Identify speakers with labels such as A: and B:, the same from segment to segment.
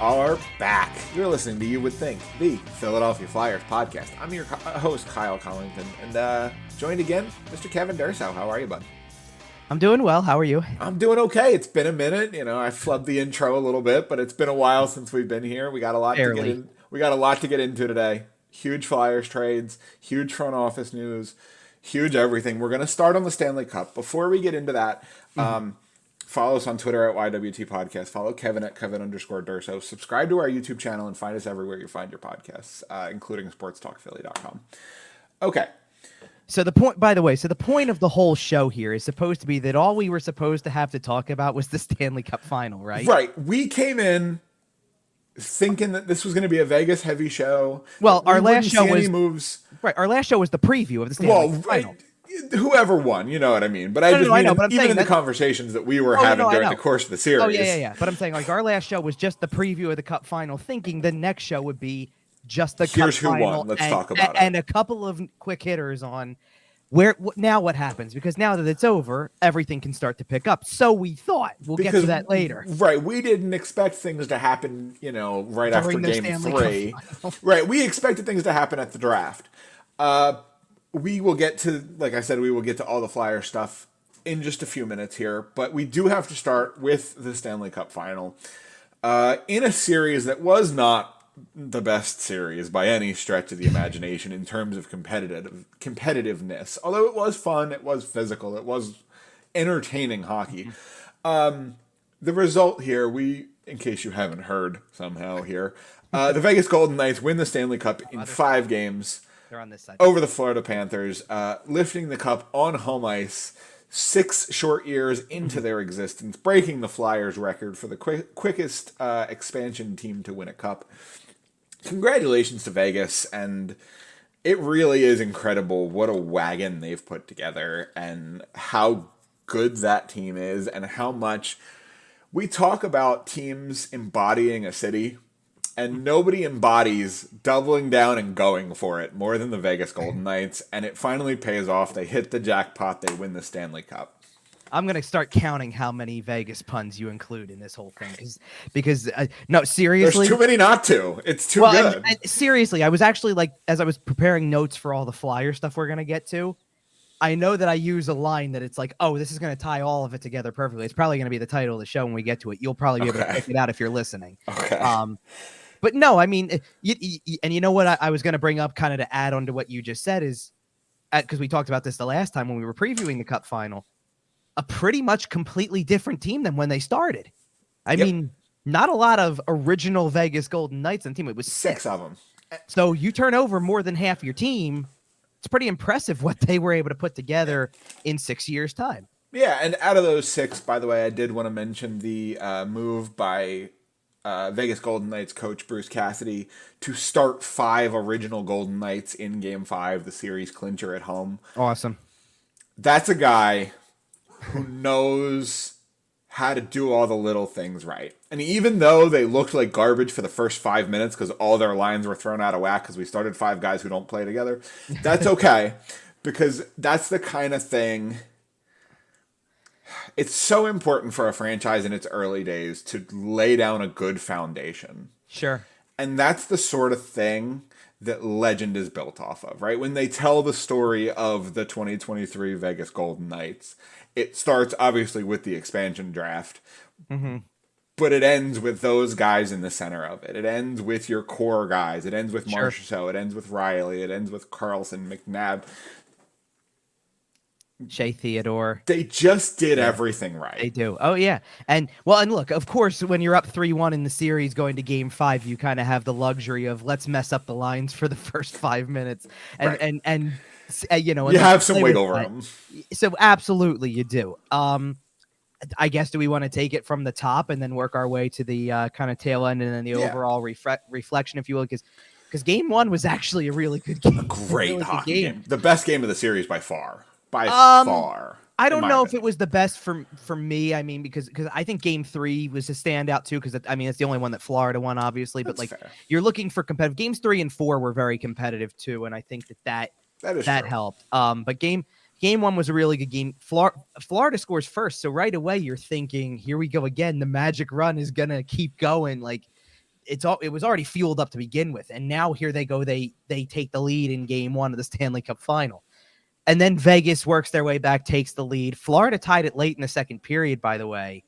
A: are back. You're listening to You Would Think, the Philadelphia Flyers podcast. I'm your host, Kyle Collington, and joined again, Mr. Kevin Dursow. How are you, bud?
B: I'm doing well. How are you?
A: I'm doing okay. It's been a minute. You know, I flubbed the intro a little bit, but it's been a while since we've been here. We got a lot to get in. We got a lot to get into today. Huge Flyers trades, huge front office news, huge everything. We're going to start on the Stanley Cup. Before we get into that, follow us on Twitter at YWT Podcast. Follow Kevin at Kevin_Durso. Subscribe to our YouTube channel and find us everywhere you find your podcasts, including sportstalkphilly.com. Okay.
B: So the point, by the way, the point of the whole show here is supposed to be that all we were supposed to have to talk about was the Stanley Cup Final, right?
A: Right. We came in thinking that this was going to be a Vegas heavy show.
B: Well, our last show was
A: moves.
B: Right. Our last show was the preview of the Stanley Cup Final.
A: Whoever won, you know what I mean. But I know, but even in the conversations that we were having during the course of the series.
B: Oh yeah. But I'm saying like our last show was just the preview of the Cup Final, thinking the next show would be just the Cup Final. Here's who won.
A: Let's talk about it.
B: And a couple of quick hitters on now what happens, because now that it's over, everything can start to pick up. So we thought get to that later.
A: Right. We didn't expect things to happen, right after game 3. Right. We expected things to happen at the draft. We will get to, like I said, all the Flyer stuff in just a few minutes here, but we do have to start with the Stanley Cup Final. In a series that was not the best series by any stretch of the imagination in terms of competitiveness. Although it was fun, it was physical, it was entertaining hockey. The result here, in case you haven't heard somehow here, the Vegas Golden Knights win the Stanley Cup in 5 games.
B: They're on this side.
A: Over the Florida Panthers, lifting the cup on home ice 6 short years into their existence, breaking the Flyers record for the quickest expansion team to win a cup. Congratulations to Vegas, and it really is incredible what a wagon they've put together and how good that team is and how much we talk about teams embodying a city, and nobody embodies doubling down and going for it more than the Vegas Golden Knights, and it finally pays off. They hit the jackpot. They win the Stanley Cup.
B: I'm going to start counting how many Vegas puns you include in this whole thing. Because no, seriously.
A: There's too many not to. It's too good.
B: And seriously, I was actually as I was preparing notes for all the Flyer stuff we're going to get to, I know that I use a line that it's like, oh, this is going to tie all of it together perfectly. It's probably going to be the title of the show when we get to it. You'll probably be able to pick it out if you're listening.
A: Okay.
B: But no, I mean, and you know what I was going to bring up kind of to add on to what you just said is, because we talked about this the last time when we were previewing the Cup Final, a pretty much completely different team than when they started. I mean, not a lot of original Vegas Golden Knights on the team. It was 6
A: of them.
B: So you turn over more than half your team. It's pretty impressive what they were able to put together in 6 years' time.
A: Yeah, and out of those 6, by the way, I did want to mention the move by Vegas Golden Knights coach Bruce Cassidy to start 5 original Golden Knights in Game 5, the series clincher at home.
B: Awesome.
A: That's a guy who knows how to do all the little things right. And even though they looked like garbage for the first 5 minutes because all their lines were thrown out of whack because we started 5 guys who don't play together, that's okay. Because that's the kind of thing. It's so important for a franchise in its early days to lay down a good foundation.
B: Sure.
A: And that's the sort of thing that legend is built off of, right? When they tell the story of the 2023 Vegas Golden Knights, it starts obviously with the expansion draft, but it ends with those guys in the center of it. It ends with your core guys. It ends with Marchessault. It ends with Riley. It ends with Carlson, McNabb.
B: Shea Theodore.
A: They just did everything right.
B: They do. Oh, yeah. And look, of course, when you're up 3-1 in the series going to Game 5, you kind of have the luxury of let's mess up the lines for the first 5 minutes. And
A: you have some wiggle room.
B: So absolutely you do. I guess, do we want to take it from the top and then work our way to the kind of tail end and then the overall reflection, if you will? Because Game 1 was actually a really good game.
A: A great really hockey game. The best game of the series by far. By far.
B: I don't know if it was the best for me. I mean, because I think Game 3 was a standout too. Because it's the only one that Florida won, obviously. But fair. You're looking for competitive. Games 3 and 4 were very competitive too, and I think that helped. But Game 1 was a really good game. Florida scores first, so right away you're thinking, here we go again. The magic run is gonna keep going. Like it was already fueled up to begin with. And now here they go. They take the lead in game 1 of the Stanley Cup Final. And then Vegas works their way back, takes the lead. Florida tied it late in the second period, by the way.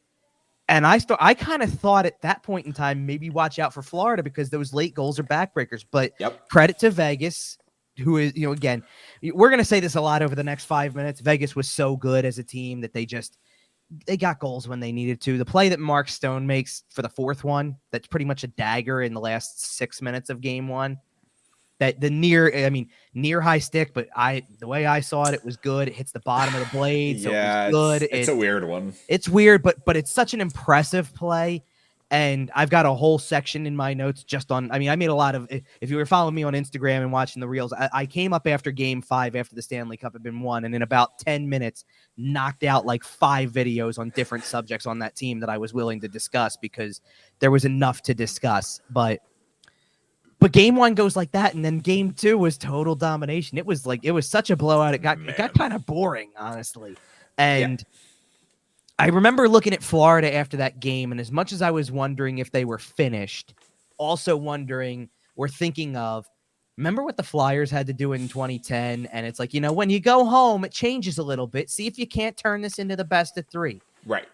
B: And I kind of thought at that point in time, maybe watch out for Florida because those late goals are backbreakers. But credit to Vegas, who is, again, we're going to say this a lot over the next 5 minutes. Vegas was so good as a team that they got goals when they needed to. The play that Mark Stone makes for the fourth one, that's pretty much a dagger in the last 6 minutes of game 1. That the near high stick, but the way I saw it, it was good. It hits the bottom of the blade, so it was good.
A: It's a weird one.
B: It's weird, but it's such an impressive play. And I've got a whole section in my notes just on. I made a lot of. If you were following me on Instagram and watching the reels, I came up after Game 5 after the Stanley Cup had been won, and in about 10 minutes, knocked out like 5 videos on different subjects on that team that I was willing to discuss because there was enough to discuss, But game 1 goes like that, and then game 2 was total domination. It was such a blowout. It got kind of boring, honestly. And I remember looking at Florida after that game, and as much as I was wondering if they were finished, also thinking of, remember what the Flyers had to do in 2010? And it's like, when you go home, it changes a little bit. See if you can't turn this into the best of 3.
A: Right.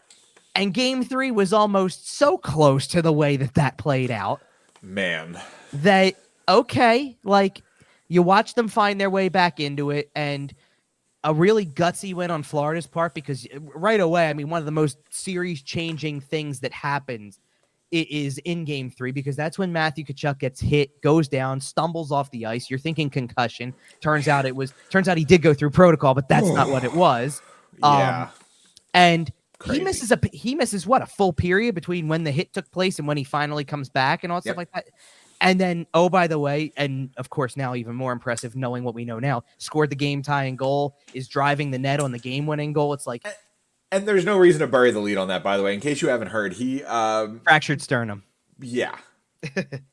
B: And game 3 was almost so close to the way that played out.
A: Man.
B: You watch them find their way back into it, and a really gutsy win on Florida's part because right away, one of the most series-changing things that happens is in game 3 because that's when Matthew Tkachuk gets hit, goes down, stumbles off the ice. You're thinking concussion. Turns out he did go through protocol, but that's not what it was. And crazy. He misses a full period between when the hit took place and when he finally comes back and all stuff like that. And then, oh, by the way, and of course now even more impressive knowing what we know now, scored the game-tying goal, is driving the net on the game-winning goal. It's like...
A: And there's no reason to bury the lead on that, by the way. In case you haven't heard, he...
B: fractured sternum.
A: Yeah.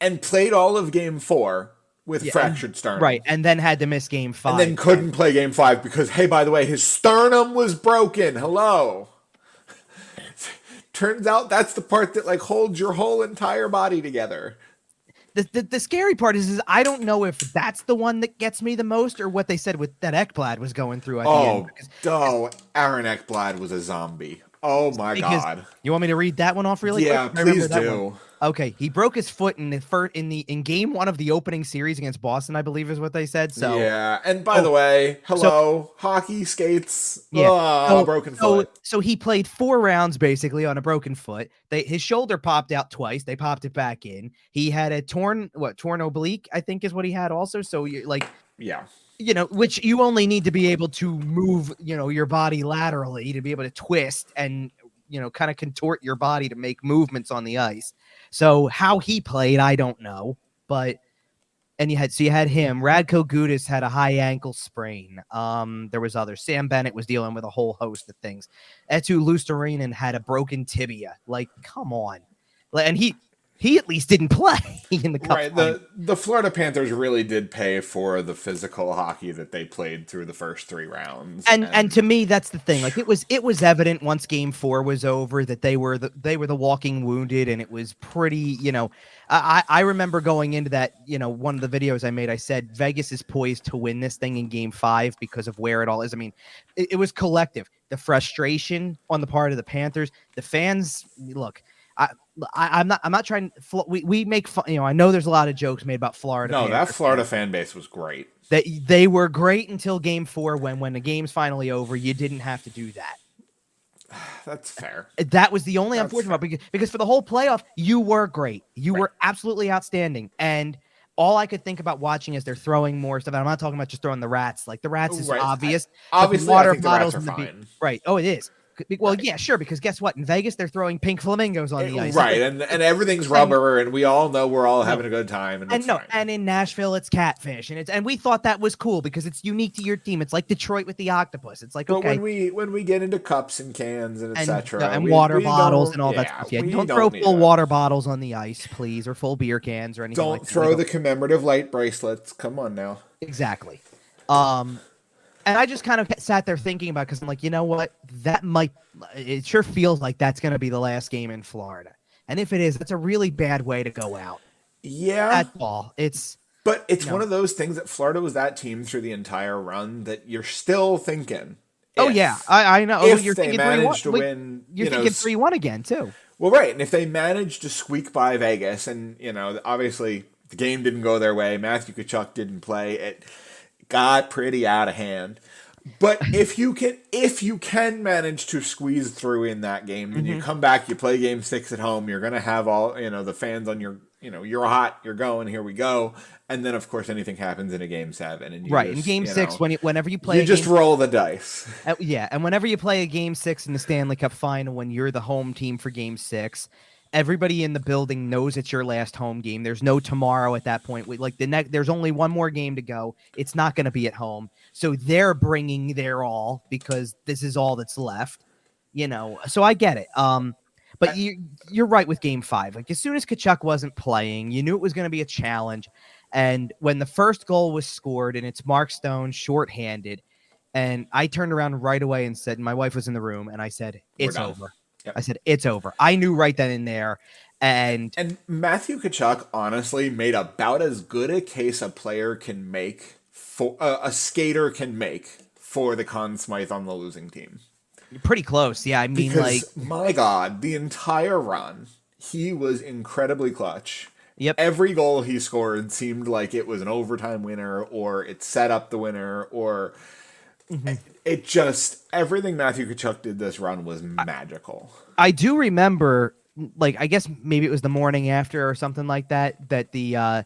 A: And played all of game 4 with fractured sternum.
B: Right, and then had to miss game 5.
A: And then couldn't play game 5 because, hey, by the way, his sternum was broken. Hello. Turns out that's the part that holds your whole entire body together.
B: The scary part is I don't know if that's the one that gets me the most or what they said with that Ekblad was going through at the end.
A: Aaron Ekblad was a zombie. Oh my God!
B: You want me to read that one off really quick?
A: Yeah, please do.
B: Okay, he broke his foot in game 1 of the opening series against Boston, I believe is what they said. So
A: yeah, and by the way, hockey skates. Broken foot.
B: So he played 4 rounds basically on a broken foot. His shoulder popped out twice. They popped it back in. He had a torn oblique, I think is what he had also. So which you only need to be able to move, your body laterally to be able to twist and, kind of contort your body to make movements on the ice. So how he played, I don't know, but, and you had him. Radko Gudas had a high ankle sprain. There was others. Sam Bennett was dealing with a whole host of things. Eetu Luostarinen had a broken tibia. Come on. And he at least didn't play in the cup.
A: Right. The Florida Panthers really did pay for the physical hockey that they played through the first 3 rounds.
B: And to me, that's the thing. It was evident once game 4 was over that they were the walking wounded, and it was pretty, I remember going into that, one of the videos I made, I said Vegas is poised to win this thing in game 5 because of where it all is. It was collective. The frustration on the part of the Panthers, the fans, look, I'm not trying. We make fun. I know there's a lot of jokes made about Florida.
A: No, that Florida fan base was great.
B: They were great until game 4 when the game's finally over. You didn't have to do that.
A: That's fair.
B: That was the only unfortunate part because for the whole playoff, you were great. You were absolutely outstanding. And all I could think about watching is they're throwing more stuff. And I'm not talking about just throwing the rats. The rats is obvious.
A: Obviously,
B: water
A: I think
B: bottles
A: the rats are fine.
B: Right. Oh, it is. Well, yeah, sure, because guess what? In Vegas, they're throwing pink flamingos on the ice.
A: Right, and everything's rubber, and we all know we're all having a good time.
B: And in Nashville, it's catfish, and we thought that was cool because it's unique to your team. It's like Detroit with the octopus. It's like, okay.
A: But when we get into cups and cans and etc.
B: And water bottles and all that stuff. Yeah, don't throw full water bottles on the ice, please, or full beer cans or anything like that.
A: Don't throw the commemorative light bracelets. Come on now.
B: Exactly. And I just kind of sat there thinking about it because I'm like, you know what? It sure feels like that's going to be the last game in Florida. And if it is, that's a really bad way to go out.
A: Yeah.
B: That's all.
A: But it's one of those things that Florida was that team through the entire run that you're still thinking.
B: Oh, yeah. I know.
A: If
B: you're
A: they manage to win.
B: You're thinking 3-1 again, too.
A: Well, right. And if they manage to squeak by Vegas, and, obviously the game didn't go their way, Matthew Tkachuk didn't play, it got pretty out of hand. But if you can manage to squeeze through in that game, then you come back, you play game 6 at home, you're going to have all, the fans on your, you're hot, you're going, here we go. And then, of course, anything happens in a game 7. And you
B: in game 6, whenever you play,
A: you just roll the dice.
B: And whenever you play a game 6 in the Stanley Cup Final, when you're the home team for game 6, everybody in the building knows it's your last home game. There's no tomorrow at that point. There's only one more game to go. It's not going to be at home. So they're bringing their all because this is all that's left, So I get it. But you're right with game 5. Like, as soon as Tkachuk wasn't playing, you knew it was going to be a challenge. And when the first goal was scored, and it's Mark Stone shorthanded, and I turned around right away and said, my wife was in the room, and I said, it's over. Yep. I said, it's over. I knew right then and there. And
A: Matthew Tkachuk, honestly, made about as good a case a player can make for a skater can make for the Conn Smythe on the losing team.
B: Pretty close. Yeah. I mean,
A: because, my God, the entire run, he was incredibly clutch.
B: Yep.
A: Every goal he scored seemed like it was an overtime winner, or it set up the winner, or it just, everything Matthew Tkachuk did this run was magical.
B: I do remember, I guess maybe it was the morning after or something like that, that the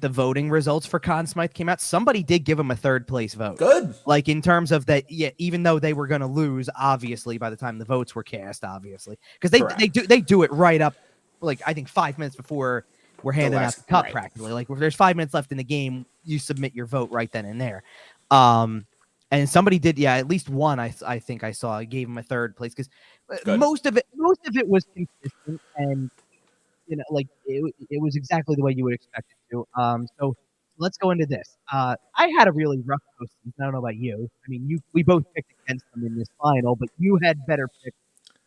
B: voting results for Conn Smythe came out. Somebody did give him a 3rd place vote.
A: Good.
B: In terms of that, yeah, even though they were going to lose, obviously, by the time the votes were cast, obviously. Because they do it right up, I think 5 minutes before we're handing out the cup, practically. If there's 5 minutes left in the game, you submit your vote right then and there. And somebody did, at least one. I think I saw gave him a 3rd place because most of it was consistent, and it was exactly the way you would expect it to. So let's go into this. I had a really rough postseason. I don't know about you. I mean, we both picked against them in this final, but you had better picks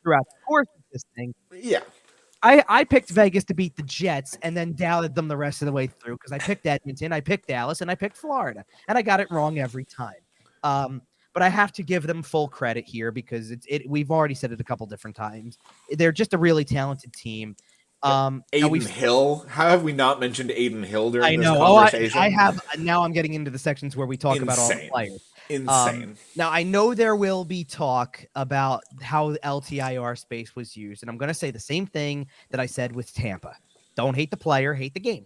B: throughout the course of this thing.
A: Yeah.
B: I picked Vegas to beat the Jets and then doubted them the rest of the way through because I picked Edmonton, I picked Dallas, and I picked Florida, and I got it wrong every time. But I have to give them full credit here because we've already said it a couple different times. They're just a really talented team.
A: Aiden Hill. How have we not mentioned Aiden Hill during this conversation?
B: I have. Now I'm getting into the sections where we talk about all the players.
A: Insane.
B: Now, I know there will be talk about how the LTIR space was used, and I'm going to say the same thing that I said with Tampa. Don't hate the player, hate the game.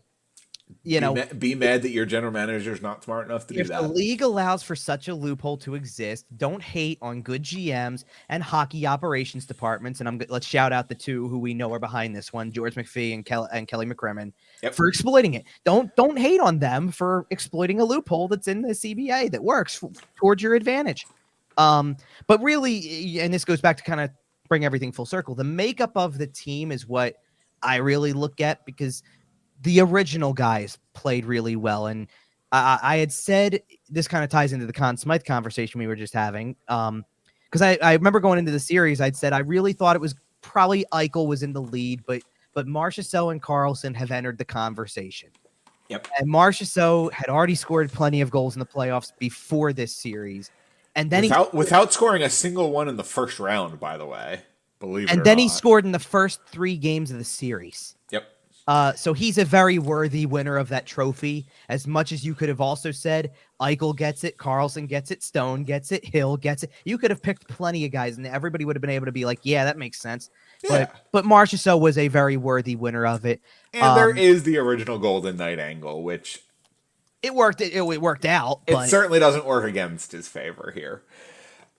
A: Be mad that your general manager is not smart enough to do that.
B: If the league allows for such a loophole to exist, don't hate on good GMs and hockey operations departments. And let's shout out the two who we know are behind this one, George McPhee and Kelly McCrimmon, for exploiting it. Don't hate on them for exploiting a loophole that's in the CBA that works towards your advantage. But really, and this goes back to kind of bring everything full circle, the makeup of the team is what I really look at because the original guys played really well. And I had said, this kind of ties into the Conn Smythe conversation we were just having. Because I remember going into the series, I'd said I really thought it was probably Eichel was in the lead, but Marchessault and Karlsson have entered the conversation.
A: Yep.
B: And Marchessault had already scored plenty of goals in the playoffs before this series. And then
A: without scoring a single one in the first round, by the way, believe it or not.
B: And then he scored in the first 3 games of the series.
A: Yep.
B: So he's a very worthy winner of that trophy. As much as you could have also said, Eichel gets it, Karlsson gets it, Stone gets it, Hill gets it. You could have picked plenty of guys, and everybody would have been able to be like, yeah, that makes sense. Yeah. But Marchessault was a very worthy winner of it.
A: And there is the original Golden Knight angle, which
B: it worked. It worked out.
A: It certainly doesn't work against his favor here.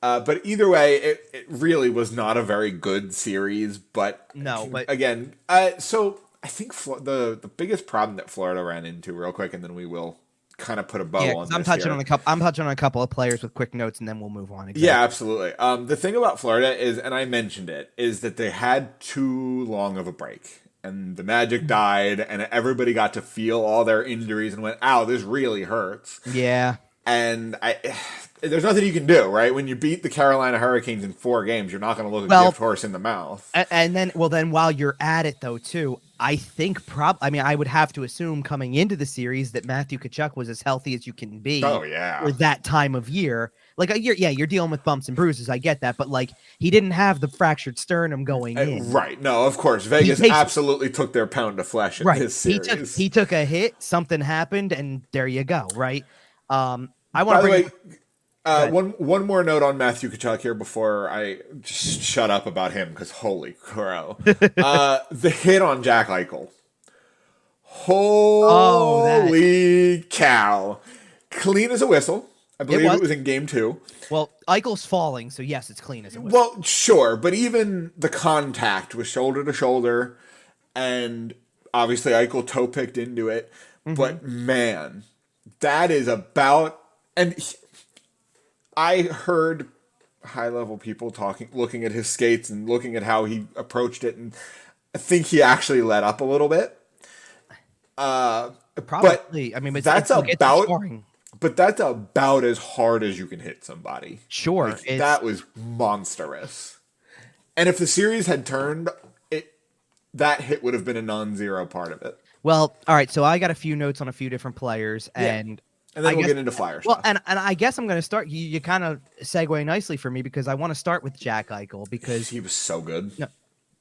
A: But either way, it really was not a very good series. But
B: no, but
A: again, so I think the biggest problem that Florida ran into, real quick, and then we will kind of put a bow on this.
B: I'm touching on a couple of players with quick notes, and then we'll move on.
A: Exactly. Yeah, absolutely. The thing about Florida is, and I mentioned it, is that they had too long of a break, and the magic died, and everybody got to feel all their injuries and went, "Ow, this really hurts."
B: Yeah,
A: and there's nothing you can do, right? When you beat the Carolina Hurricanes in 4 games, you're not going to look a gift horse in the mouth.
B: And then while you're at it though, too, I think I would have to assume coming into the series that Matthew Tkachuk was as healthy as you can be.
A: Oh yeah,
B: for that time of year. Like you're dealing with bumps and bruises. I get that, but like he didn't have the fractured sternum going in.
A: Right? No, of course, Vegas absolutely took their pound of flesh in this series.
B: He took a hit. Something happened, and there you go. Right. I want.
A: By the way. One more note on Matthew Tkachuk here before I just shut up about him, because holy crow. The hit on Jack Eichel. Holy cow. Clean as a whistle. I believe it was in game 2.
B: Well, Eichel's falling, so yes, it's clean as a whistle.
A: Well, sure, but even the contact was shoulder to shoulder, and obviously Eichel toe picked into it. Mm-hmm. But man, that is about... I heard high-level people looking at his skates and looking at how he approached it, and I think he actually let up a little bit.
B: Probably. But that's
A: about as hard as you can hit somebody.
B: Sure.
A: That was monstrous. And if the series had turned, that hit would have been a non-zero part of it.
B: Well, all right, so I got a few notes on a few different players, and
A: then we'll get into Flyers stuff.
B: Well, and I guess I'm going to start. You kind of segue nicely for me because I want to start with Jack Eichel because
A: he was so good.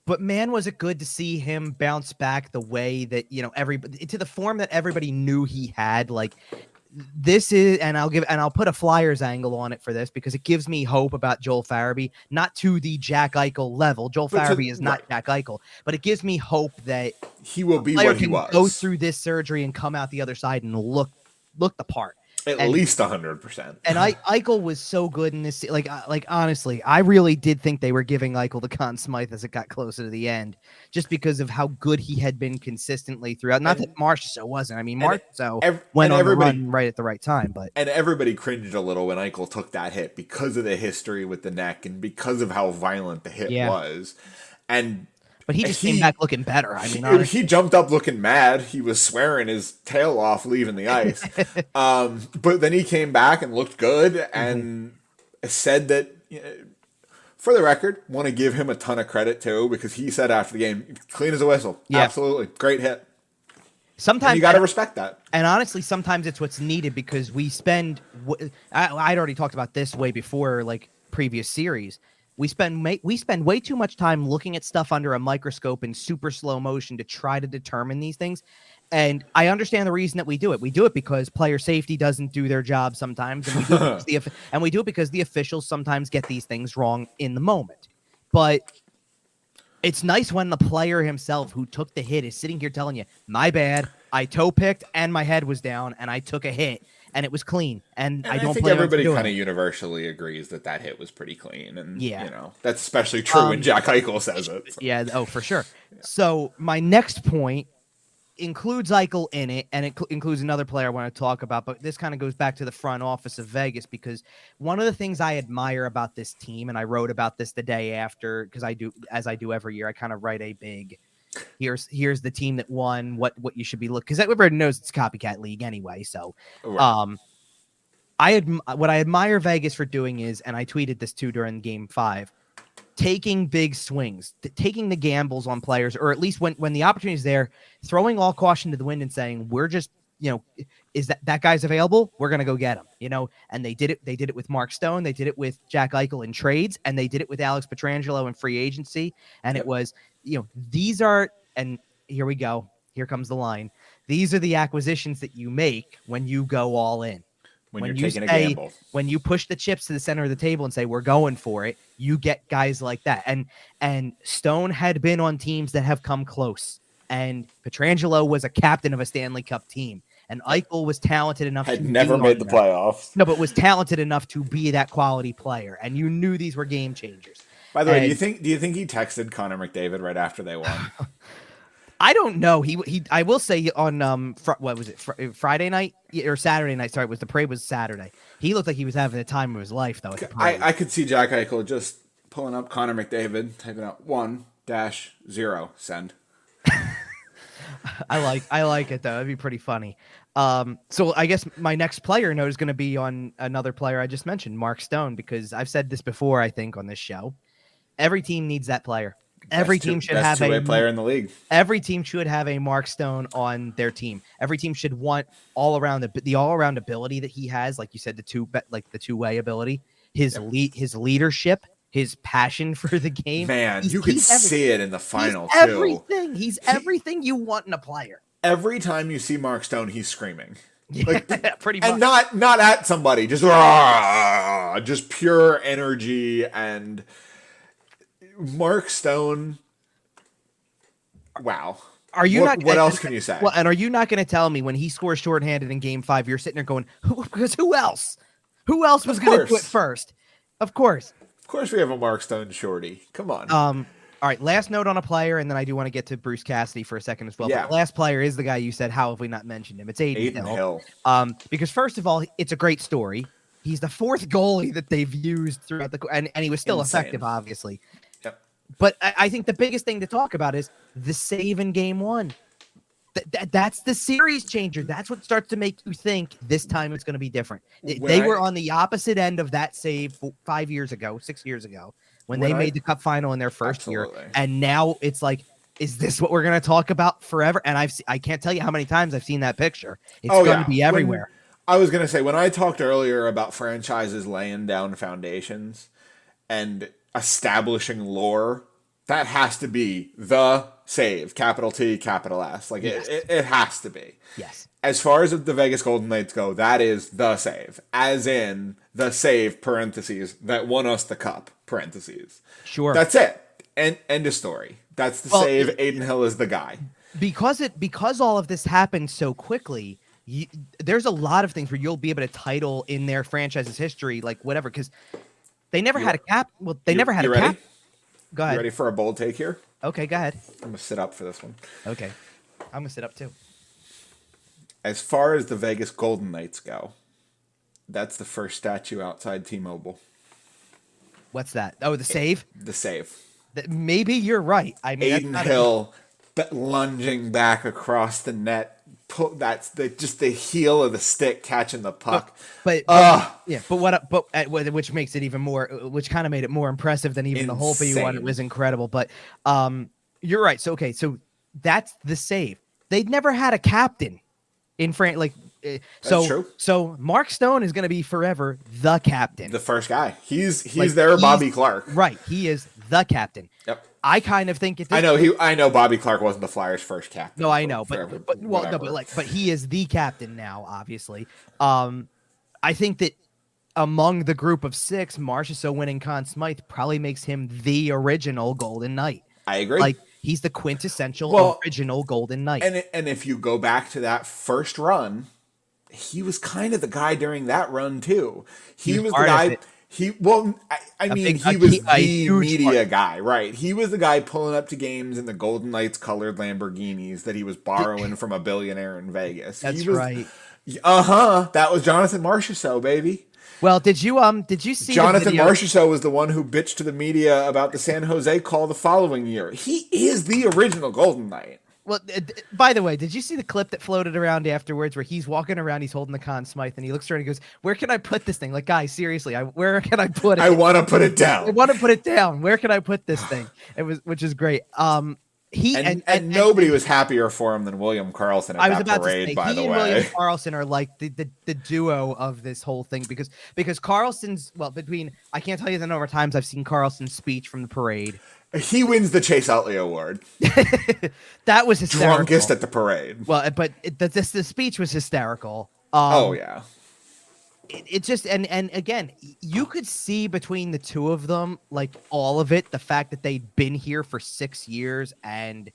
B: But man, was it good to see him bounce back the way that everybody to the form that everybody knew he had. Like this is, and I'll put a Flyers angle on it for this because it gives me hope about Joel Farabee, not to the Jack Eichel level. Joel Farabee is not Jack Eichel, but it gives me hope that
A: he will be what he was.
B: Go through this surgery and come out the other side and look the part.
A: At least 100%.
B: And Eichel was so good in this. Like honestly, I really did think they were giving Eichel the Conn Smythe as it got closer to the end, just because of how good he had been consistently throughout. Not that Marchessault wasn't. Marchessault went on the run right at the right time.
A: And everybody cringed a little when Eichel took that hit because of the history with the neck and because of how violent the hit was.
B: But he just came back looking better.
A: He jumped up looking mad. He was swearing his tail off leaving the ice. But then he came back and looked good and said that, for the record, want to give him a ton of credit too, because he said after the game, clean as a whistle. Yeah. Absolutely. Great hit.
B: Sometimes
A: and you got to respect that.
B: And honestly, sometimes it's what's needed because we spend, I'd already talked about this way before, like previous series. We spend way too much time looking at stuff under a microscope in super slow motion to try to determine these things. And I understand the reason that we do it. We do it because player safety doesn't do their job sometimes. And we do it because the officials sometimes get these things wrong in the moment. But it's nice when the player himself who took the hit is sitting here telling you, my bad, I toe picked and my head was down and I took a hit. And it was clean, and I don't think
A: everybody kind of universally agrees that hit was pretty clean, and that's especially true when Jack Eichel says it. So.
B: Yeah, for sure. Yeah. So my next point includes Eichel in it, and it includes another player I want to talk about, but this kind of goes back to the front office of Vegas because one of the things I admire about this team, and I wrote about this the day after because I do every year, I kind of write a big. Here's the team that won. What you should be looking because everybody knows it's a copycat league anyway. So, what I admire Vegas for doing is, and I tweeted this too during Game 5, taking big swings, taking the gambles on players, or at least when the opportunity is there, throwing all caution to the wind and saying we're just is that guy's available? We're gonna go get him. And they did it. They did it with Mark Stone. They did it with Jack Eichel in trades, and they did it with Alex Pietrangelo in free agency. And it was. These are, and here we go. Here comes the line. These are the acquisitions that you make when you go all in.
A: When you're taking a gamble.
B: When you push the chips to the center of the table and say, we're going for it, you get guys like that. And Stone had been on teams that have come close. And Pietrangelo was a captain of a Stanley Cup team. And Eichel was talented enough
A: had never made the playoffs.
B: No, but was talented enough to be that quality player. And you knew these were game changers.
A: By the way, do you think he texted Connor McDavid right after they won?
B: I don't know. I will say on what was it, Friday night or Saturday night? Sorry, the parade was Saturday. He looked like he was having the time of his life though. At the parade.
A: I could see Jack Eichel just pulling up Connor McDavid, typing out 1-0 send.
B: I like it though. That'd be pretty funny. So I guess my next player note is going to be on another player I just mentioned, Mark Stone, because I've said this before, I think, on this show. Every team needs that player. Every team should have
A: a player in the league.
B: Every team should have a Mark Stone on their team. Every team should want all around the all around ability that he has, like you said, the two-way ability, his leadership, his passion for the game.
A: Man, you could see it in the final
B: too. Everything. He's everything you want in a player.
A: Every time you see Mark Stone, he's screaming.
B: Like, pretty much.
A: And not at somebody, just pure energy. And Mark Stone, wow.
B: Are you
A: what else can you say?
B: Well, and are you not going to tell me when he scores shorthanded in Game 5, you're sitting there going, who else? Who else was going to do it first? Of course.
A: Of course we have a Mark Stone shorty. Come on.
B: All right, last note on a player, and then I do want to get to Bruce Cassidy for a second as well.
A: Yeah.
B: But the last player is the guy you said, how have we not mentioned him? It's Aiden
A: Hill.
B: Because first of all, it's a great story. He's the fourth goalie that they've used throughout and he was still effective, obviously.
A: Yep.
B: But I think the biggest thing to talk about is the save in Game 1. That's the series changer. That's what starts to make you think this time it's going to be different. They were on the opposite end of that save 6 years ago. When they made the Cup Final in their first year, and now it's like, is this what we're going to talk about forever? And I can't tell you how many times I've seen that picture. It's going to be everywhere.
A: I was going to say, when I talked earlier about franchises laying down foundations and establishing lore, that has to be the save, capital T, capital S. Like it has to be.
B: Yes.
A: As far as the Vegas Golden Knights go, that is the save, as in the save parentheses that won us the cup parentheses.
B: Sure.
A: That's it. End of story. That's the save. Aiden Hill is the guy.
B: Because all of this happened so quickly, there's a lot of things where you'll be able to title in their franchise's history, like whatever, because they never had a cap. Well, they never had a cap. Go ahead.
A: You ready for a bold take here?
B: Okay, go ahead.
A: I'm going to sit up for this one.
B: Okay. I'm going to sit up too.
A: As far as the Vegas Golden Knights go, that's the first statue outside T-Mobile.
B: What's that? Oh, the save?
A: The save.
B: Maybe you're right. I mean,
A: Aiden Hill lunging back across the net. That's just the heel of the stick catching the puck.
B: But which makes it even more, which kind of made it more impressive than even the Holtby one. It was incredible. But you're right. So that's the save. They'd never had a captain in France.
A: That's true.
B: So Mark Stone is going to be forever the captain,
A: the first guy. He's their Bobby Clark.
B: Right. He is the captain.
A: Yep.
B: I kind of think
A: I know Bobby Clark wasn't the Flyers' first captain.
B: No, I know, but he is the captain now, obviously. I think that among the group of 6, Marchessault winning Conn Smythe probably makes him the original Golden Knight.
A: I agree.
B: Like, he's the quintessential original Golden Knight.
A: And if you go back to that first run, he was kind of the guy during that run too. He was the guy. He was the media guy, right? He was the guy pulling up to games in the Golden Knights colored Lamborghinis that he was borrowing from a billionaire in Vegas.
B: That's right.
A: That was Jonathan Marchessault, baby.
B: Well, did you see
A: Jonathan Marchessault was the one who bitched to the media about the San Jose call the following year. He is the original Golden Knight.
B: Well, by the way, did you see the clip that floated around afterwards where he's walking around, he's holding the Conn Smythe, and he looks around and he goes, "Where can I put this thing?" Like, guys, seriously, where can I put it?
A: I want to put it down.
B: I want to put it down. Where can I put this thing? Which is great. Nobody
A: was happier for him than William Karlsson at that parade, by the way.
B: William Karlsson are like the duo of this whole thing because Karlsson's, I can't tell you the number of times I've seen Karlsson's speech from the parade.
A: He wins the Chase Utley Award.
B: That was hysterical.
A: Drunkest at the parade.
B: Well, but the speech was hysterical. It just and again, you could see between the two of them, like all of it, the fact that they'd been here for 6 years and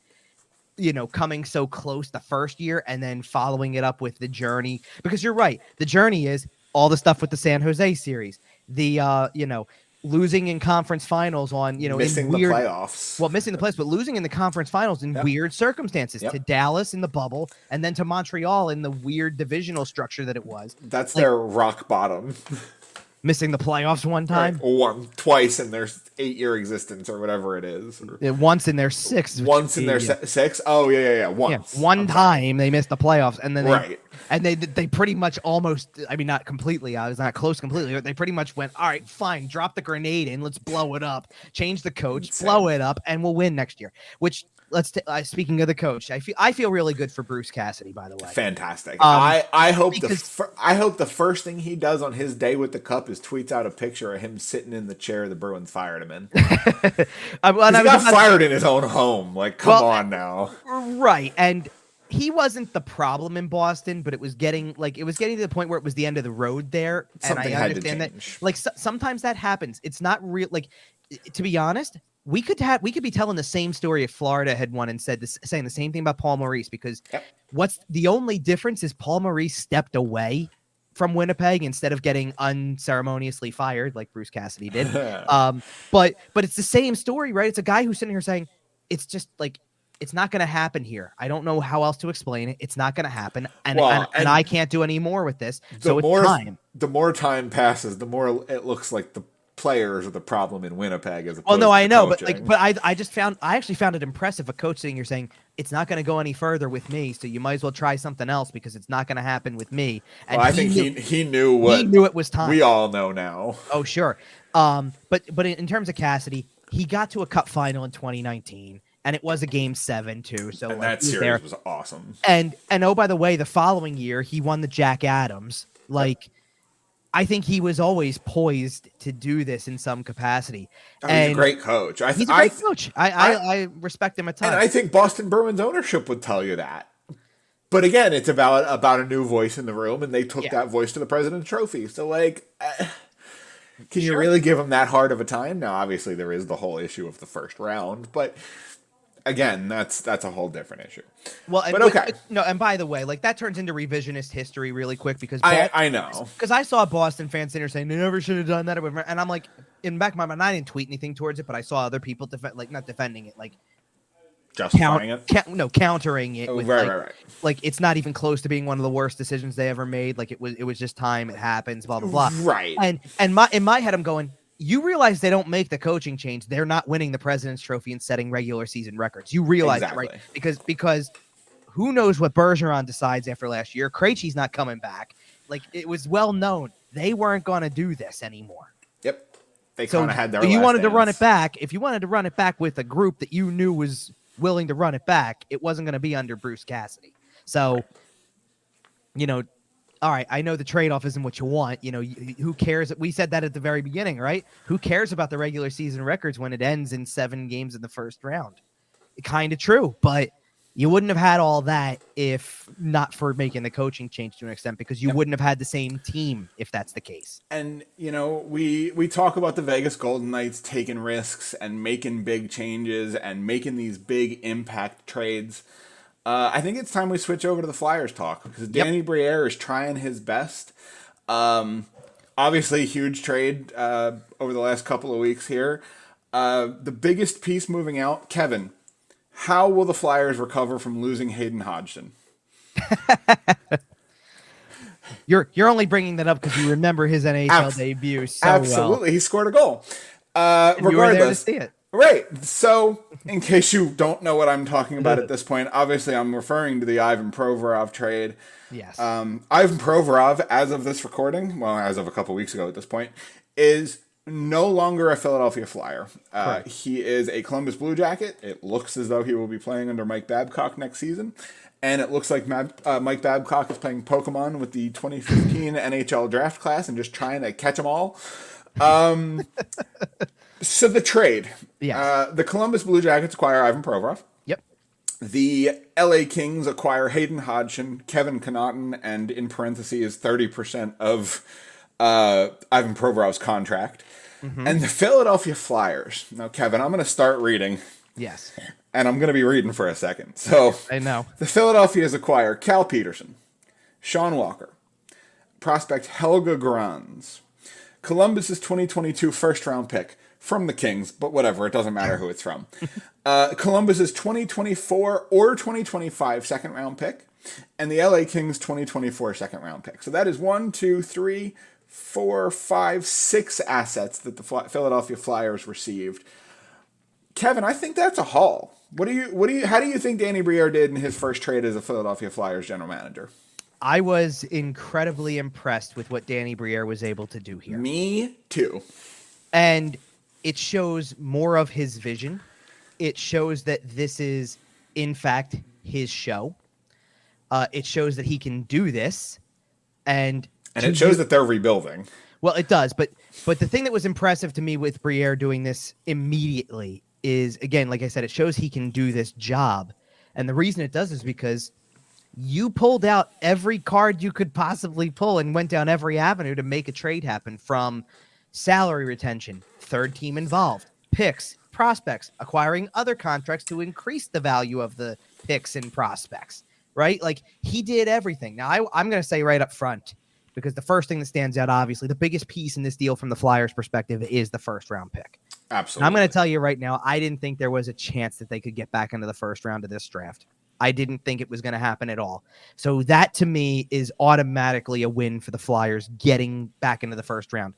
B: coming so close the first year and then following it up with the journey. Because you're right, the journey is all the stuff with the San Jose series, the losing in conference finals on,
A: missing the playoffs.
B: Well, missing the playoffs, but losing in the conference finals in weird circumstances to Dallas in the bubble and then to Montreal in the weird divisional structure that it was.
A: That's their rock bottom.
B: missing the playoffs one time.
A: Right. Twice in their 8-year existence or whatever it is.
B: Once in their 6.
A: Once in their 6? Oh, yeah. Once.
B: Yeah, one time they missed the playoffs, and then they pretty much almost, I mean, not completely, I was not close completely, but they pretty much went, all right, fine, drop the grenade in, let's blow it up, change the coach, blow it up, and we'll win next year. Which, speaking of the coach, I feel really good for Bruce Cassidy, by the way.
A: Fantastic. I hope the first thing he does on his day with the cup is tweets out a picture of him sitting in the chair the Bruins fired him in. He got fired in his own home. Like, come on now.
B: Right, and he wasn't the problem in Boston, but it was getting to the point where it was the end of the road there.
A: Something
B: and I understand that, like, sometimes that happens. It's not real. Like, to be honest, we could be telling the same story if Florida had won and saying the same thing about Paul Maurice, because what's the only difference is Paul Maurice stepped away from Winnipeg instead of getting unceremoniously fired like Bruce Cassidy did. But it's the same story, right? It's a guy who's sitting here saying it's just like, it's not going to happen here. I don't know how else to explain it. It's not going to happen. And I can't do any more with this. So it's time.
A: The more time passes, the more it looks like the players are the problem in Winnipeg as opposed
B: I know,
A: coaching.
B: but I actually found it impressive, a coach sitting here saying it's not going to go any further with me, so you might as well try something else because it's not going to happen with me. And
A: I think he knew
B: it was time.
A: We all know now.
B: Oh, sure. But in terms of Cassidy, he got to a cup final in 2019. And it was a Game 7 too, so
A: and that series was awesome.
B: And oh, by the way, the following year he won the Jack Adams. Like, I think he was always poised to do this in some capacity.
A: He's a great coach.
B: He's a great coach. I respect him a ton.
A: And I think Boston Bruins ownership would tell you that. But again, it's about a new voice in the room, and they took that voice to the President's Trophy. So, like, can you really give him that hard of a time? Now, obviously, there is the whole issue of the first round, but again, that's a whole different issue.
B: Well,
A: but okay.
B: And by the way, like, that turns into revisionist history really quick because
A: I know,
B: because I saw Boston fans sitting there saying they never should have done that, and I'm like, in the back of my mind, I didn't tweet anything towards it, but I saw other people not defending it, like
A: justifying
B: countering it. With,
A: right.
B: Like, it's not even close to being one of the worst decisions they ever made. Like, it was just time. It happens. Blah blah blah.
A: Right.
B: And in my head, I'm going, you realize they don't make the coaching change, they're not winning the President's Trophy and setting regular season records. You realize that, right? Because who knows what Bergeron decides after last year? Krejci's not coming back. Like, it was well known they weren't going to do this anymore.
A: Yep. They kind of had their.
B: You wanted to run it back. If you wanted to run it back with a group that you knew was willing to run it back, it wasn't going to be under Bruce Cassidy. So, all right, I know the trade-off isn't what you want. Who cares? We said that at the very beginning, right? Who cares about the regular season records when it ends in 7 games in the first round? Kind of true, but you wouldn't have had all that if not for making the coaching change to an extent, because you wouldn't have had the same team if that's the case.
A: And, we talk about the Vegas Golden Knights taking risks and making big changes and making these big impact trades. I think it's time we switch over to the Flyers talk, because Danny Briere is trying his best. Obviously, huge trade over the last couple of weeks here. The biggest piece moving out, Kevin, how will the Flyers recover from losing Hayden Hodgson?
B: You're only bringing that up because you remember his NHL debut so
A: absolutely well. He scored a goal. Regardless,
B: you were there to see it.
A: Right. So, in case you don't know what I'm talking about at this point, obviously I'm referring to the Ivan Provorov trade.
B: Yes.
A: Ivan Provorov, as of this recording, well, as of a couple weeks ago at this point, is no longer a Philadelphia Flyer. He is a Columbus Blue Jacket. It looks as though he will be playing under Mike Babcock next season. And it looks like Mike Babcock is playing Pokemon with the 2015 NHL draft class and just trying to catch them all. So the trade.
B: Yes.
A: The Columbus Blue Jackets acquire Ivan Provorov.
B: Yep.
A: The LA Kings acquire Hayden Hodgson, Kevin Connaughton, and in parentheses 30% of Ivan Provorov's contract. Mm-hmm. And the Philadelphia Flyers. Now, Kevin, I'm going to start reading.
B: Yes.
A: And I'm going to be reading for a second. So
B: I know.
A: The Philadelphia's acquire Cal Petersen, Sean Walker, prospect Helge Grans, Columbus's 2022 first-round pick from the Kings, but whatever, it doesn't matter who it's from. Columbus's 2024 or 2025 second-round pick, and the LA Kings 2024 second-round pick. So that is 1, 2, 3, 4, 5, 6 assets that the Philadelphia Flyers received. Kevin, I think that's a haul. How do you think Danny Briere did in his first trade as a Philadelphia Flyers general manager?
B: I was incredibly impressed with what Danny Briere was able to do here.
A: Me too.
B: And it shows more of his vision. It shows that this is, in fact, his show. It shows that he can do this. And
A: it shows that they're rebuilding.
B: Well, it does. But the thing that was impressive to me with Briere doing this immediately is, again, like I said, it shows he can do this job. And the reason it does is because you pulled out every card you could possibly pull and went down every avenue to make a trade happen, from salary retention, third team involved, picks, prospects, acquiring other contracts to increase the value of the picks and prospects, right? Like, he did everything. Now, I'm going to say right up front, because the first thing that stands out, obviously, the biggest piece in this deal from the Flyers' perspective is the first round pick.
A: Absolutely.
B: And I'm going to tell you right now, I didn't think there was a chance that they could get back into the first round of this draft. I didn't think it was going to happen at all. So that, to me, is automatically a win for the Flyers getting back into the first round.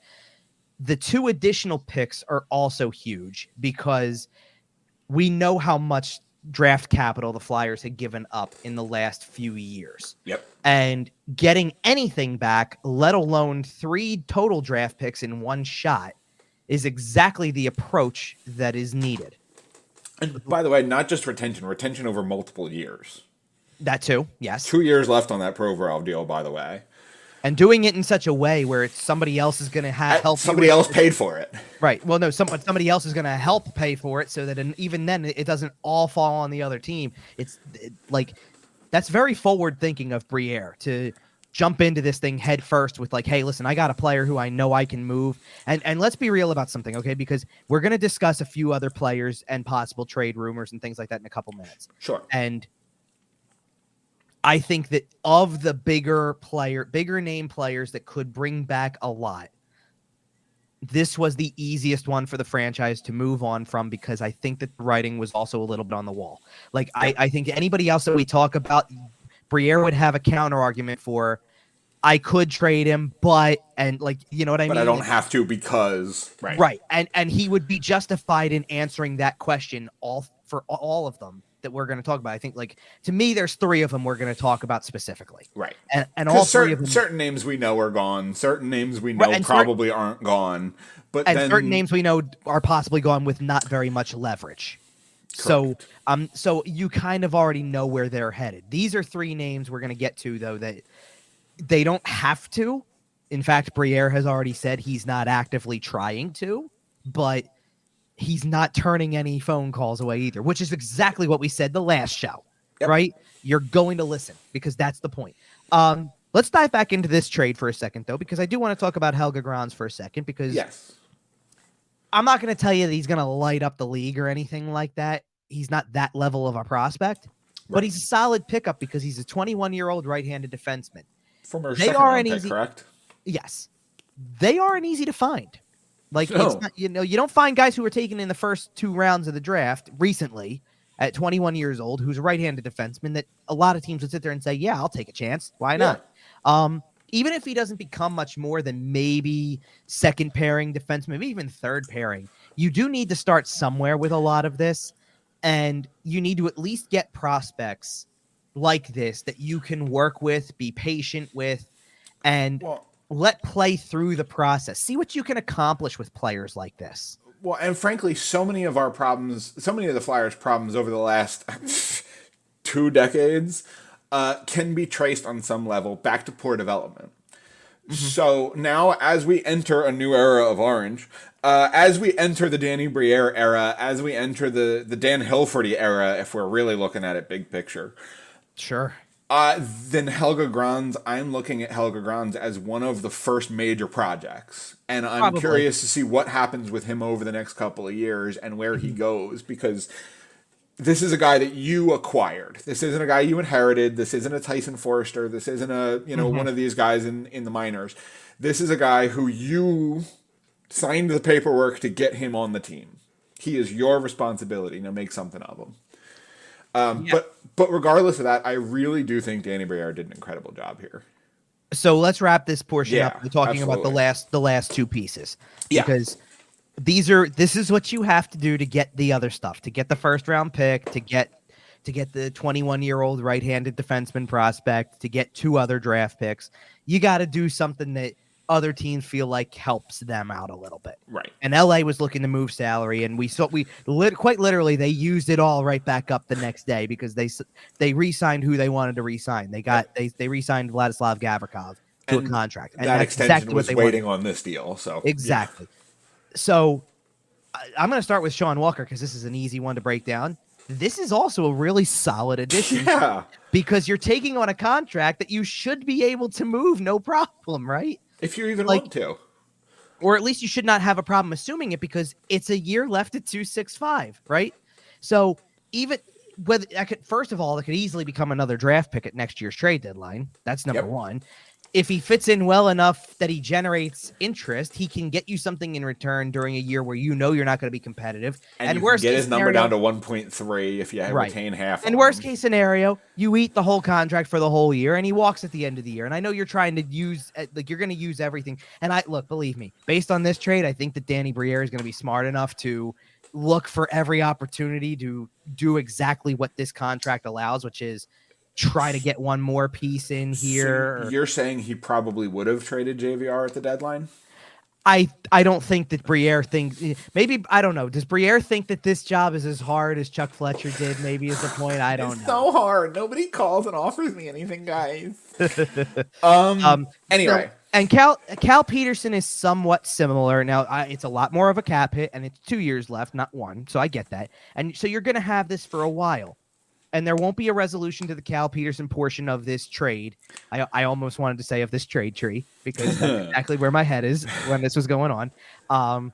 B: The 2 additional picks are also huge because we know how much draft capital the Flyers had given up in the last few years.
A: Yep.
B: And getting anything back, let alone 3 total draft picks in one shot, is exactly the approach that is needed.
A: And by the way, not just retention over multiple years.
B: That too, yes.
A: 2 years left on that Provorov deal, by the way.
B: And doing it in such a way where it's somebody else is going to help.
A: Somebody else paid for it.
B: Right. Well, no, somebody else is going to help pay for it, so that even then it doesn't all fall on the other team. Like, that's very forward thinking of Briere to jump into this thing head first with, like, hey, listen, I got a player who I know I can move. And let's be real about something, okay? Because we're going to discuss a few other players and possible trade rumors and things like that in a couple minutes.
A: Sure.
B: And I think that of the bigger name players that could bring back a lot, this was the easiest one for the franchise to move on from, because I think that the writing was also a little bit on the wall. Like, I think anybody else that we talk about, Briere would have a counter argument for, I could trade him, but, and, like, you know what I mean?
A: But I don't have to because, right.
B: Right. And he would be justified in answering that question for all of them that we're going to talk about. I think, like, to me, there's 3 of them we're going to talk about specifically.
A: Right.
B: And all 3 of them.
A: Certain names we know are gone. Certain names we know probably aren't gone. But then
B: certain names we know are possibly gone with not very much leverage. Correct. So you kind of already know where they're headed. These are 3 names we're going to get to, though, that they don't have to. In fact, Briere has already said he's not actively trying to, but he's not turning any phone calls away either, which is exactly what we said the last show, right? You're going to listen, because that's the point. Let's dive back into this trade for a second, though, because I do want to talk about Helge Grans for a second, because I'm not going to tell you that he's going to light up the league or anything like that. He's not that level of a prospect, but he's a solid pickup because he's a 21-year-old right-handed defenseman.
A: Former second-round pick, correct?
B: Yes. They aren't easy to find. Like, it's not, you don't find guys who were taken in the first 2 rounds of the draft recently at 21 years old who's a right-handed defenseman that a lot of teams would sit there and say, yeah, I'll take a chance. Why not? Even if he doesn't become much more than maybe second pairing defenseman, maybe even third pairing, you do need to start somewhere with a lot of this. And you need to at least get prospects like this that you can work with, be patient with, and let play through the process. See what you can accomplish with players like this.
A: Well, and frankly, so many of the Flyers' problems over the last 2 decades can be traced on some level back to poor development. Mm-hmm. So now, as we enter a new era of Orange, as we enter the Danny Briere era, as we enter the Dan Hilferty era, if we're really looking at it big picture,
B: sure.
A: Then Helge Grans, I'm looking at Helge Grans as one of the first major projects. And I'm curious to see what happens with him over the next couple of years and where he goes, because this is a guy that you acquired. This isn't a guy you inherited. This isn't a Tyson Forrester. This isn't a, one of these guys in the minors. This is a guy who you signed the paperwork to get him on the team. He is your responsibility. Now make something of him. But regardless of that, I really do think Danny Briere did an incredible job here.
B: So let's wrap this portion up by talking
A: absolutely.
B: about the last two pieces.
A: Yeah.
B: Because this is what you have to do to get the other stuff, to get the first round pick, to get the 21-year-old right-handed defenseman prospect, to get 2 other draft picks. You got to do something that other teams feel like helps them out a little bit.
A: Right.
B: And LA was looking to move salary, and quite literally they used it all right back up the next day because they re-signed who they wanted to re-sign. They re-signed Vladislav Gavrikov to a contract, and
A: that extension
B: exactly
A: was waiting on this deal. So
B: exactly. Yeah. So I'm going to start with Sean Walker because this is an easy one to break down. This is also a really solid addition.
A: Yeah.
B: Because you're taking on a contract that you should be able to move no problem, right?
A: If you even want to.
B: Or at least you should not have a problem assuming it because it's a year left at 265, right? So even whether first of all, it could easily become another draft pick at next year's trade deadline. That's number one. If he fits in well enough that he generates interest, he can get you something in return during a year where you're not going to be competitive.
A: And you can get his number down to 1.3 if you retain half.
B: And worst case scenario, you eat the whole contract for the whole year, and he walks at the end of the year. And I know you're trying to use you're going to use everything. And believe me, based on this trade, I think that Danny Briere is going to be smart enough to look for every opportunity to do exactly what this contract allows, which is try to get one more piece in here.
A: So you're saying he probably would have traded JVR at the deadline?
B: I don't think that Briere thinks, maybe, I don't know. Does Briere think that this job is as hard as Chuck Fletcher did? Maybe is the point. I don't know.
A: It's so hard. Nobody calls and offers me anything, guys. Anyway.
B: So, and Cal Petersen is somewhat similar. Now, it's a lot more of a cap hit, and it's 2 years left, not 1. So I get that. And so you're going to have this for a while. And there won't be a resolution to the Cal Petersen portion of this trade. I almost wanted to say of this trade tree because that's exactly where my head is when this was going on.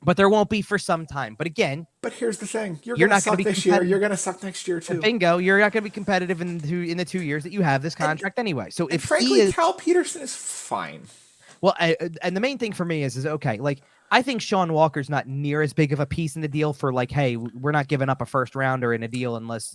B: But there won't be for some time. But again,
A: here's the thing: you're not going to be this year. You're going to suck next year too.
B: Bingo! You're not going to be competitive in the 2 years that you have this contract anyway. So if
A: frankly, Cal Petersen is fine.
B: Well, and the main thing for me is okay. Like I think Sean Walker's not near as big of a piece in the deal for hey, we're not giving up a first rounder in a deal unless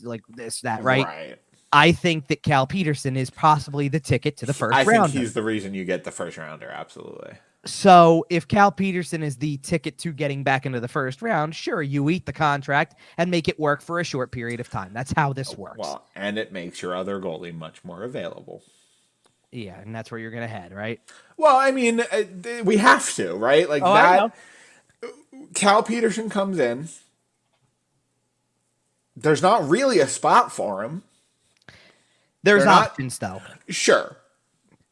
B: that, right?
A: Right.
B: I think that Cal Petersen is possibly the ticket to the first rounder.
A: I think he's the reason you get the first rounder. Absolutely.
B: So if Cal Petersen is the ticket to getting back into the first round, sure, you eat the contract and make it work for a short period of time. That's how this works.
A: Well, and it makes your other goalie much more available.
B: Yeah, and that's where you're going to head, right?
A: Well, I mean, we have to, right? Cal Petersen comes in. There's not really a spot for him.
B: There's options, though.
A: Sure.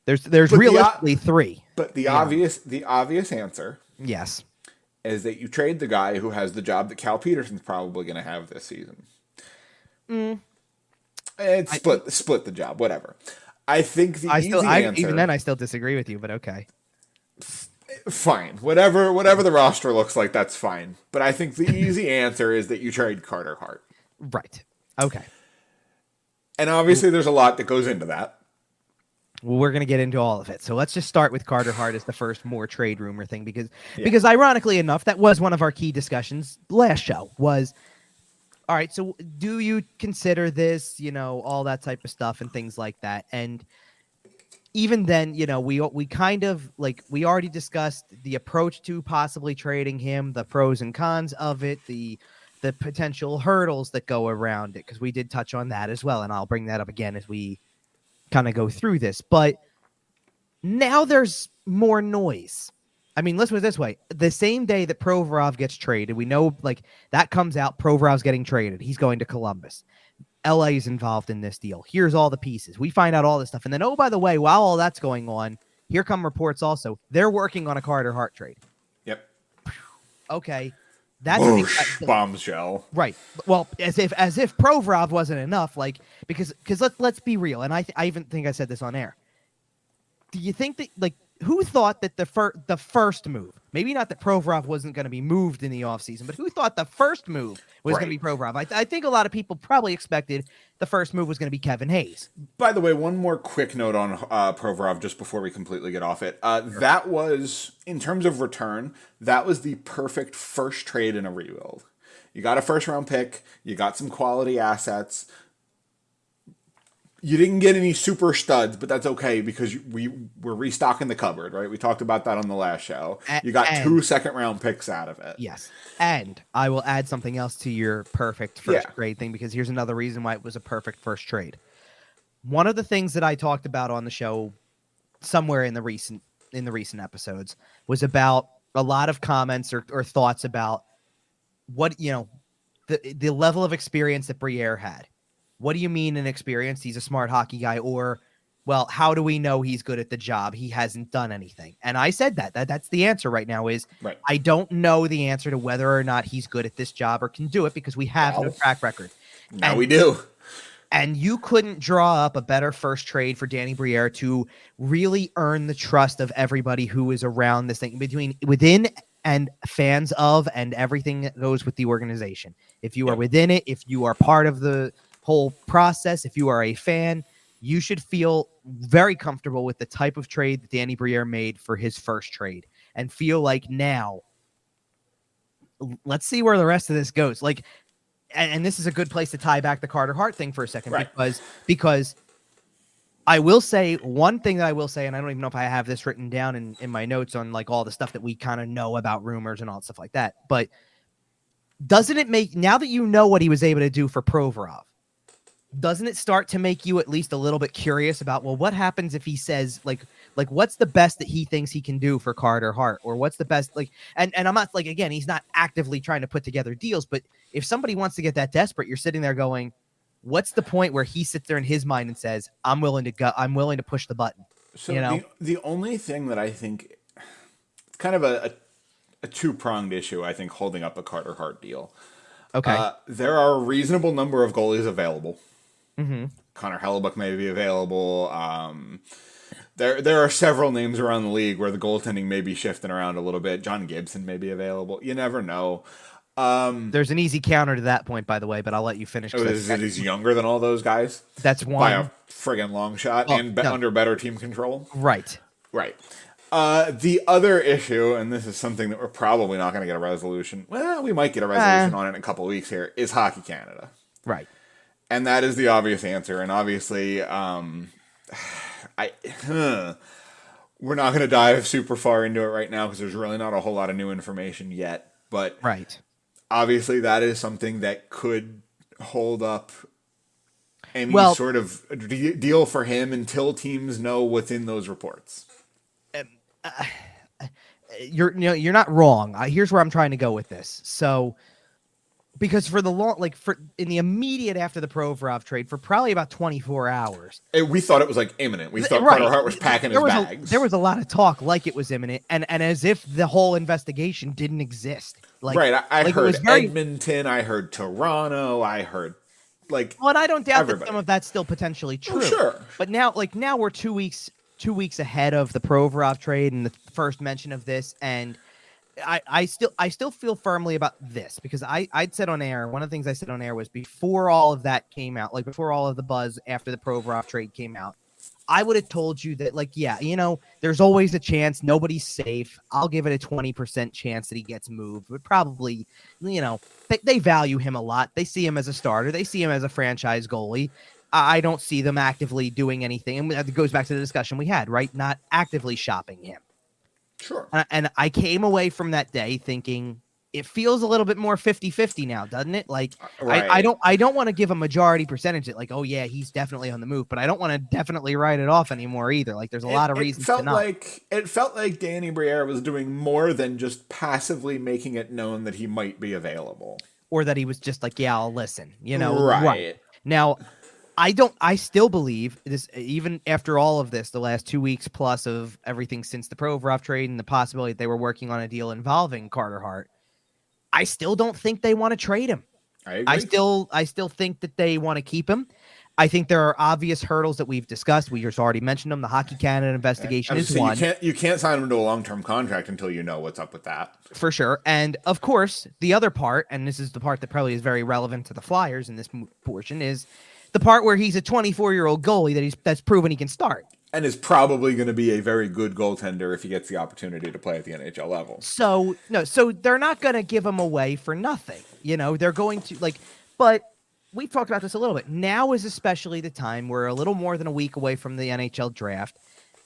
B: There's realistically 3.
A: But the obvious answer,
B: yes,
A: is that you trade the guy who has the job that Cal Petersen's probably going to have this season. It's split the job, whatever. I think the easy answer.
B: Even then, I still disagree with you, but okay.
A: Fine, whatever the roster looks like, that's fine. But I think the easy answer is that you trade Carter Hart.
B: Right. Okay. And
A: obviously, there's a lot that goes into that.
B: Well, we're going to get into all of it. So let's just start with Carter Hart as the first more trade rumor thing, because ironically enough, that was one of our key discussions last show was, all right, so do you consider this, all that type of stuff and things like that? And even then, we kind of we already discussed the approach to possibly trading him, the pros and cons of it, the potential hurdles that go around it, because we did touch on that as well. And I'll bring that up again as we kind of go through this. But now there's more noise. I mean, let's put it this way. The same day that Provorov gets traded, we know that comes out, Provorov's getting traded. He's going to Columbus. LA is involved in this deal. Here's all the pieces. We find out all this stuff. And then, oh, by the way, while all that's going on, here come reports also. They're working on a Carter Hart trade.
A: Yep.
B: Okay. That's
A: bombshell.
B: Right. Well, as if Provorov wasn't enough, because let's be real. And I even think I said this on air. Do you think that who thought that the first move, maybe not that Provorov wasn't going to be moved in the offseason, but who thought the first move was going to be Provorov? I think a lot of people probably expected the first move was going to be Kevin Hayes.
A: By the way, one more quick note on Provorov just before we completely get off it. That was, in terms of return, that was the perfect first trade in a rebuild. You got a first-round pick. You got some quality assets. You didn't get any super studs, but that's okay because we're restocking the cupboard, right? We talked about that on the last show. You got 2 second-round picks out of it.
B: Yes. And I will add something else to your perfect first trade thing, because here's another reason why it was a perfect first trade. One of the things that I talked about on the show somewhere in the recent episodes was about a lot of comments or thoughts about what, the level of experience that Briere had. What do you mean inexperienced? He's a smart hockey guy. Or, well, how do we know he's good at the job? He hasn't done anything. And I said that's the answer right now is
A: right.
B: I don't know the answer to whether or not he's good at this job or can do it because we have no track record.
A: Now we do.
B: And you couldn't draw up a better first trade for Danny Briere to really earn the trust of everybody who is around this thing within and fans of and everything that goes with the organization. If you are within it, if you are part of the whole process, if you are a fan, you should feel very comfortable with the type of trade that Danny Briere made for his first trade and feel like now let's see where the rest of this goes. Like, and this is a good place to tie back the Carter Hart thing for a second,
A: right.
B: because I will say one thing that I will say, and I don't even know if I have this written down in my notes on like all the stuff that we kind of know about rumors and all that stuff like that. But doesn't it make, now that you know what he was able to do for Provorov, doesn't it start to make you at least a little bit curious about, well, what happens if he says like what's the best that he thinks he can do for Carter Hart, or what's the best, like, and I'm not like, again, he's not actively trying to put together deals, but if somebody wants to get that desperate, you're sitting there going, what's the point where he sits there in his mind and says, I'm willing to push the button.
A: So the only thing that I think it's kind of a two-pronged issue, I think, holding up a Carter Hart deal.
B: Okay.
A: There are a reasonable number of goalies available.
B: Mm-hmm.
A: Connor Hellebuck may be available. There are several names around the league where the goaltending may be shifting around a little bit. John Gibson may be available. You never know.
B: There's an easy counter to that point, by the way, but I'll let you finish.
A: Is it he's younger than all those guys?
B: That's one.
A: By a friggin' long shot under better team control.
B: Right.
A: Right. The other issue, and this is something that we're probably not going to get a resolution. Well, we might get a resolution on it in a couple of weeks here, is Hockey Canada.
B: Right.
A: And that is the obvious answer. And obviously, we're not going to dive super far into it right now because there's really not a whole lot of new information yet. But
B: right.
A: Obviously, that is something that could hold up any sort of deal for him until teams know what's in those reports.
B: You're not wrong. Here's where I'm trying to go with this. So, because for the in the immediate after the Provorov trade, for probably about 24 hours,
A: we thought it was like imminent. We thought Carter Hart was packing his bags.
B: There was a lot of talk like it was imminent, and as if the whole investigation didn't exist. Like,
A: right. I heard Edmonton. I heard Toronto. I heard well,
B: and I don't doubt that some of that's still potentially true.
A: Oh, sure.
B: But now we're 2 weeks ahead of the Provorov trade and the first mention of this, and I still feel firmly about this because I'd said on air, one of the things I said on air was before all of that came out, like before all of the buzz after the Provorov trade came out, I would have told you that, there's always a chance. Nobody's safe. I'll give it a 20% chance that he gets moved, but probably, they value him a lot. They see him as a starter. They see him as a franchise goalie. I don't see them actively doing anything. And it goes back to the discussion we had, right? Not actively shopping him.
A: Sure.
B: And I came away from that day thinking it feels a little bit more 50-50 now, doesn't it? Like, right. I don't want to give a majority percentage that, like, oh yeah, he's definitely on the move, but I don't want to definitely write it off anymore either. Like, there's a lot of reasons to not.
A: It felt like Danny Briere was doing more than just passively making it known that he might be available.
B: Or that he was just like, yeah, I'll listen,
A: Right.
B: Now, I still believe this, even after all of this, the last 2 weeks plus of everything since the Provorov trade and the possibility that they were working on a deal involving Carter Hart, I still don't think they want to trade him.
A: I agree.
B: I still think that they want to keep him. I think there are obvious hurdles that we've discussed. We just already mentioned them. The Hockey Canada investigation is one.
A: You can't sign him to a long-term contract until you know what's up with that.
B: For sure. And of course, the other part, and this is the part that probably is very relevant to the Flyers in this portion, is the part where he's a 24-year-old goalie that's proven he can start.
A: And is probably going to be a very good goaltender if he gets the opportunity to play at the NHL level.
B: So they're not going to give him away for nothing. They're going to, but we've talked about this a little bit. Now is especially the time. We're a little more than a week away from the NHL draft.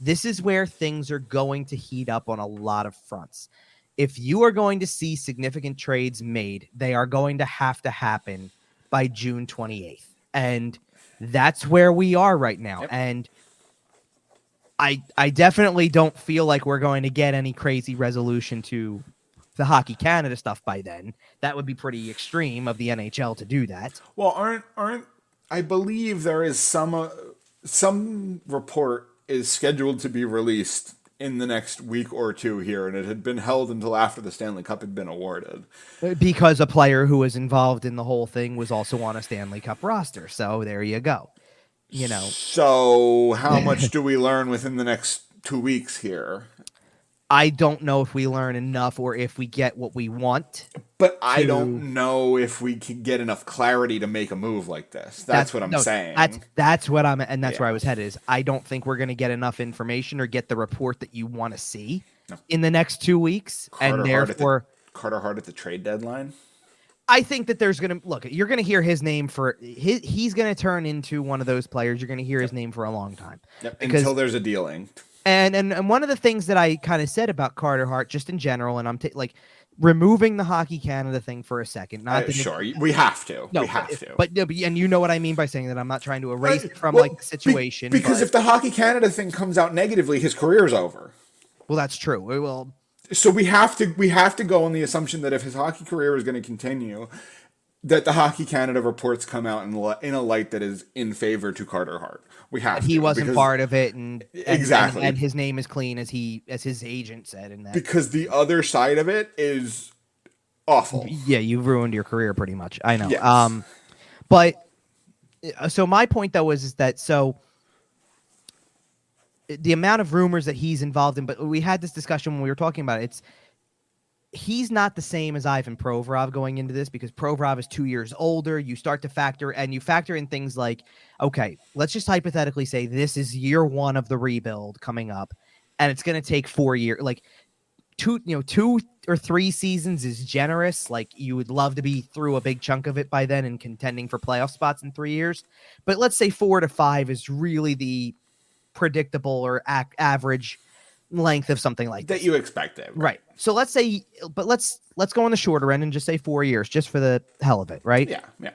B: This is where things are going to heat up on a lot of fronts. If you are going to see significant trades made, they are going to happen by June 28th. And that's where we are right now. Yep. And I definitely don't feel like we're going to get any crazy resolution to the Hockey Canada stuff by then. That would be pretty extreme of the NHL to do that.
A: Well, aren't I believe there is some report is scheduled to be released in the next week or two here, and it had been held until after the Stanley Cup had been awarded.
B: Because a player who was involved in the whole thing was also on a Stanley Cup roster. So there you go. You know.
A: So how much do we learn within the next 2 weeks here?
B: I don't know if we learn enough or if we get what we want.
A: But I don't know if we can get enough clarity to make a move like this. That's what I'm saying.
B: That's what I'm, and that's where I was headed is I don't think we're going to get enough information or get the report that you want to see in the next 2 weeks.
A: Carter Hart at the trade deadline.
B: I think that there's going to look, you're going to hear his name he's going to turn into one of those players. You're going to hear his name for a long time.
A: Yep. Until there's a deal inked.
B: And one of the things that I kind of said about Carter Hart, just in general, and I'm removing the Hockey Canada thing for a second.
A: Sure, we have to.
B: No,
A: we have to.
B: But and you know what I mean by saying that. I'm not trying to erase it from the situation.
A: Because if the Hockey Canada thing comes out negatively, his career's over.
B: Well, that's true. Well,
A: so we have to go on the assumption that if his hockey career is going to continue, that the Hockey Canada reports come out in a light that is in favor to Carter Hart. We have
B: he wasn't part of it, and
A: exactly,
B: and his name is clean as his agent said in that.
A: Because the other side of it is awful.
B: Yeah, you've ruined your career pretty much. I know.
A: Yes.
B: But so my point though is that the amount of rumors that he's involved in, but we had this discussion when we were talking about it. He's not the same as Ivan Provorov going into this because Provorov is 2 years older. You start to factor in things like, okay, let's just hypothetically say this is year one of the rebuild coming up, and it's going to take 4 years. Like 2 or 3 seasons is generous. Like you would love to be through a big chunk of it by then and contending for playoff spots in 3 years. But let's say 4 to 5 is really the predictable or average length of something like
A: that you expected,
B: right? So let's say, but let's go on the shorter end and just say 4 years, just for the hell of it, right?
A: Yeah.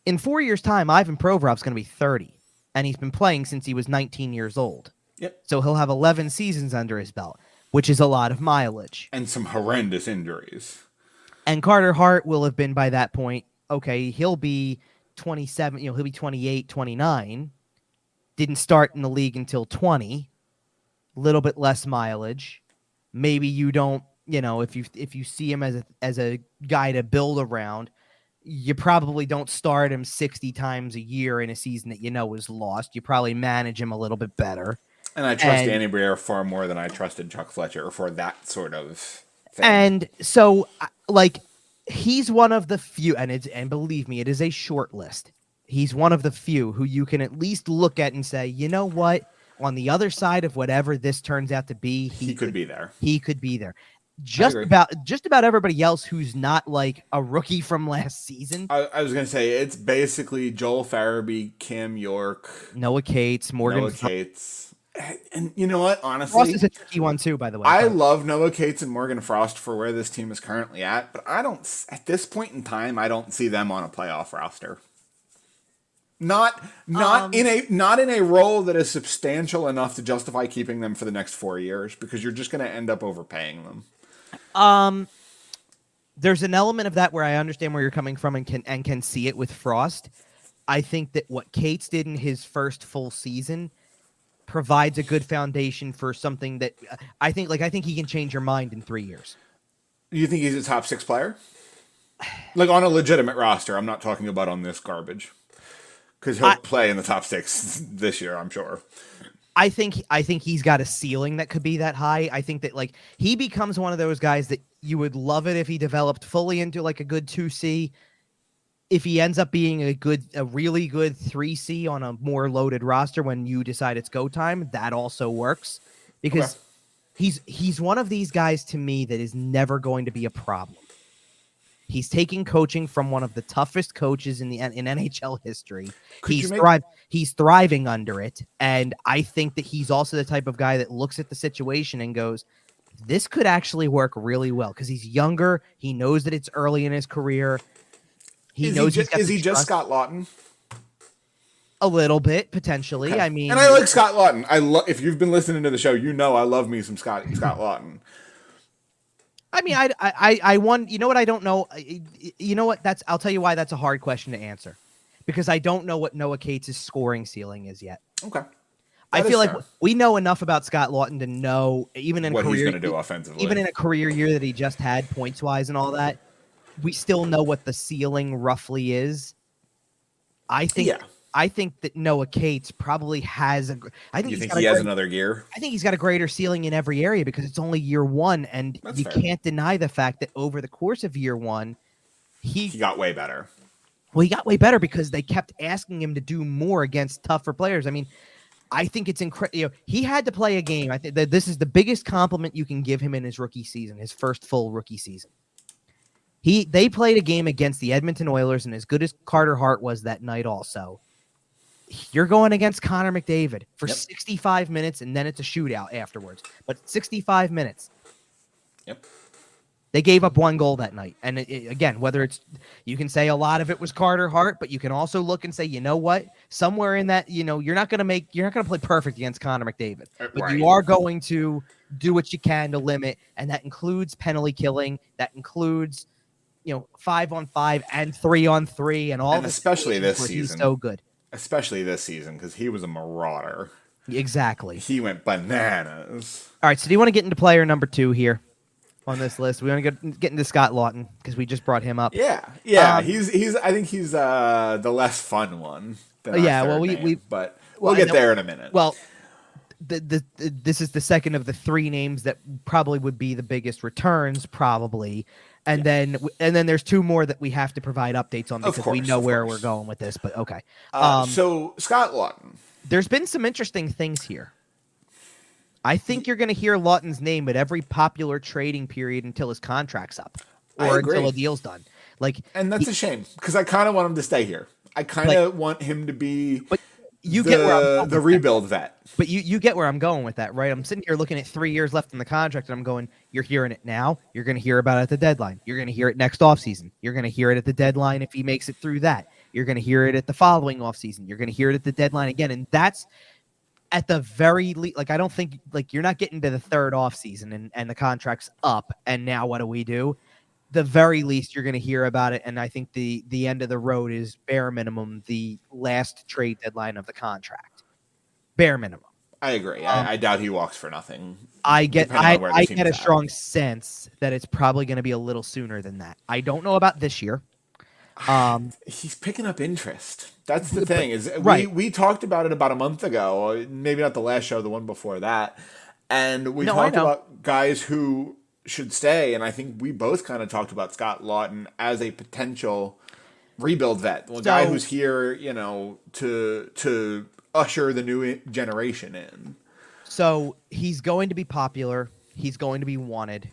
B: In 4 years' time, Ivan Provorov's going to be 30, and he's been playing since he was 19 years old.
A: Yep.
B: So he'll have 11 seasons under his belt, which is a lot of mileage
A: and some horrendous injuries.
B: And Carter Hart will have been by that point. Okay, he'll be 27. He'll be 28, 29. Didn't start in the league until 20. Little bit less mileage. Maybe you don't, if you see him as a guy to build around, you probably don't start him 60 times a year in a season that is lost. You probably manage him a little bit better.
A: And I trust Danny Briere far more than I trusted Chuck Fletcher for that sort of thing.
B: And so, he's one of the few, and believe me, it is a short list. He's one of the few who you can at least look at and say, you know what? On the other side of whatever this turns out to be,
A: he could be there.
B: He could be there. Just about everybody else who's not like a rookie from last season.
A: I was going to say, it's basically Joel Farabee, Cam York,
B: Noah Cates, Morgan
A: Cates. And you know what? Honestly,
B: Frost is a tricky one too, by the way.
A: I love Noah Cates and Morgan Frost for where this team is currently at, but at this point in time, I don't see them on a playoff roster. Not in a role that is substantial enough to justify keeping them for the next 4 years, because you're just going to end up overpaying them.
B: There's an element of that where I understand where you're coming from and can see it with Frost. I think that what Cates did in his first full season provides a good foundation for something that I think he can change your mind in 3 years.
A: You think he's a top 6 player? Like on a legitimate roster. I'm not talking about on this garbage. Because he'll play in the top 6 this year, I'm sure.
B: I think he's got a ceiling that could be that high. I think that he becomes one of those guys that you would love it if he developed fully into a good 2C. If he ends up being a really good 3C on a more loaded roster when you decide it's go time, that also works. Because he's one of these guys to me that is never going to be a problem. He's taking coaching from one of the toughest coaches in NHL history. He's thriving under it. And I think that he's also the type of guy that looks at the situation and goes, this could actually work really well because he's younger. He knows that it's early in his career. Is
A: he just Scott Laughton?
B: A little bit, potentially. Okay. I mean,
A: and I like Scott Laughton. If you've been listening to the show, you know I love me some Scott Laughton.
B: I mean, I want. You know what? I don't know. You know what? I'll tell you why that's a hard question to answer, because I don't know what Noah Cates' scoring ceiling is yet.
A: Okay.
B: I feel like we know enough about Scott Laughton to know, even in
A: what
B: career,
A: he's going to do offensively,
B: even in a career year that he just had points wise and all that, we still know what the ceiling roughly is. I think that Noah Cates probably has a. I think
A: he has another gear.
B: I think he's got a greater ceiling in every area because it's only year one, and you can't deny the fact that over the course of year one, he
A: got way better.
B: Well, he got way better because they kept asking him to do more against tougher players. I mean, I think it's incredible. You know, he had to play a game. I think that this is the biggest compliment you can give him in his rookie season, his first full rookie season. They played a game against the Edmonton Oilers, and as good as Carter Hart was that night also, you're going against Connor McDavid for 65 minutes, and then it's a shootout afterwards. But 65 minutes.
A: Yep.
B: They gave up one goal that night. And again, whether it's, you can say a lot of it was Carter Hart, but you can also look and say, you know what? Somewhere in that, you're not going to play perfect against Connor McDavid, but you are going to do what you can to limit. And that includes penalty killing. That includes, 5-on-5 and 3-on-3 and all.
A: And especially this season.
B: He's so good.
A: Especially this season, because he was a marauder.
B: Exactly.
A: He went bananas.
B: All right, so do you want to get into player number 2 here on this list? We want to get into Scott Laughton because we just brought him up.
A: Yeah. He's. I think he's the less fun one. But we'll get there in a minute.
B: Well, this is the second of the 3 names that probably would be the biggest returns, probably. And then there's 2 more that we have to provide updates on because we know where we're going with this. But okay.
A: So Scott Laughton.
B: There's been some interesting things here. I think you're going to hear Laughton's name at every popular trading period until his contract's up or until a deal's done.
A: And that's a shame because I kind of want him to stay here. I kind of want him to be. But
B: you get where I'm going
A: the rebuild vet.
B: But you get where I'm going with that, right? I'm sitting here looking at 3 years left in the contract, and I'm going, you're hearing it now. You're going to hear about it at the deadline. You're going to hear it next offseason. You're going to hear it at the deadline if he makes it through that. You're going to hear it at the following offseason. You're going to hear it at the deadline again. And that's at the very least. I don't think, you're not getting to the third offseason and the contract's up, and now what do we do? The very least, you're going to hear about it, and I think the end of the road is bare minimum the last trade deadline of the contract. Bare minimum.
A: I agree. I doubt he walks for nothing.
B: I get a strong sense that it's probably going to be a little sooner than that. I don't know about this year.
A: He's picking up interest. That's the thing. We talked about it about a month ago, maybe not the last show, the one before that, and we talked about guys who should stay, and I think we both kind of talked about Scott Laughton as a potential rebuild vet, guy who's here, to usher the new generation in.
B: So he's going to be popular. He's going to be wanted.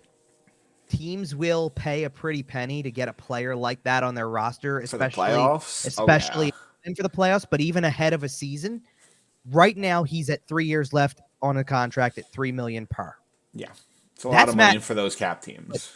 B: Teams will pay a pretty penny to get a player like that on their roster, especially
A: for the playoffs.
B: Especially for the playoffs, but even ahead of a season. Right now, he's at 3 years left on a contract at $3 million per.
A: Yeah, it's a lot of money for those cap teams.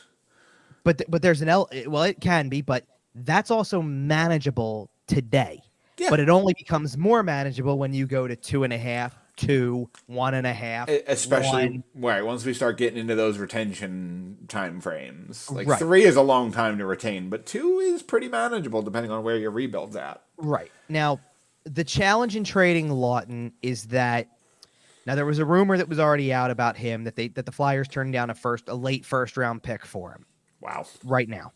B: But there's it can be, but that's also manageable today. Yeah. But it only becomes more manageable when you go to 2.5, 2, 1.5.
A: Especially once we start getting into those retention time frames. 3 is a long time to retain, but 2 is pretty manageable depending on where your rebuild's at.
B: Right. Now, the challenge in trading Laughton is that there was a rumor that was already out about him that the Flyers turned down a late first round pick for him.
A: Wow.
B: Right now,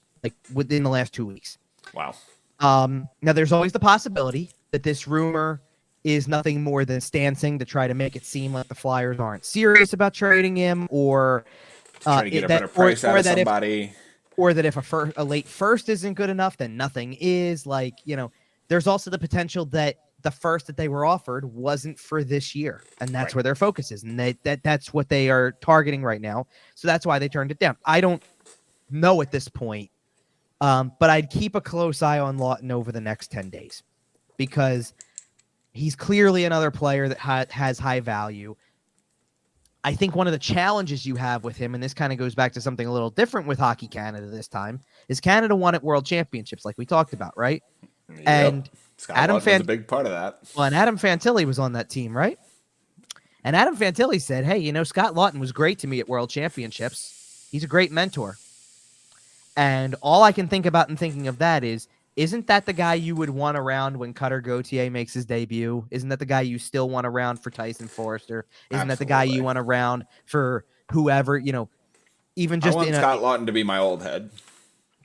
B: within the last 2 weeks.
A: Wow.
B: Now there's always the possibility that this rumor is nothing more than stancing to try to make it seem like the Flyers aren't serious about trading him, or
A: try to get a better price out of somebody,
B: or that if a late first isn't good enough, then nothing is. There's also the potential that the first that they were offered wasn't for this year, and that's where their focus is, and that's what they are targeting right now. So that's why they turned it down. I don't know at this point But I'd keep a close eye on Laughton over the next 10 days because he's clearly another player that has high value. I think one of the challenges you have with him, and this kind of goes back to something a little different with Hockey Canada this time, is Canada won at World Championships, like we talked about, right?
A: Yep.
B: And
A: Scott Laughton was a big part of that.
B: Well, and Adam Fantilli was on that team, right? And Adam Fantilli said, hey, Scott Laughton was great to me at World Championships. He's a great mentor. And all I can think about in thinking of that is, isn't that the guy you would want around when Cutter Gauthier makes his debut? Isn't that the guy you still want around for Tyson Forrester? Isn't that the guy you want around for whoever, even just
A: I want Scott Laughton to be my old head.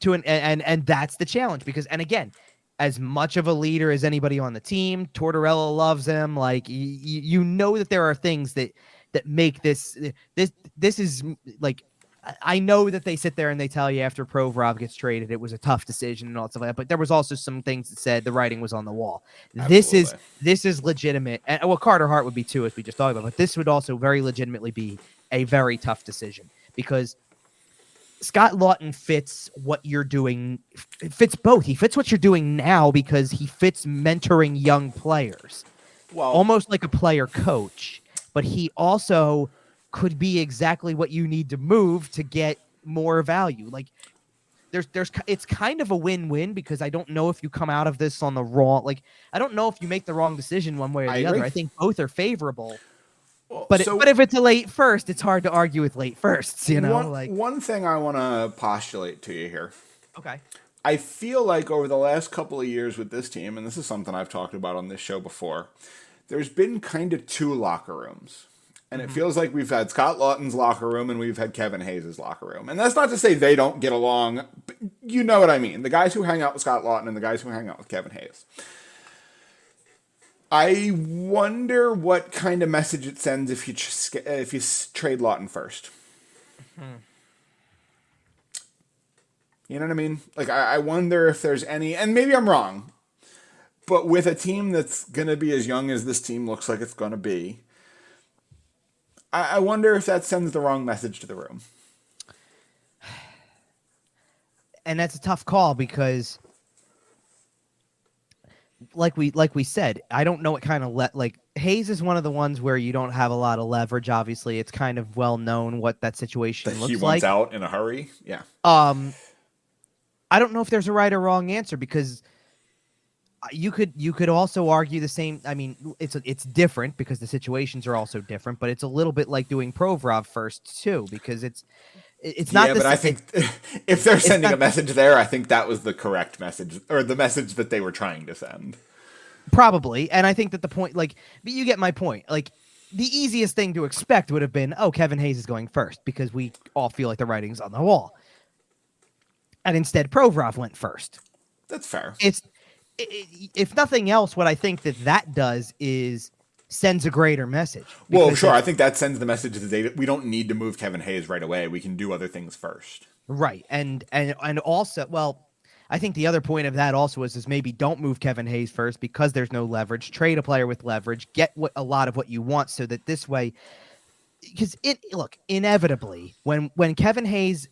B: And that's the challenge because, and again, as much of a leader as anybody on the team, Tortorella loves him. Like you know that there are things that make this is like, I know that they sit there and they tell you after Provorov gets traded, it was a tough decision and all that stuff like that. But there was also some things that said the writing was on the wall. Absolutely. This is legitimate. And well, Carter Hart would be too, as we just talked about. But this would also very legitimately be a very tough decision because Scott Laughton fits what you're doing. It fits both. He fits what you're doing now because he fits mentoring young players, almost like a player coach. But he also could be exactly what you need to move to get more value. Like it's kind of a win-win because I don't know if you come out of this on the wrong, like, I don't know if you make the wrong decision one way or the other. I think both are favorable, but if it's a late first, it's hard to argue with late firsts,
A: one thing I want to postulate to you here.
B: Okay.
A: I feel like over the last couple of years with this team, and this is something I've talked about on this show before, there's been kind of two locker rooms. And it feels like we've had Scott Laughton's locker room and we've had Kevin Hayes' locker room. And that's not to say they don't get along, but you know what I mean. The guys who hang out with Scott Laughton and the guys who hang out with Kevin Hayes. I wonder what kind of message it sends if you trade Laughton first. You know what I mean? Like, I wonder if there's any, and maybe I'm wrong, but with a team that's going to be as young as this team looks like it's going to be, I wonder if that sends the wrong message to the room.
B: And that's a tough call because, like we said, I don't know what kind of Hayes is one of the ones where you don't have a lot of leverage. Obviously, it's kind of well known what that situation looks like. He wants
A: out in a hurry. Yeah.
B: I don't know if there's a right or wrong answer because you could also argue the same. I mean, it's different because the situations are also different, but it's a little bit like doing Provorov first too, because it's not.
A: Yeah, but I think if they're sending a message there, I think that was the correct message or the message that they were trying to send.
B: Probably, and I think that the point, but you get my point. Like the easiest thing to expect would have been, Kevin Hayes is going first because we all feel like the writing's on the wall, and instead Provorov went first.
A: That's fair.
B: If nothing else, what I think that does is sends a greater message.
A: Well, sure. I think that sends the message that we don't need to move Kevin Hayes right away. We can do other things first.
B: Right. And also, well, I think the other point of that also is maybe don't move Kevin Hayes first because there's no leverage. Trade a player with leverage. Get a lot of what you want so that this way, because inevitably when Kevin Hayes,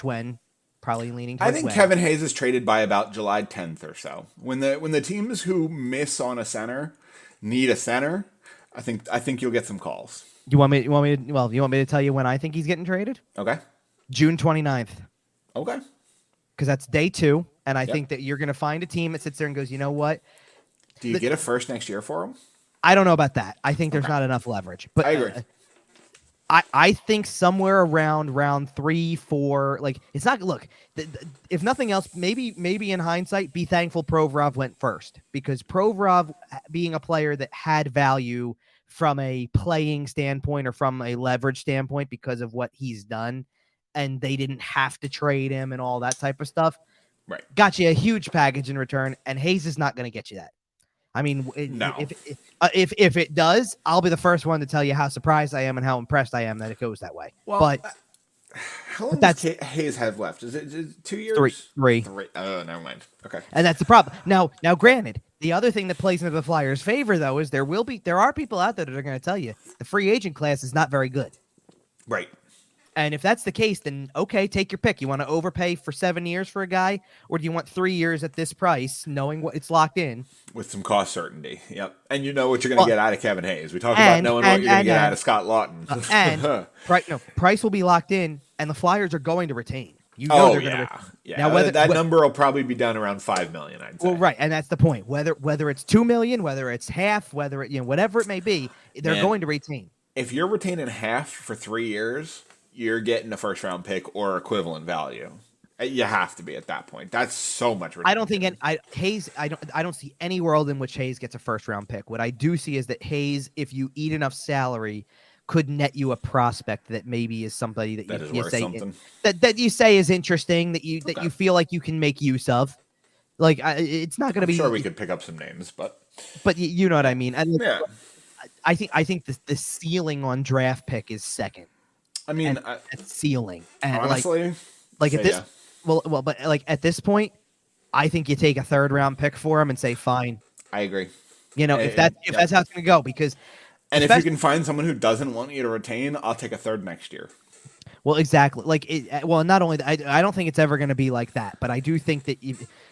B: when probably leaning towards
A: I think Kevin Hayes is traded by about July 10th or so. When the teams who miss on a center need a center, I think you'll get some calls.
B: You want me to tell you when I think he's getting traded?
A: Okay.
B: June 29th.
A: Okay.
B: Because that's day 2, and I think that you're going to find a team that sits there and goes, you know what?
A: Do you get a first next year for him?
B: I don't know about that. I think there's not enough leverage. But
A: I agree.
B: I think somewhere around round 3, 4, it's not. Look, if nothing else, maybe in hindsight, be thankful Provorov went first because Provorov, being a player that had value from a playing standpoint or from a leverage standpoint because of what he's done, and they didn't have to trade him and all that type of stuff.
A: Right,
B: got you a huge package in return, and Hayes is not going to get you that. I mean,
A: no.
B: If it does, I'll be the first one to tell you how surprised I am and how impressed I am that it goes that way.
A: Well,
B: but
A: how long does Hayes have left? Is it 2 years?
B: Three.
A: Oh, never mind. Okay.
B: And that's the problem. Now, granted, the other thing that plays into the Flyers' favor, though, is there are people out there that are going to tell you the free agent class is not very good.
A: Right.
B: And if that's the case, then okay, take your pick. You want to overpay for 7 years for a guy, or do you want 3 years at this price, knowing what it's locked in
A: with some cost certainty? Yep, and you know what you're going to get out of Kevin Hayes. We talked about
B: and,
A: knowing
B: and,
A: what you're going to get
B: and,
A: out of Scott Lawton.
B: Price will be locked in, and the Flyers are going to retain. You know they're going to retain.
A: Yeah. Now whether that number will probably be done around $5 million. I'd say.
B: Well, right, and that's the point. Whether it's $2 million, whether it's half, whether it whatever it may be, they're going to retain.
A: If you're retaining half for 3 years, you're getting a first round pick or equivalent value. You have to be at that point. That's so much.
B: I don't think Hayes. I don't see any world in which Hayes gets a first round pick. What I do see is that Hayes, if you eat enough salary, could net you a prospect that maybe is somebody that you say something. that you say is interesting, that you feel like you can make use of. Like it's not going to be.
A: Sure, we could pick up some names, but
B: you know what I mean.
A: Yeah.
B: I think the ceiling on draft pick is second.
A: I mean,
B: ceiling. And
A: honestly,
B: like at this, but like at this point, I think you take a third round pick for him and say, fine.
A: I agree.
B: If that's how it's going to go, because.
A: And if you can find someone who doesn't want you to retain, I'll take a third next year.
B: Well, exactly. Not only that, I don't think it's ever going to be like that, but I do think that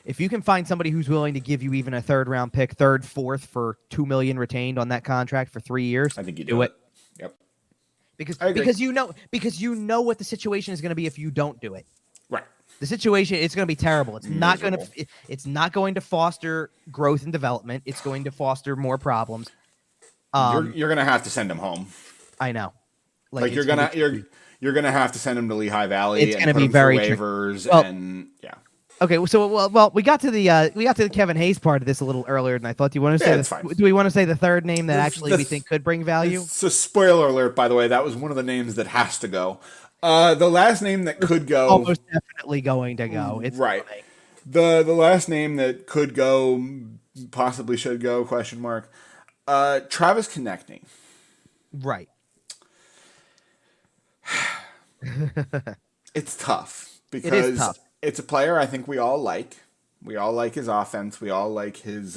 B: if you can find somebody who's willing to give you even a third round pick, third, fourth for $2 million retained on that contract for 3 years,
A: I think you do it. Yep.
B: Because you know what the situation is going to be if you don't do it.
A: Right.
B: The situation, it's going to be terrible. It's not going to foster growth and development. It's going to foster more problems.
A: You're gonna have to send him home.
B: I know.
A: You're gonna have to send him to Lehigh Valley.
B: It's gonna be very
A: waivers yeah.
B: Okay, so we got to the Kevin Hayes part of this a little earlier than I thought. Do we want to say the third name that we think could bring value?
A: So spoiler alert, by the way, that was one of the names that has to go. The last name that could go,
B: almost definitely going to go. It's
A: right. The last name that could go, possibly should go? ? Travis Konechny.
B: Right.
A: It's tough because it's a player I think we all like. We all like his offense. We all like his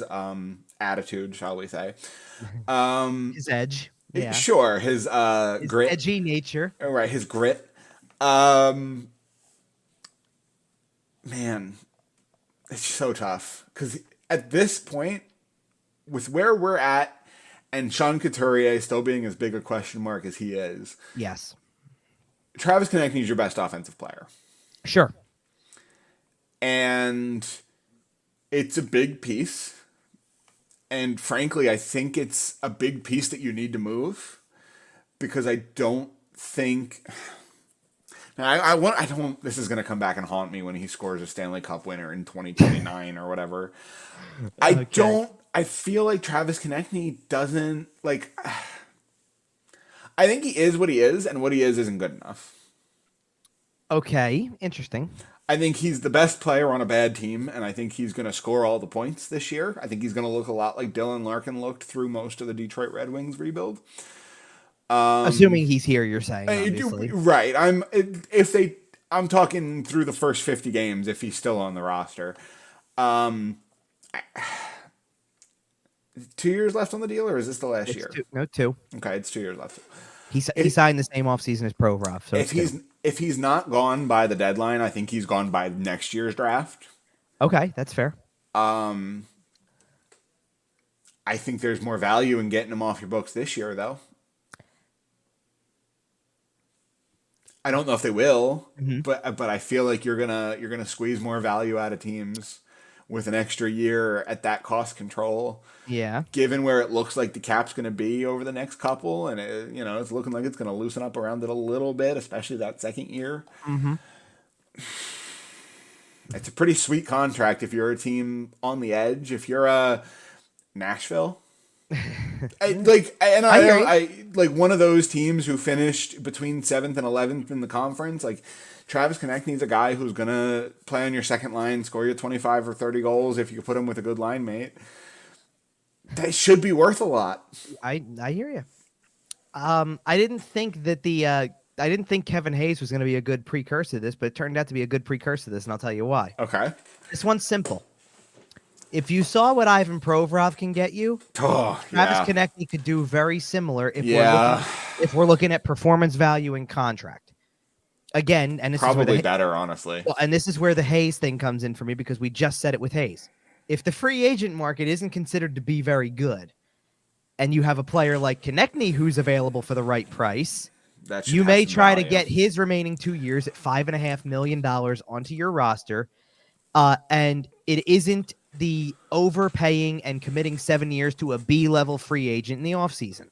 A: attitude, shall we say.
B: His edge. Yeah.
A: Sure. His grit.
B: Edgy nature.
A: Right. His grit. Man, it's so tough because at this point, with where we're at, and Sean Couturier still being as big a question mark as he is.
B: Yes.
A: Travis Konechny is your best offensive player.
B: Sure.
A: And it's a big piece. And frankly, I think it's a big piece that you need to move because I don't think. Now, this is going to come back and haunt me when he scores a Stanley Cup winner in 2029 or whatever. I feel like Travis Konechny doesn't like. I think he is what he is, and what he is isn't good enough.
B: Okay, interesting.
A: I think he's the best player on a bad team, and I think he's going to score all the points this year. I think he's going to look a lot like Dylan Larkin looked through most of the Detroit Red Wings rebuild.
B: Assuming he's here, you're saying, obviously.
A: Right. I'm talking through the first 50 games if he's still on the roster. 2 years left on the deal, or is this the last year?
B: Two.
A: Okay, it's 2 years left.
B: He signed the same offseason as Provorov. So
A: if he's not gone by the deadline, I think he's gone by next year's draft.
B: Okay, that's fair.
A: I think there's more value in getting him off your books this year, though. I don't know if they will, but I feel like you're gonna squeeze more value out of teams with an extra year at that cost control.
B: Yeah.
A: Given where it looks like the cap's going to be over the next couple, and it's looking like it's going to loosen up around it a little bit, especially that second year.
B: Mm-hmm.
A: It's a pretty sweet contract if you're a team on the edge. If you're a Nashville, I one of those teams who finished between 7th and 11th in the conference, like. Travis Konechny's a guy who's going to play on your second line, score you 25 or 30 goals if you put him with a good line mate. That should be worth a lot.
B: I hear you. I didn't think Kevin Hayes was going to be a good precursor to this, but it turned out to be a good precursor to this, and I'll tell you why.
A: Okay.
B: This one's simple. If you saw what Ivan Provorov can get you, Travis Konechny could do very similar if we're looking at performance value and contract. again, and this
A: probably
B: is where
A: better, honestly.
B: Well, and this is where the Hayes thing comes in for me, because we just said it with Hayes. If the free agent market isn't considered to be very good, and you have a player like Konechny who's available for the right price, you may try to get his remaining 2 years at $5.5 million onto your roster, and it isn't the overpaying and committing 7 years to a B-level free agent in the offseason.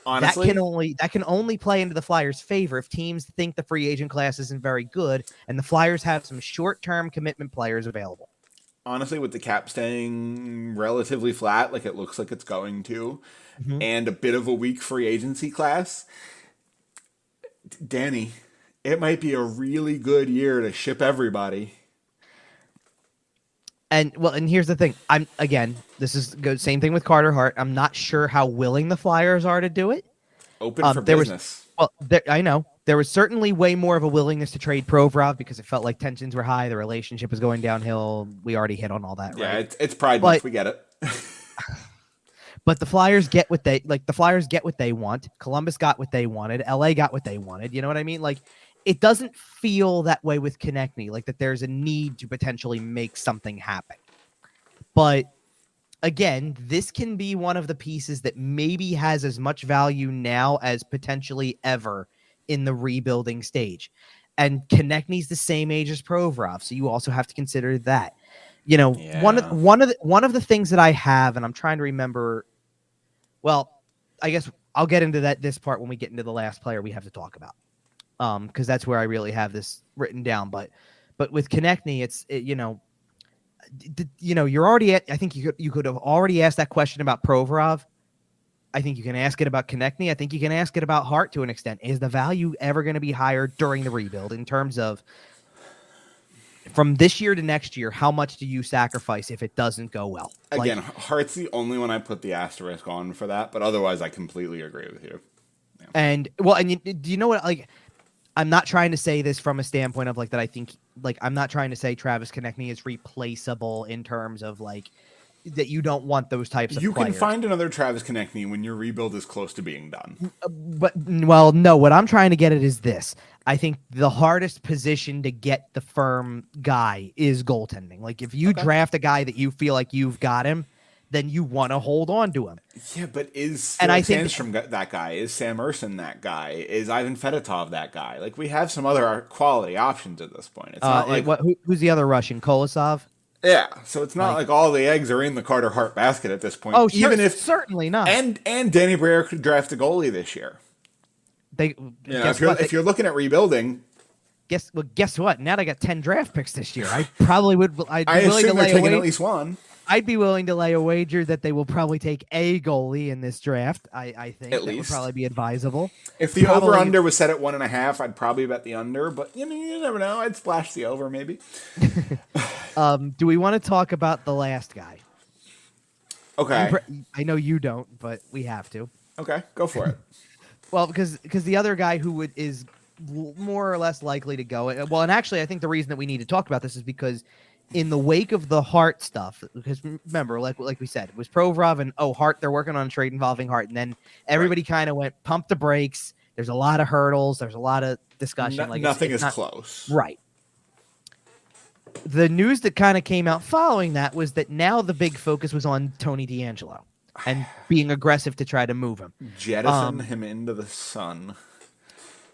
A: Honestly,
B: that can only play into the Flyers' favor if teams think the free agent class isn't very good, and the Flyers have some short-term commitment players available.
A: Honestly, with the cap staying relatively flat, like it looks like it's going to, and a bit of a weak free agency class, Danny, it might be a really good year to ship everybody.
B: And here's the thing. This is good. Same thing with Carter Hart. I'm not sure how willing the Flyers are to do it.
A: Open for business.
B: I know. There was certainly way more of a willingness to trade Provorov because it felt like tensions were high. The relationship was going downhill. We already hit on all that,
A: yeah,
B: right?
A: It's Pride Month. We get it.
B: But the Flyers get what they like. The Flyers get what they want. Columbus got what they wanted. LA got what they wanted. You know what I mean? Like, it doesn't feel that way with Konechny, like that there's a need to potentially make something happen. But again, this can be one of the pieces that maybe has as much value now as potentially ever in the rebuilding stage. And Konechny's the same age as Provorov, so you also have to consider that. You know, one of the things that I have, and I'm trying to remember. Well, I guess I'll get into this part when we get into the last player we have to talk about. Because that's where I really have this written down. But with Konechny, you're already at. I think you could have already asked that question about Provorov. I think you can ask it about Konechny. I think you can ask it about Hart to an extent. Is the value ever going to be higher during the rebuild in terms of from this year to next year? How much do you sacrifice if it doesn't go well?
A: Again, Hart's the only one I put the asterisk on for that, but otherwise, I completely agree with you. Yeah.
B: And do you know what? Like, I'm not trying to say this from a standpoint of like that. I think like I'm not trying to say Travis Konechny is replaceable in terms of like that you don't want those types of players.
A: You can find another Travis Konechny when your rebuild is close to being done.
B: No, what I'm trying to get at is this. I think the hardest position to get the firm guy is goaltending. Like if you draft a guy that you feel like you've got him, then you want to hold on to him.
A: Yeah, but is Felix Sandstrom that guy? Is Sam Ersson that guy? Is Ivan Fedotov that guy? Like we have some other quality options at this point. It's not like
B: who's the other Russian? Kolosov?
A: Yeah, so it's not like all the eggs are in the Carter Hart basket at this point.
B: Oh, certainly not.
A: And Danny Briere could draft a goalie this year. If you're looking at rebuilding,
B: guess what? Now they got 10 draft picks this year. I probably would.
A: I assume they're taking at least one.
B: I'd be willing to lay a wager that they will probably take a goalie in this draft. I think that would probably be advisable.
A: If the over-under was set at 1.5, I'd probably bet the under, but you never know. I'd splash the over maybe.
B: Do we want to talk about the last guy?
A: Okay.
B: I know you don't, but we have to.
A: Okay, go for it.
B: Well, because the other guy who is more or less likely to go. Well, and actually, I think the reason that we need to talk about this is because in the wake of the Hart stuff, because remember, like we said, it was Provorov and Hart. They're working on a trade involving Hart, and then everybody kind of went pump the brakes. There's a lot of hurdles. There's a lot of discussion.
A: Nothing is close,
B: right? The news that kind of came out following that was that now the big focus was on Tony DeAngelo and being aggressive to try to move him,
A: jettison him into the sun.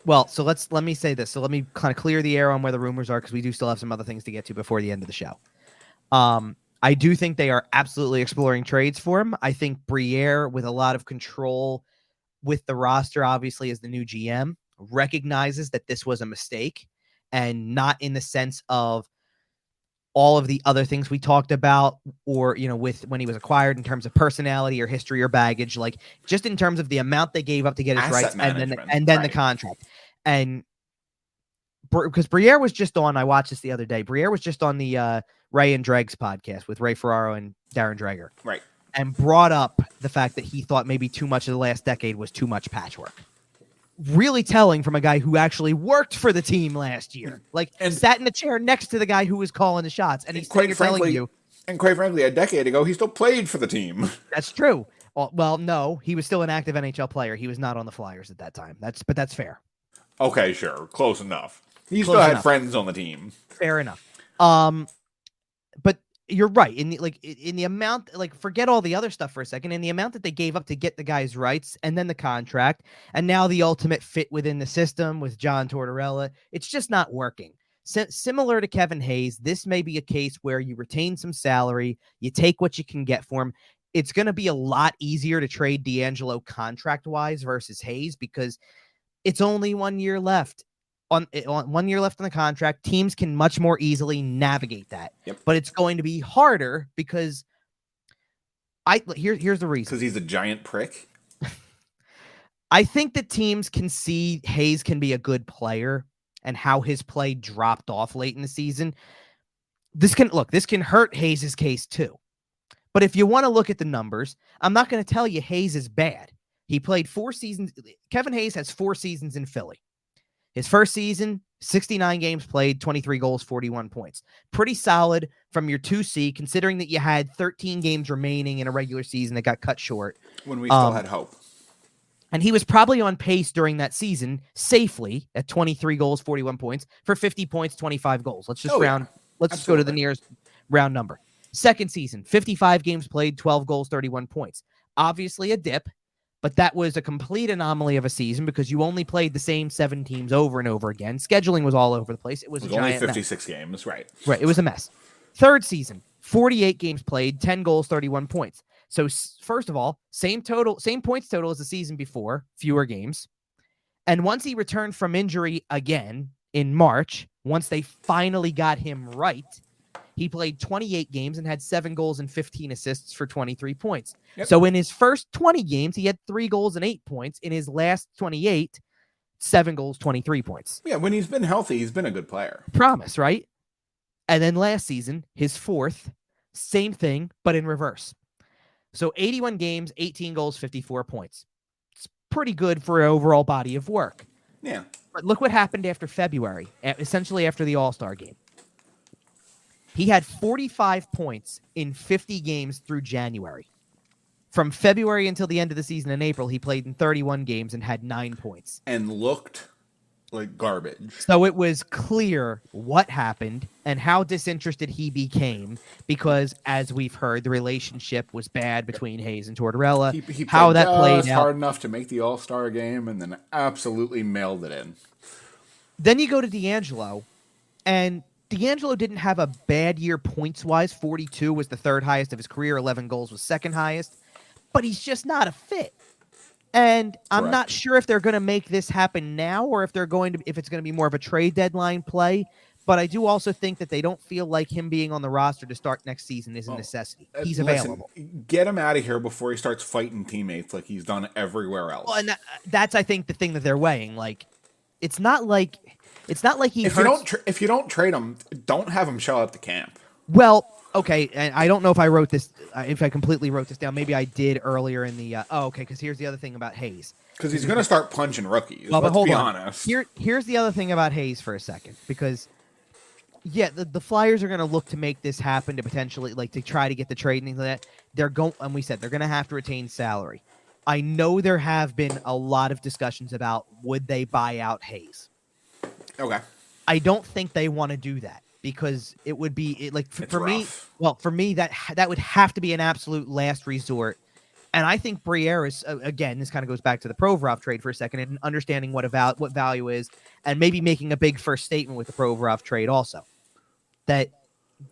B: Well, so let me say this. So let me kind of clear the air on where the rumors are because we do still have some other things to get to before the end of the show. I do think they are absolutely exploring trades for him. I think Briere, with a lot of control with the roster, obviously as the new GM, recognizes that this was a mistake and not in the sense of all of the other things we talked about or, with when he was acquired in terms of personality or history or baggage, like just in terms of the amount they gave up to get his rights and then the contract. And because Briere was just on, I watched this the other day. Briere was just on the Ray and Dregs podcast with Ray Ferraro and Darren Dreger.
A: Right.
B: And brought up the fact that he thought maybe too much of the last decade was too much patchwork. Really telling from a guy who actually worked for the team last year, and sat in the chair next to the guy who was calling the shots. And he's quite frankly,
A: a decade ago, he still played for the team.
B: That's true. Well, no, he was still an active NHL player. He was not on the Flyers at that time. But that's fair.
A: Okay, sure. Close enough. He still had friends on the team.
B: Fair enough. But you're right. In the amount, like, forget all the other stuff for a second. In the amount that they gave up to get the guy's rights, and then the contract, and now the ultimate fit within the system with John Tortorella, it's just not working. Similar to Kevin Hayes, this may be a case where you retain some salary, you take what you can get for him. It's going to be a lot easier to trade D'Angelo contract-wise versus Hayes because it's only 1 year left. On 1 year left on the contract, teams can much more easily navigate that.
A: Yep.
B: But it's going to be harder because here's the reason.
A: Because he's a giant prick.
B: I think that teams can see Hayes can be a good player and how his play dropped off late in the season. This can hurt Hayes' case too. But if you want to look at the numbers, I'm not going to tell you Hayes is bad. He played 4 seasons. Kevin Hayes has 4 seasons in Philly. His first season, 69 games played, 23 goals, 41 points. Pretty solid from your 2C, considering that you had 13 games remaining in a regular season that got cut short.
A: When we still had hope.
B: And he was probably on pace during that season, safely, at 23 goals, 41 points, for 50 points, 25 goals. Let's just just go to the nearest round number. Second season, 55 games played, 12 goals, 31 points. Obviously a dip. But that was a complete anomaly of a season because you only played the same 7 teams over and over again. Scheduling was all over the place. It was
A: only 56 games, right?
B: Right. It was a mess. Third season, 48 games played, 10 goals, 31 points. So first of all, same points total as the season before, fewer games. And once he returned from injury again in March, once they finally got him right, he played 28 games and had 7 goals and 15 assists for 23 points. Yep. So in his first 20 games, he had 3 goals and 8 points. In his last 28, 7 goals, 23 points.
A: Yeah, when he's been healthy, he's been a good player.
B: Promise, right? And then last season, his fourth, same thing, but in reverse. So 81 games, 18 goals, 54 points. It's pretty good for an overall body of work.
A: Yeah.
B: But look what happened after February, essentially after the All-Star game. He had 45 points in 50 games through January. From February until the end of the season in April, he played in 31 games and had 9 points.
A: And looked like garbage.
B: So it was clear what happened and how disinterested he became because, as we've heard, the relationship was bad between Hayes and Tortorella.
A: He
B: how that played out.
A: Hard enough to make the All-Star game and then absolutely mailed it in.
B: Then you go to D'Angelo, and D'Angelo didn't have a bad year points-wise. 42 was the third highest of his career. 11 goals was second highest. But he's just not a fit. And I'm not sure if they're going to make this happen now or if it's going to be more of a trade deadline play. But I do also think that they don't feel like him being on the roster to start next season is a necessity. He's available.
A: Get him out of here before he starts fighting teammates like he's done everywhere else.
B: Well, and that's, I think, the thing that they're weighing. Like, it's not like he.
A: If you don't trade him, don't have him show up to camp.
B: Well, okay, and I don't know if I wrote this, if I completely wrote this down. Maybe I did earlier in the. Okay, because here's the other thing about Hayes.
A: Because he's going to start punching rookies.
B: Well,
A: let's
B: hold
A: be
B: on.
A: honest.
B: Here's the other thing about Hayes for a second, because yeah, the Flyers are going to look to make this happen to potentially to try to get the trade and things like that. They're going to have to retain salary. I know there have been a lot of discussions about would they buy out Hayes.
A: Okay.
B: I don't think they want to do that because it would be for me. Well, for me, that would have to be an absolute last resort. And I think Briere is again. This kind of goes back to the Provorov trade for a second and understanding what value is, and maybe making a big first statement with the Provorov trade also. That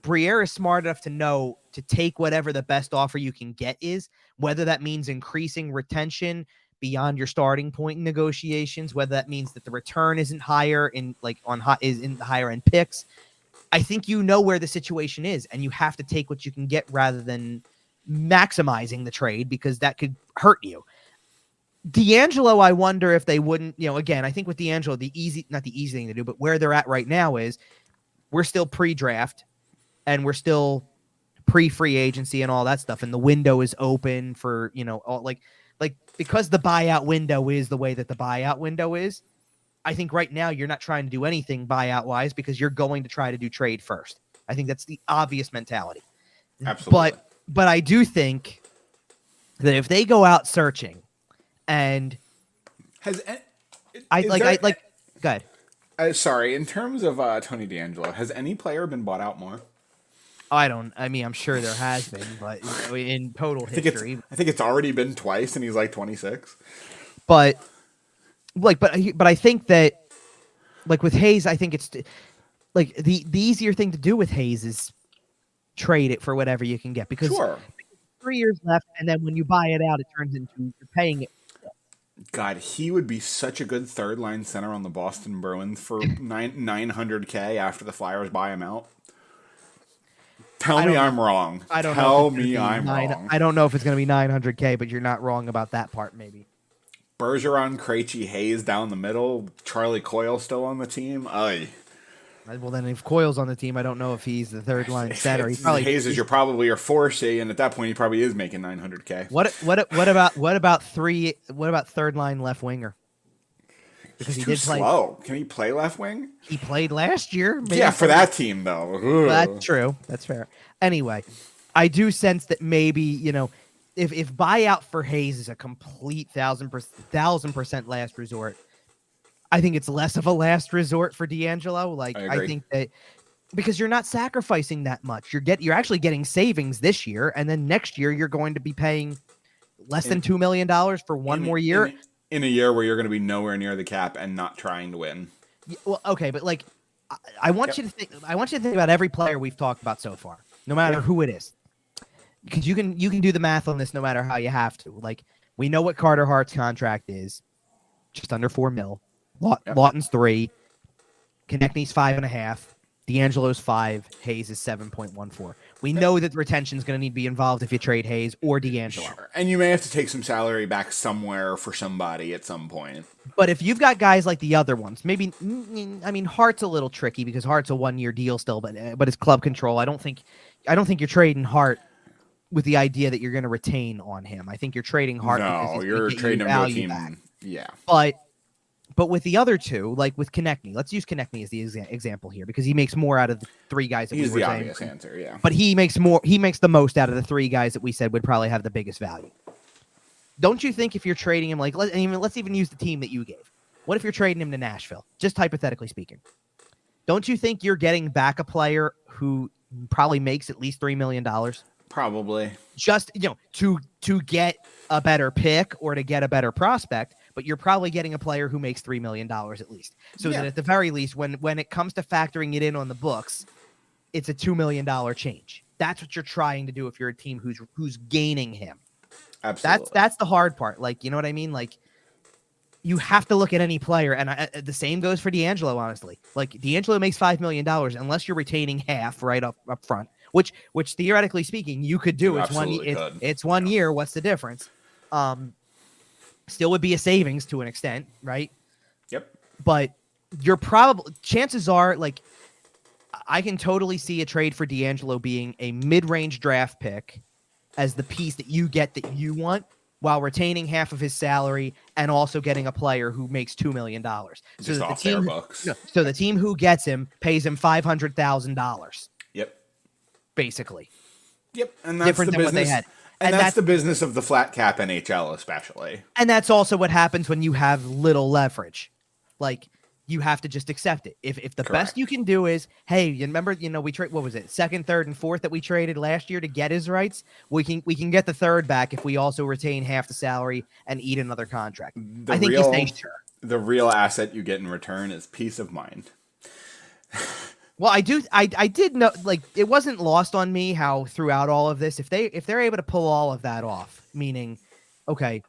B: Briere is smart enough to know to take whatever the best offer you can get is, whether that means increasing retention beyond your starting point in negotiations, whether that means that the return isn't higher is in the higher end picks. I think you know where the situation is, and you have to take what you can get rather than maximizing the trade because that could hurt you. D'Angelo, I wonder if they wouldn't, again, I think with D'Angelo, not the easy thing to do, but where they're at right now is we're still pre-draft and we're still pre-free agency and all that stuff. And the window is open for, because the buyout window is the way that the buyout window is, I think right now you're not trying to do anything buyout wise because you're going to try to do trade first. I think that's the obvious mentality.
A: Absolutely.
B: But I do think that if they go out searching and Good.
A: Sorry, in terms of Tony DeAngelo, has any player been bought out more?
B: I mean, I'm sure there has been, but in total history.
A: I think it's already been twice, and he's like 26.
B: But I think that, like with Hayes, I think it's like the easier thing to do with Hayes is trade it for whatever you can get, because
A: Sure.
B: 3 years left, and then when you buy it out, it turns into you're paying it.
A: God, he would be such a good third line center on the Boston Bruins for $900K after the Flyers buy him out. Tell me I'm wrong. Tell me I'm wrong.
B: I don't know if it's going to be $900K, but you're not wrong about that part, maybe.
A: Bergeron, Krejci, Hayes down the middle. Charlie Coyle still on the team. Aye.
B: Well, then if Coyle's on the team, I don't know if he's the third line center.
A: Hayes is probably your 4C, and at that point, he probably is making $900K.
B: What about third line left winger?
A: Because he's too slow. Can he play left wing?
B: He played last year.
A: Yeah, for that team though.
B: Well, that's true. That's fair. Anyway, I do sense that maybe, if buyout for Hayes is a complete 1,000% last resort, I think it's less of a last resort for DeAngelo. Like, I think that because you're not sacrificing that much, you're actually getting savings this year, and then next year you're going to be paying less than $2 million for one more year.
A: In a year where you're going to be nowhere near the cap and not trying to win.
B: Well, okay, but like, I want you to think. I want you to think about every player we've talked about so far, no matter who it is, because you can do the math on this, no matter how you have to. Like, we know what Carter Hart's contract is, just under $4 million. Lawton's 3, Konechny's 5.5, DeAngelo's 5, Hayes is 7.14. We know that retention is going to need to be involved if you trade Hayes or DeAngelo.
A: Sure. And you may have to take some salary back somewhere for somebody at some point.
B: But if you've got guys like the other ones, maybe, I mean, Hart's a little tricky because Hart's a 1-year deal still, but it's club control. I don't think you're trading Hart with the idea that you're going to retain on him. I think you're trading Hart.
A: No, you're trading him to a team. Back. Yeah.
B: But with the other two, like with Konechny, let's use Konechny as the example here because he makes more out of the 3 guys that
A: he's
B: we were
A: the
B: saying.
A: Obvious answer, yeah.
B: But he makes the most out of the 3 guys that we said would probably have the biggest value. Don't you think if you're trading him, like let's even use the team that you gave. What if you're trading him to Nashville? Just hypothetically speaking. Don't you think you're getting back a player who probably makes at least $3 million?
A: Probably.
B: Just, to get a better pick or to get a better prospect, but you're probably getting a player who makes $3 million at least. So that at the very least, when it comes to factoring it in on the books, it's a $2 million change. That's what you're trying to do if you're a team who's gaining him.
A: Absolutely.
B: That's the hard part. Like, you know what I mean? Like, you have to look at any player, and the same goes for DeAngelo, honestly. Like, DeAngelo makes $5 million unless you're retaining half right up front, which theoretically speaking, you could do. It's 1 year. What's the difference? Still would be a savings to an extent, right?
A: Yep.
B: But chances are, like, I can totally see a trade for DeAngelo being a mid-range draft pick as the piece that you get that you want, while retaining half of his salary and also getting a player who makes $2 million.
A: So
B: the team who gets him pays him $500,000.
A: Yep.
B: Basically.
A: Yep. And that's different than what they had. And that's the business of the flat cap NHL, especially.
B: And that's also what happens when you have little leverage. Like, you have to just accept it. If the best you can do is, hey, you remember, we trade, what was it, 2nd, 3rd, and 4th that we traded last year to get his rights? We can get the 3rd back if we also retain half the salary and eat another contract. I think you stay sure.
A: The real asset you get in return is peace of mind.
B: Well, I did know, like, it wasn't lost on me how throughout all of this, if they're able to pull all of that off, meaning, okay,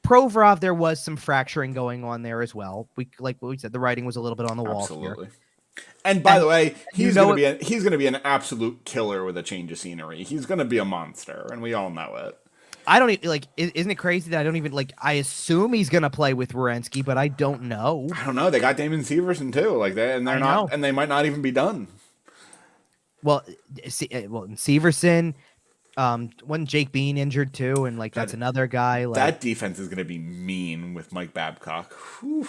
B: Provorov, there was some fracturing going on there as well. Like what we said, the writing was a little bit on the wall.
A: Absolutely. And by the way, he's going to be an absolute killer with a change of scenery. He's going to be a monster, and we all know it.
B: I don't even isn't it crazy that I don't even I assume he's going to play with Werenski, but I don't know.
A: I don't know. They got Damon Severson too, and they might not even be done.
B: Well, Severson. Wasn't Jake Bean injured too? And that's another guy.
A: That defense is going to be mean with Mike Babcock. Whew.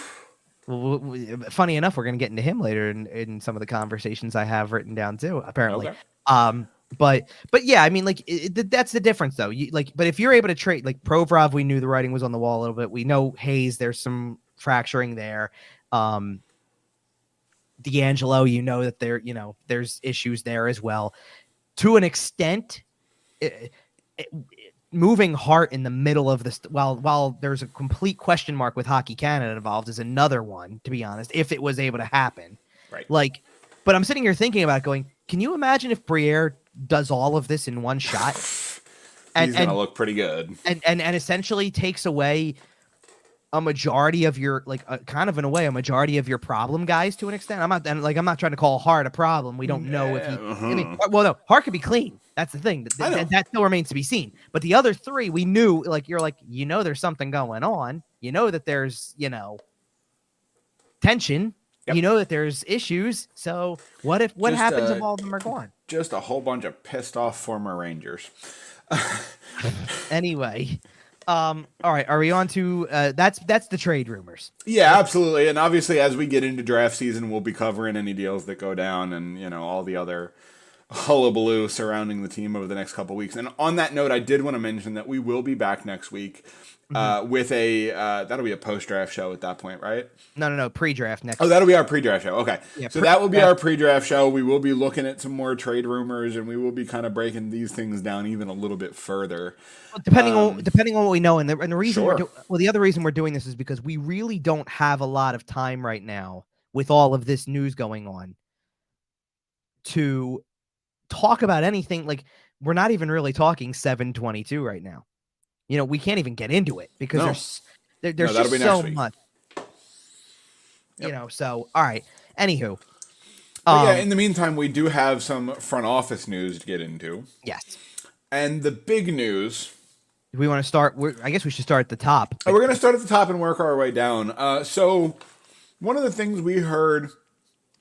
B: Well, funny enough, we're going to get into him later in some of the conversations I have written down too. Apparently,
A: okay.
B: But yeah, I mean, that's the difference though. But if you're able to trade Provorov, we knew the writing was on the wall a little bit. We know Hayes, there's some fracturing there. D'Angelo, that there's issues there as well. To an extent, moving Hart in the middle of this, while there's a complete question mark with Hockey Canada involved, is another one, to be honest, if it was able to happen.
A: Right.
B: But I'm sitting here thinking about going, can you imagine if Briere does all of this in one shot?
A: He's going to look pretty good.
B: And essentially takes away a majority of your, kind of in a way, a majority of your problem guys to an extent. I'm not trying to call Hart a problem. We don't know if he, no, Hart could be clean. That's the thing. That still remains to be seen. But the other three, we knew, there's something going on. That there's, tension. Yep. That there's issues. So what happens if all of them are gone?
A: Just a whole bunch of pissed off former Rangers.
B: Anyway, all right. Are we on to that's the trade rumors?
A: Yeah, absolutely. And obviously, as we get into draft season, we'll be covering any deals that go down and all the other hullabaloo surrounding the team over the next couple of weeks. And on that note, I did want to mention that we will be back next week. With that'll be a post-draft show at that point, right?
B: No, pre-draft next.
A: Oh, that'll be our pre-draft show. Okay, yeah, so that will be our pre-draft show. We will be looking at some more trade rumors, and we will be kind of breaking these things down even a little bit further,
B: depending on what we know. And the reason the other reason we're doing this is because we really don't have a lot of time right now with all of this news going on to talk about anything. We're not even really talking 7/22 right now. We can't even get into it because there's just so much. Yep. So all right. Anywho,
A: in the meantime, we do have some front office news to get into.
B: Yes.
A: And the big news.
B: Do we want to start? I guess we should start at the top.
A: We're going to start at the top and work our way down. So one of the things we heard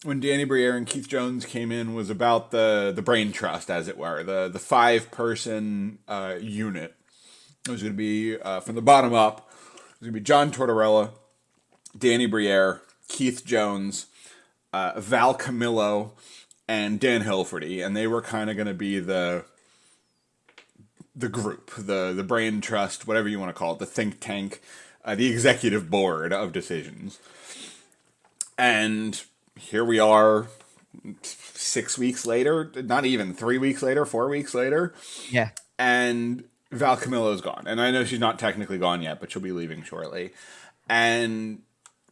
A: when Danny Briere and Keith Jones came in was about the brain trust, as it were, the 5-person unit. It was going to be, from the bottom up, it was going to be John Tortorella, Danny Briere, Keith Jones, Val Camillo, and Dan Hilferty. And they were kind of going to be the group, the brain trust, whatever you want to call it, the think tank, the executive board of decisions. And here we are 6 weeks later, not even 3 weeks later, 4 weeks later.
B: Yeah.
A: And Val Camillo's gone. And I know she's not technically gone yet, but she'll be leaving shortly. And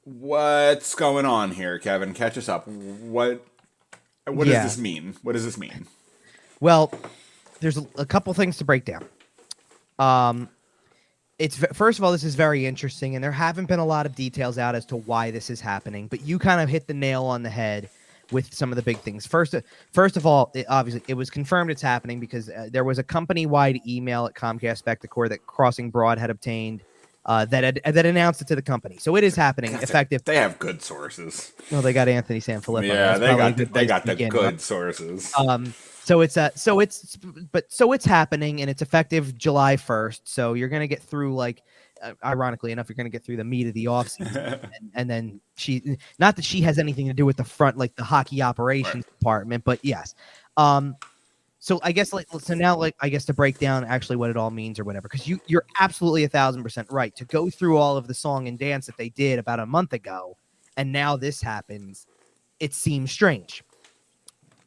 A: what's going on here, Kevin? Catch us up. What does this mean? What does this mean?
B: Well, there's a couple things to break down. First of all, this is very interesting, and there haven't been a lot of details out as to why this is happening, but you kind of hit the nail on the head with some of the big things. First of all, obviously, it was confirmed it's happening because there was a company-wide email at Comcast Spectacor that Crossing Broad had obtained that announced it to the company. So it is happening. Effective.
A: They have good sources.
B: Well, they got Anthony Sanfilippo.
A: Yeah, they got the good sources.
B: So it's happening, and it's effective July 1st. So you're gonna get through ironically enough, you're going to get through the meat of the offseason. and then not that she has anything to do with the front, the hockey operations department, but yes. So I guess to break down actually what it all means or whatever, because you're absolutely 1,000% right. To go through all of the song and dance that they did about a month ago, and now this happens, it seems strange.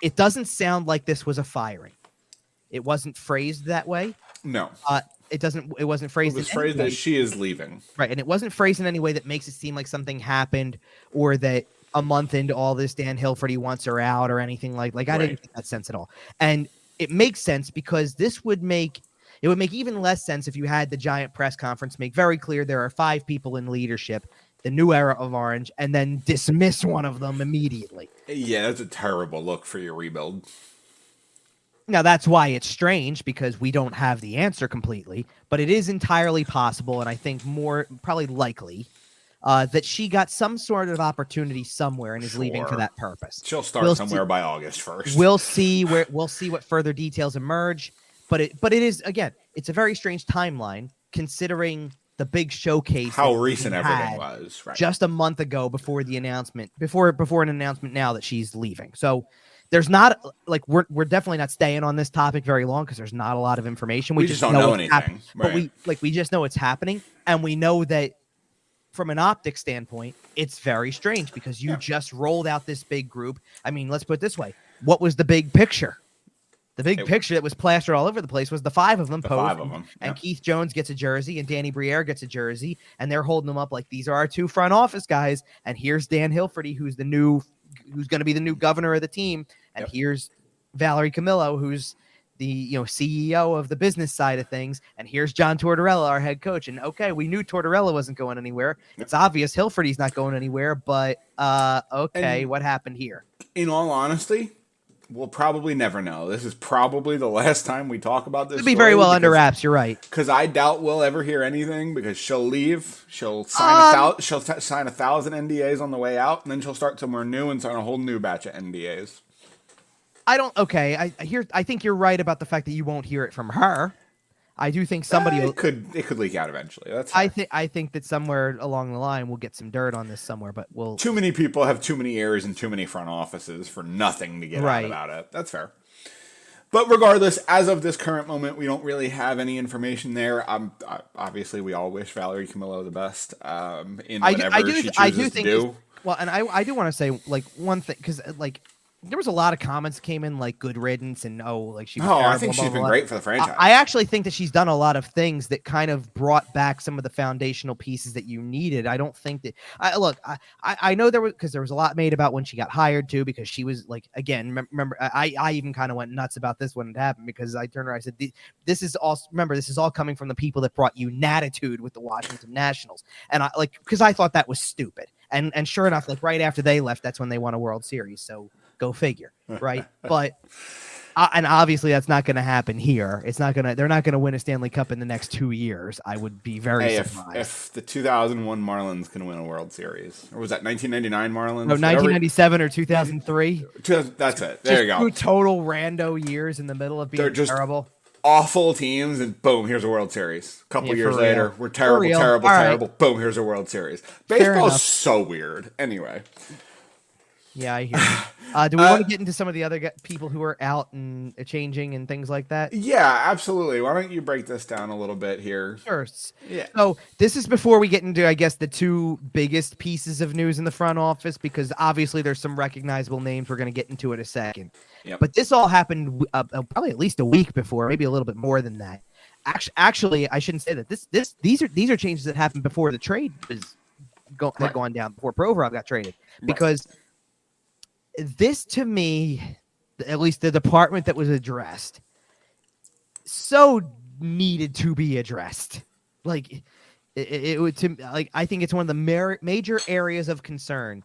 B: It doesn't sound like this was a firing. It wasn't phrased that way.
A: No.
B: It wasn't phrased. It was
A: phrased as she is leaving.
B: Right. And it wasn't phrased in any way that makes it seem like something happened or that a month into all this, Dan Hilferty wants her out or anything like I didn't get that sense at all. And it makes sense because it would make even less sense if you had the giant press conference make very clear there are 5 people in leadership, the new era of Orange, and then dismiss one of them immediately.
A: Yeah, that's a terrible look for your rebuild.
B: Now, that's why it's strange, because we don't have the answer completely, but it is entirely possible, and I think more probably likely, that she got some sort of opportunity somewhere and is leaving for that purpose.
A: She'll start somewhere by August 1st.
B: We'll see what further details emerge, but it is, again, it's a very strange timeline considering the big showcase.
A: How recent everything was, right?
B: Just a month ago before the announcement, before an announcement now that she's leaving. So there's not we're definitely not staying on this topic very long because there's not a lot of information.
A: We just don't know anything.
B: But we just know it's happening, and we know that from an optic standpoint, it's very strange because you just rolled out this big group. I mean, let's put it this way. What was the big picture? The big picture that was plastered all over the place was the five of them posed, and Keith Jones gets a jersey, and Danny Briere gets a jersey, and they're holding them up like these are our two front office guys. And here's Dan Hilferty, who's going to be the new governor of the team, and here's Valerie Camillo, who's the CEO of the business side of things, and here's John Tortorella, our head coach. And okay, we knew Tortorella wasn't going anywhere. It's obvious Hilferty's not going anywhere, but okay, what happened here?
A: In all honesty, we'll probably never know. This is probably the last time we talk about this.
B: It'll be very well under wraps. You're right.
A: Because I doubt we'll ever hear anything. Because she'll leave, she'll sign sign 1,000 NDAs on the way out, and then she'll start somewhere new and sign a whole new batch of NDAs.
B: I think you're right about the fact that you won't hear it from her. I do think somebody
A: it could leak out eventually. That's
B: I think that somewhere along the line we'll get some dirt on this somewhere, but
A: too many people have too many ears and too many front offices for nothing to get out about it. That's fair. But regardless, as of this current moment, we don't really have any information there. Obviously, we all wish Valerie Camillo the best in whatever she chooses to do.
B: Well, and I do want to say like one thing, because like there was a lot of comments that came in like good riddance and she was terrible,
A: I think she's been great for the franchise.
B: I actually think that she's done a lot of things that kind of brought back some of the foundational pieces that you needed. I don't think that I know there was a lot made about when she got hired too, because she was like, again, remember I even kind of went nuts about this when it happened, because I turned around, I said, this is all coming from the people that brought unatitude with the Washington Nationals. And because I thought that was stupid. And sure enough, like right after they left, that's when they won a World Series. So go figure, right? But and obviously that's not going to happen here. They're not going to win a Stanley Cup in the next 2 years. I would be very surprised.
A: If the 2001 Marlins can win a World Series, or was that 1999 Marlins?
B: No, 1997 or 2003.
A: That's it. There you go.
B: 2 total rando years in the middle of being terrible.
A: Awful teams, and boom, here's a World Series. A couple years later, we're terrible. Boom, here's a World Series. Baseball's so weird. Anyway.
B: Yeah, I hear you. Do we want to get into some of the other people who are out and changing and things like that?
A: Yeah, absolutely. Why don't you break this down a little bit here?
B: Sure.
A: Yeah.
B: So this is before we get into, I guess, the two biggest pieces of news in the front office, because obviously there's some recognizable names we're going to get into in a second. Yep. But this all happened probably at least a week before, maybe a little bit more than that. Actually, I shouldn't say that. These are changes that happened before the trade had gone down, before Provorov got traded, because this, to me, at least the department that was addressed, so needed to be addressed. Like it would, I think it's one of the major areas of concern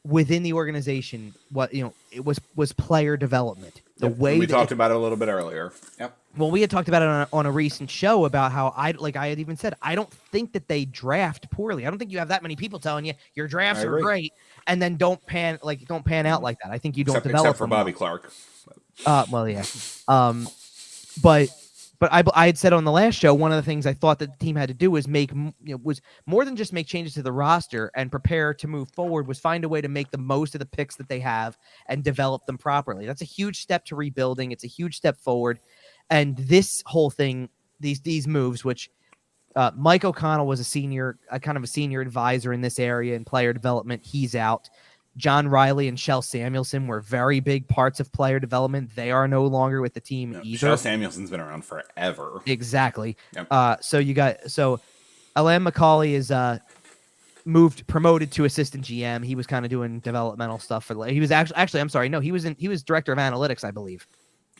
B: within the organization. It was player development. The way
A: we talked about it a little bit earlier. Yep.
B: Well, we had talked about it on a recent show about how I had even said, I don't think that they draft poorly. I don't think you have that many people telling you your drafts are great and then don't pan out like that. I think you don't develop
A: except for Bobby Clark.
B: Well, yeah. But I had said on the last show, one of the things I thought that the team had to do was was more than just make changes to the roster and prepare to move forward, was find a way to make the most of the picks that they have and develop them properly. That's a huge step to rebuilding. It's a huge step forward. And this whole thing, these moves, which Mike O'Connell was kind of a senior advisor in this area in player development. He's out. John Riley and Shel Samuelson were very big parts of player development. They are no longer with the team either.
A: Shel Samuelson's been around forever.
B: Exactly.
A: Yep.
B: So Alain McCauley is promoted to assistant GM. He was kind of doing developmental stuff he was actually I'm sorry, no, he was director of analytics, I believe.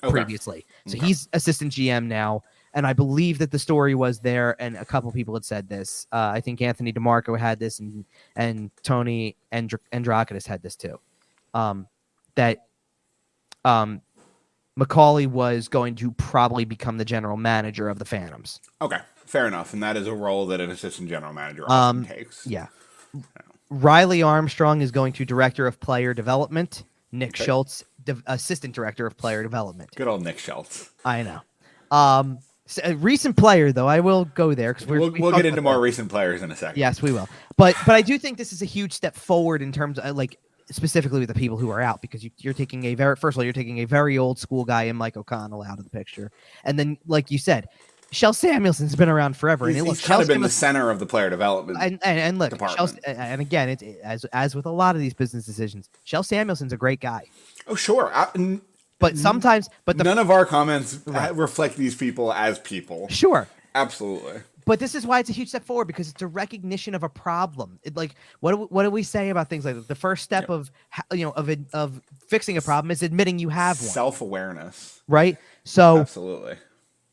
B: Previously. So he's assistant GM now. And I believe that the story was there, and a couple people had said this. I think Anthony DeMarco had this, and Tony Androkidis had this too. That Macaulay was going to probably become the general manager of the Phantoms.
A: Okay, fair enough. And that is a role that an assistant general manager often takes.
B: Yeah. Riley Armstrong is going to director of player development. Nick Schultz, assistant director of player development.
A: Good old Nick Schultz.
B: I know. A recent player, though, I will go there because
A: we'll get into more recent players in a second.
B: Yes, we will. But I do think this is a huge step forward in terms of specifically with the people who are out, because you're taking you're taking a very old school guy in Mike O'Connell out of the picture, and then like you said, Shel Samuelson's been around forever, and
A: He's kind of been the center of the player development
B: and look,
A: department.
B: And again, as with a lot of these business decisions, Shel Samuelson's a great guy.
A: Oh, sure.
B: But sometimes,
A: none of our comments reflect these people as people.
B: Sure.
A: Absolutely.
B: But this is why it's a huge step forward, because it's a recognition of a problem. What do we say about things like that? The first step of fixing a problem is admitting you have one.
A: Self-awareness.
B: Right? So
A: absolutely.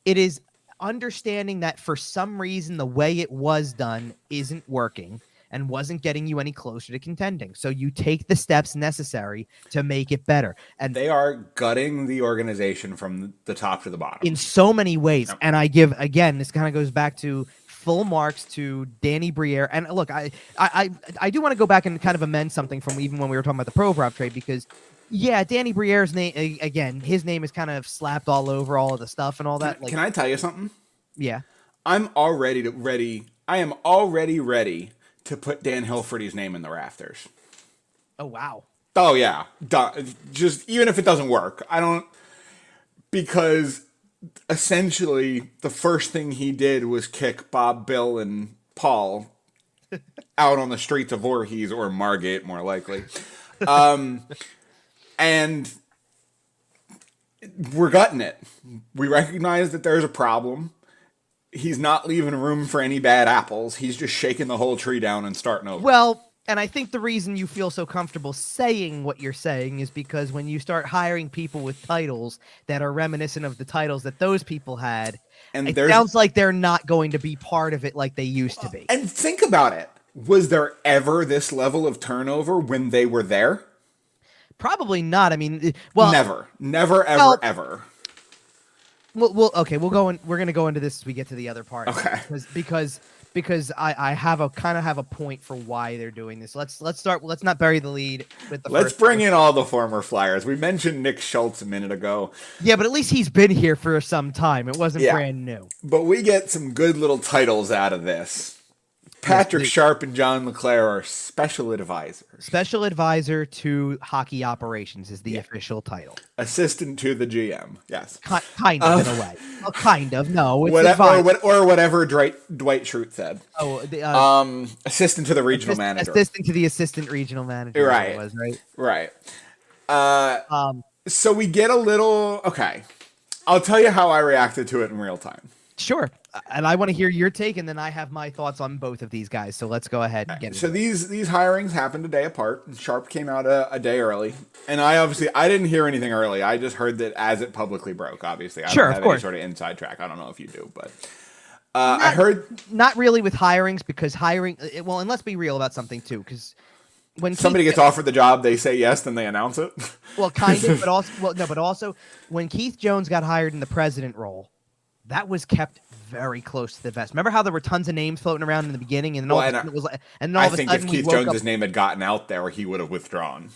B: It is understanding that for some reason the way it was done isn't working and wasn't getting you any closer to contending. So you take the steps necessary to make it better. And
A: they are gutting the organization from the top to the bottom
B: in so many ways.
A: Yep.
B: And I give, again, this kind of goes back to full marks to Danny Briere. And look, I do want to go back and kind of amend something from even when we were talking about the Provorov trade, because yeah, Danny Briere's name, again, his name is kind of slapped all over all of the stuff and all that.
A: Can I tell you something?
B: Yeah.
A: I am already ready to put Dan Hilferty's name in the rafters.
B: Oh, wow.
A: Oh, yeah. Just even if it doesn't work. Because essentially the first thing he did was kick Bob, Bill, and Paul out on the streets of Voorhees, or Margate, more likely. And we're gutting it. We recognize that there's a problem. He's not leaving room for any bad apples. He's just shaking the whole tree down and starting over.
B: Well, and I think the reason you feel so comfortable saying what you're saying is because when you start hiring people with titles that are reminiscent of the titles that those people had, and it sounds like they're not going to be part of it like they used to be.
A: And think about it. Was there ever this level of turnover when they were there?
B: Probably not. I mean, well,
A: never, ever.
B: Okay, we're going to go into this as we get to the other part.
A: Okay.
B: Because I have a point for why they're doing this. Let's start. Let's not bury the lead with the.
A: Let's bring in all the former Flyers. We mentioned Nick Schultz a minute ago.
B: Yeah, but at least he's been here for some time. It wasn't brand new.
A: But we get some good little titles out of this. Patrick Sharp and John LeClaire are special advisors.
B: Special advisor to hockey operations is the official title.
A: Assistant to the GM, yes.
B: Kind of, in a way. Well, kind of, no. It's
A: or whatever Dwight Schrute said.
B: Oh,
A: assistant to the regional manager.
B: Assistant to the assistant regional manager.
A: Right.
B: It was, right?
A: Right. So we get a little... Okay. I'll tell you how I reacted to it in real time.
B: Sure. And I want to hear your take, and then I have my thoughts on both of these guys. So let's go ahead and get it.
A: So these hirings happened a day apart. Sharp came out a day early. And I didn't hear anything early. I just heard that as it publicly broke, obviously. I don't have any sort of inside track. I don't know if you do, but I heard... Not
B: really with hirings, because hiring... Well, and let's be real about something, too, because... When
A: somebody gets offered the job, they say yes, then they announce it.
B: Well, kind of, but also when Keith Jones got hired in the president role, that was kept very close to the vest. Remember how there were tons of names floating around in the beginning, and then all of a sudden it was like, and all of a sudden
A: if Keith Jones's name had gotten out there, he would have withdrawn.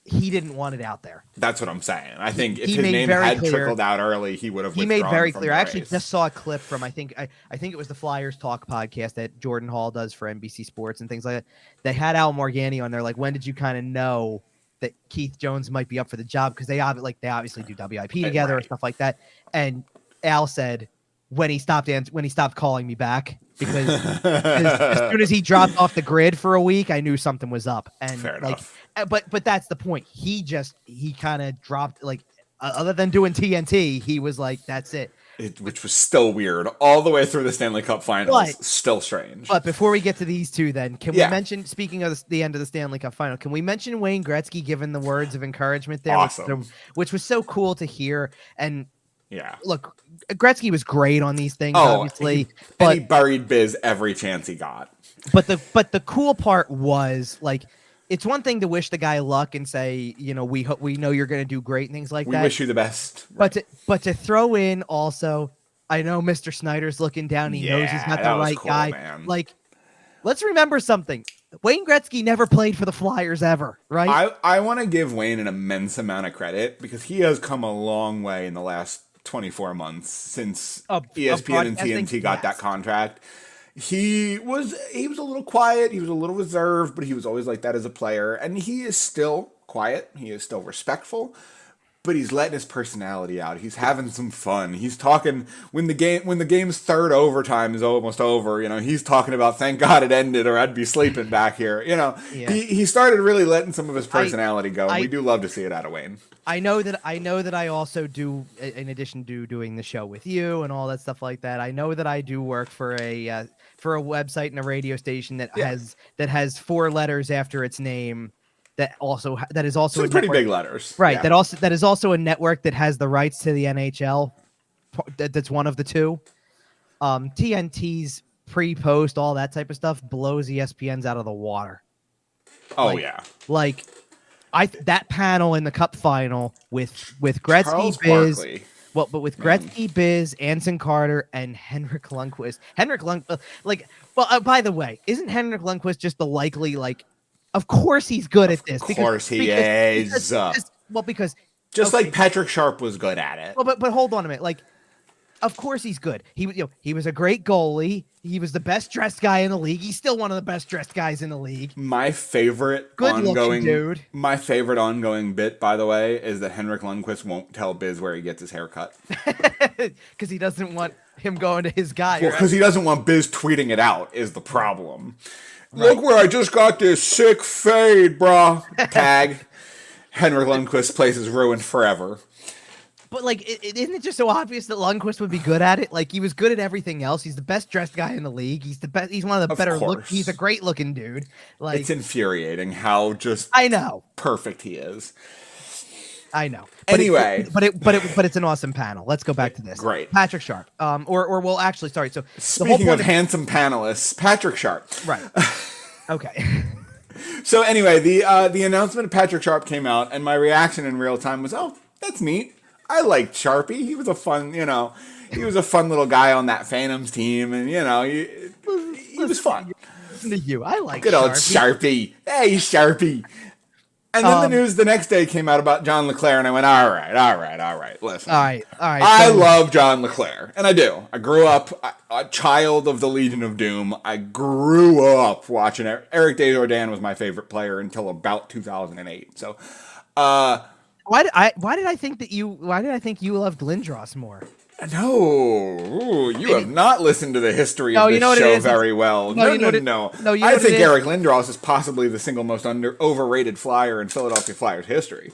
B: He didn't want it out there.
A: That's what I'm saying. I think if his name had trickled out early, he would have withdrawn.
B: He made very clear. I actually just saw a clip from I think it was the Flyers Talk podcast that Jordan Hall does for NBC Sports and things like that. They had Al Morganti on there. Like, when did you kind of know that Keith Jones might be up for the job? Because they obviously do WIP together or stuff like that. And Al said when he stopped calling me back, because as soon as he dropped off the grid for a week, I knew something was up. And
A: fair enough.
B: But that's the point. He kind of dropped, like, other than doing TNT, he was like, that's it.
A: Which was still weird all the way through the Stanley Cup Finals. Still strange.
B: But before we get to these two, then, can we mention, speaking of the end of the Stanley Cup Final, can we mention Wayne Gretzky giving the words of encouragement there?
A: Awesome.
B: Which was so cool to hear. And
A: yeah,
B: look, Gretzky was great on these things, obviously.
A: But he buried Biz every chance he got.
B: But the cool part was, like, it's one thing to wish the guy luck and say, you know, we know you're going to do great and things like that.
A: We wish you the best.
B: Right. But to throw in also, I know Mr. Snyder's looking down. He knows he's not the right guy. Man. Like, let's remember something. Wayne Gretzky never played for the Flyers ever, right?
A: I want to give Wayne an immense amount of credit, because he has come a long way in the last 24 months since ESPN and TNT got that contract. He was a little quiet. He was a little reserved, but he was always like that as a player. And he is still quiet. He is still respectful. but he's letting his personality out. He's having some fun. He's talking when the game's third overtime is almost over. He's talking about thank God it ended, or I'd be sleeping back here. He started really letting some of his personality go. And we do love to see it out of Wayne.
B: I know that I also do, in addition to doing the show with you and all that stuff like that. I know that I do work for a website and a radio station that has 4 letters after its name. That is also
A: some pretty big letters,
B: right? Yeah. That is also a network that has the rights to the NHL. That's one of the 2. TNT's pre-post, all that type of stuff blows ESPN's out of the water.
A: Oh
B: that panel in the Cup Final with Gretzky, Biz, with Gretzky, Biz, Anson Carter, and Henrik Lundqvist. By the way, isn't Henrik Lundqvist just the likely Of course he's good at this.
A: Of course he is.
B: Because
A: just like Patrick Sharp was good at it.
B: Well, but hold on a minute. Of course he's good. He was a great goalie. He was the best dressed guy in the league. He's still one of the best dressed guys in the league.
A: My favorite ongoing bit, by the way, is that Henrik Lundqvist won't tell Biz where he gets his haircut.
B: Because he doesn't want him going to his guy.
A: Well, because he doesn't want Biz tweeting it out is the problem. Right. Look where I just got this sick fade, brah. Tag. Henrik Lundqvist's place is ruined forever.
B: But isn't it just so obvious that Lundqvist would be good at it? He was good at everything else. He's the best dressed guy in the league. He's the best. He's one of the better look. He's a great looking dude.
A: It's infuriating how perfect he is.
B: I know.
A: Anyway,
B: but it's an awesome panel. Let's go back to this.
A: Great.
B: Patrick Sharp. Or we'll actually sorry. So
A: speaking of handsome panelists, Patrick Sharp.
B: Right. Okay.
A: So anyway, the announcement of Patrick Sharp came out, and my reaction in real time was, "Oh, that's neat. I liked Sharpie. He was a fun, he was a fun little guy on that Phantoms team, and he was fun."
B: Listen to you. I like
A: good old Sharpie. Hey, Sharpie. And then the news the next day came out about John LeClair, and I went, all right, listen.
B: All right.
A: I love John LeClair, and I do. I grew up a child of the Legion of Doom. I grew up watching Eric Desjardins was my favorite player until about 2008. So,
B: why did I think you loved Lindros more?
A: No, you have not listened to the history of this show very well. No. I think Eric Lindros is possibly the single most overrated Flyer in Philadelphia Flyers history.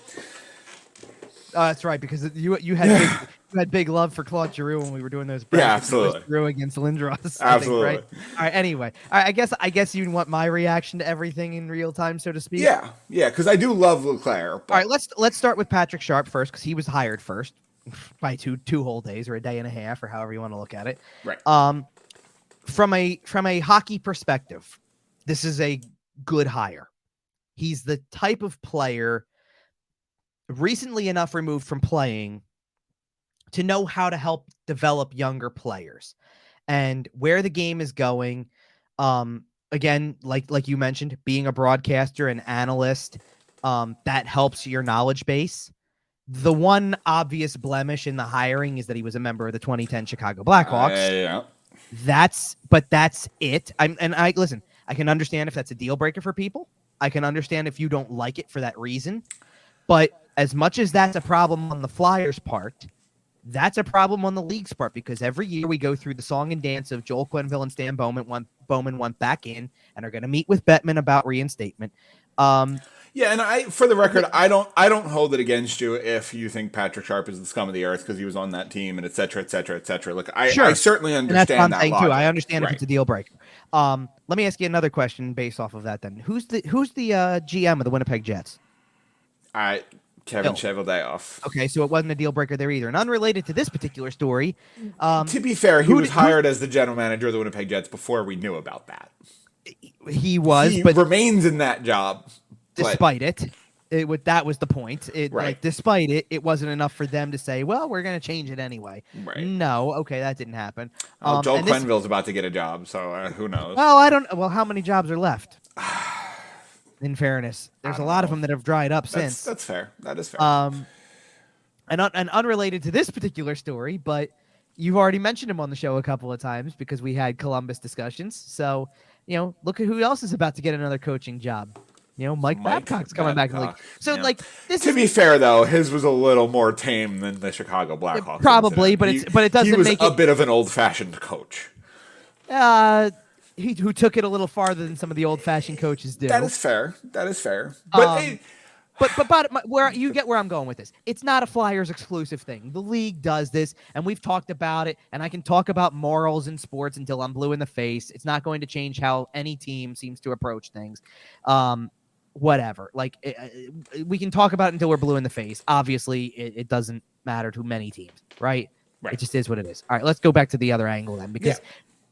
B: That's right, because you had big love for Claude Giroux when we were doing those brackets.
A: Yeah, absolutely.
B: Giroux against Lindros.
A: Absolutely.
B: Think, right? All right. Anyway, I guess you want my reaction to everything in real time, so to speak.
A: Yeah, because I do love LeClair. But...
B: All right, let's start with Patrick Sharp first, because he was hired first. By two whole days or a day and a half or however you want to look at it.
A: Right.
B: From a hockey perspective, this is a good hire. He's the type of player recently enough removed from playing to know how to help develop younger players and where the game is going. Again, like you mentioned, being a broadcaster and analyst, that helps your knowledge base. The one obvious blemish in the hiring is that he was a member of the 2010 Chicago Blackhawks.
A: Yeah.
B: That's it. Listen, I can understand if that's a deal breaker for people. I can understand if you don't like it for that reason. But as much as that's a problem on the Flyers' part, that's a problem on the league's part, because every year we go through the song and dance of Joel Quenneville and Stan Bowman went back in and are going to meet with Bettman about reinstatement.
A: Yeah, and for the record, I don't hold it against you if you think Patrick Sharp is the scum of the earth because he was on that team and et cetera, et cetera, et cetera. Look, I certainly understand that logic.
B: Too. I understand if it's a deal breaker. Let me ask you another question based off of that. Then, who's the GM of the Winnipeg Jets?
A: Kevin Cheveldayoff.
B: Okay, so it wasn't a deal breaker there either. And unrelated to this particular story,
A: to be fair, he was hired as the general manager of the Winnipeg Jets before we knew about that.
B: He was,
A: but remains in that job.
B: Despite that was the point. Despite it, it wasn't enough for them to say, well, we're going to change it anyway.
A: Right.
B: No, okay, that didn't happen.
A: Joel Quenneville's about to get a job, so who knows?
B: Well, how many jobs are left? In fairness, there's a lot of them that have dried up since.
A: That's fair. That is fair.
B: And unrelated to this particular story, but you've already mentioned him on the show a couple of times because we had Columbus discussions. So, look at who else is about to get another coaching job. Mike Babcock's coming back in the league. So, this
A: to be fair, though, his was a little more tame than the Chicago Blackhawks.
B: Probably,
A: incident.
B: but it doesn't make it...
A: He was a bit of an old-fashioned coach.
B: Who took it a little farther than some of the old-fashioned coaches do.
A: That is fair.
B: But where you get where I'm going with this, it's not a Flyers exclusive thing. The league does this, and we've talked about it, and I can talk about morals in sports until I'm blue in the face. It's not going to change how any team seems to approach things. Whatever. We can talk about it until we're blue in the face. Obviously, it doesn't matter to many teams, right? It just is what it is. All right, let's go back to the other angle then, because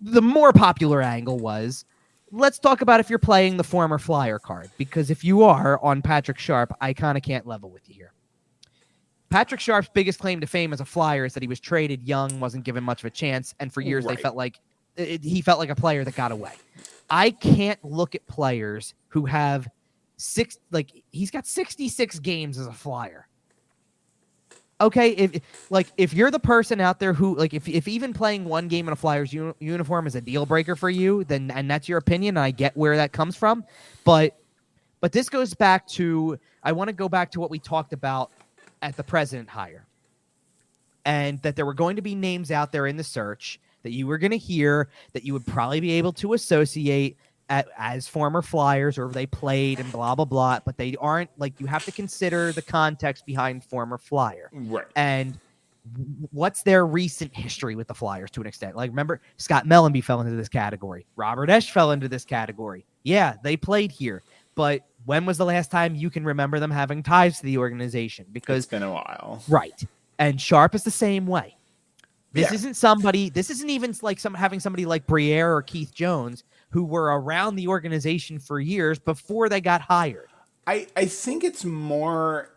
B: the more popular angle was, let's talk about if you're playing the former Flyer card, because if you are on Patrick Sharp, I kind of can't level with you here. Patrick Sharp's biggest claim to fame as a Flyer is that he was traded young, wasn't given much of a chance, and for years they felt like he felt like a player that got away. I can't look at players who have he's got 66 games as a Flyer. Okay, if you're the person out there who if even playing one game in a Flyers uniform is a deal breaker for you, then and that's your opinion, and I get where that comes from, but this goes back to, I want to go back to what we talked about at the president hire, and that there were going to be names out there in the search that you were going to hear that you would probably be able to associate as former Flyers, or they played and blah, blah, blah, but they aren't. You have to consider the context behind former Flyer.
A: Right.
B: And what's their recent history with the Flyers to an extent. Remember, Scott Mellenby fell into this category. Robert Esch fell into this category. Yeah, they played here. But when was the last time you can remember them having ties to the organization? Because
A: it's been a while.
B: Right. And Sharp is the same way. This isn't even having somebody like Briere or Keith Jones who were around the organization for years before they got hired.
A: I think it's more,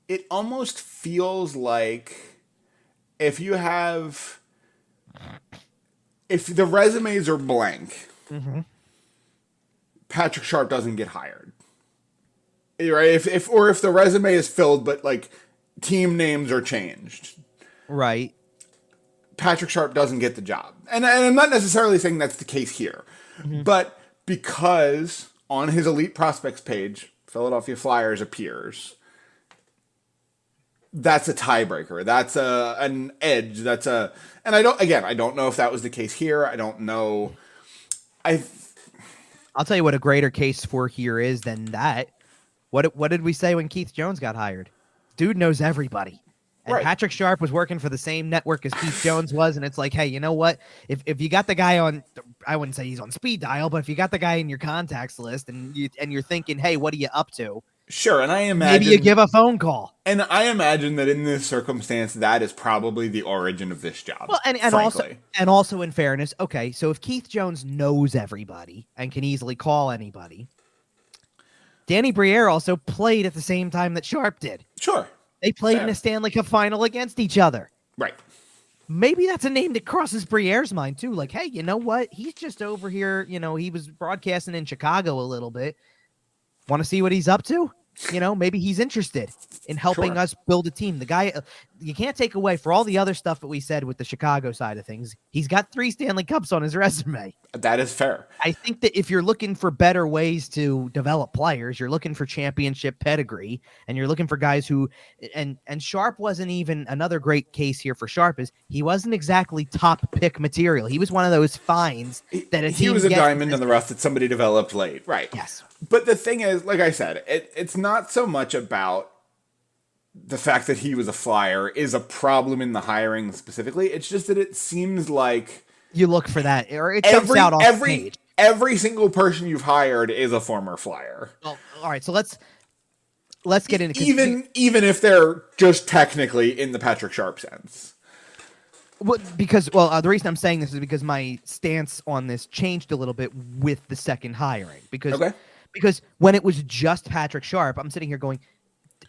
A: it almost feels like if the resumes are blank, Patrick Sharp doesn't get hired. Right? If the resume is filled, but team names are changed.
B: Right.
A: Patrick Sharp doesn't get the job. And I'm not necessarily saying that's the case here. But because on his elite prospects page, Philadelphia Flyers appears, that's a tiebreaker. That's an edge. And I don't know if that was the case here. I don't know.
B: I'll tell you what a greater case for here is than that. What did we say when Keith Jones got hired? Dude knows everybody. And Patrick Sharp was working for the same network as Keith Jones was, and it's like, hey, you know what? If you got the guy on, I wouldn't say he's on speed dial, but if you got the guy in your contacts list and you're thinking, hey, what are you up to?
A: Sure, and I imagine
B: maybe you give a phone call.
A: And I imagine that in this circumstance, that is probably the origin of this job.
B: Well, and also in fairness, okay, so if Keith Jones knows everybody and can easily call anybody, Danny Briere also played at the same time that Sharp did.
A: Sure.
B: They played in a Stanley Cup Final against each other.
A: Right.
B: Maybe that's a name that crosses Briere's mind, too. Hey, you know what? He's just over here. He was broadcasting in Chicago a little bit. Want to see what he's up to? Maybe he's interested in helping us build a team. The guy, you can't take away for all the other stuff that we said with the Chicago side of things. He's got 3 Stanley Cups on his resume.
A: That is fair.
B: I think that if you're looking for better ways to develop players, you're looking for championship pedigree, and you're looking for guys who, and Sharp wasn't even, another great case here for Sharp is he wasn't exactly top pick material. He was one of those finds that
A: he was a diamond in the rough that somebody developed late. Right.
B: Yes.
A: But the thing is, like I said, it's not so much about the fact that he was a Flyer is a problem in the hiring specifically. It's just that it seems like
B: you look for that, or it jumps out on the page.
A: Every single person you've hired is a former Flyer.
B: Well, all right, so let's get into
A: even if they're just technically in the Patrick Sharp sense.
B: Well, the reason I'm saying this is because my stance on this changed a little bit with the second hiring. Because when it was just Patrick Sharp, I'm sitting here going,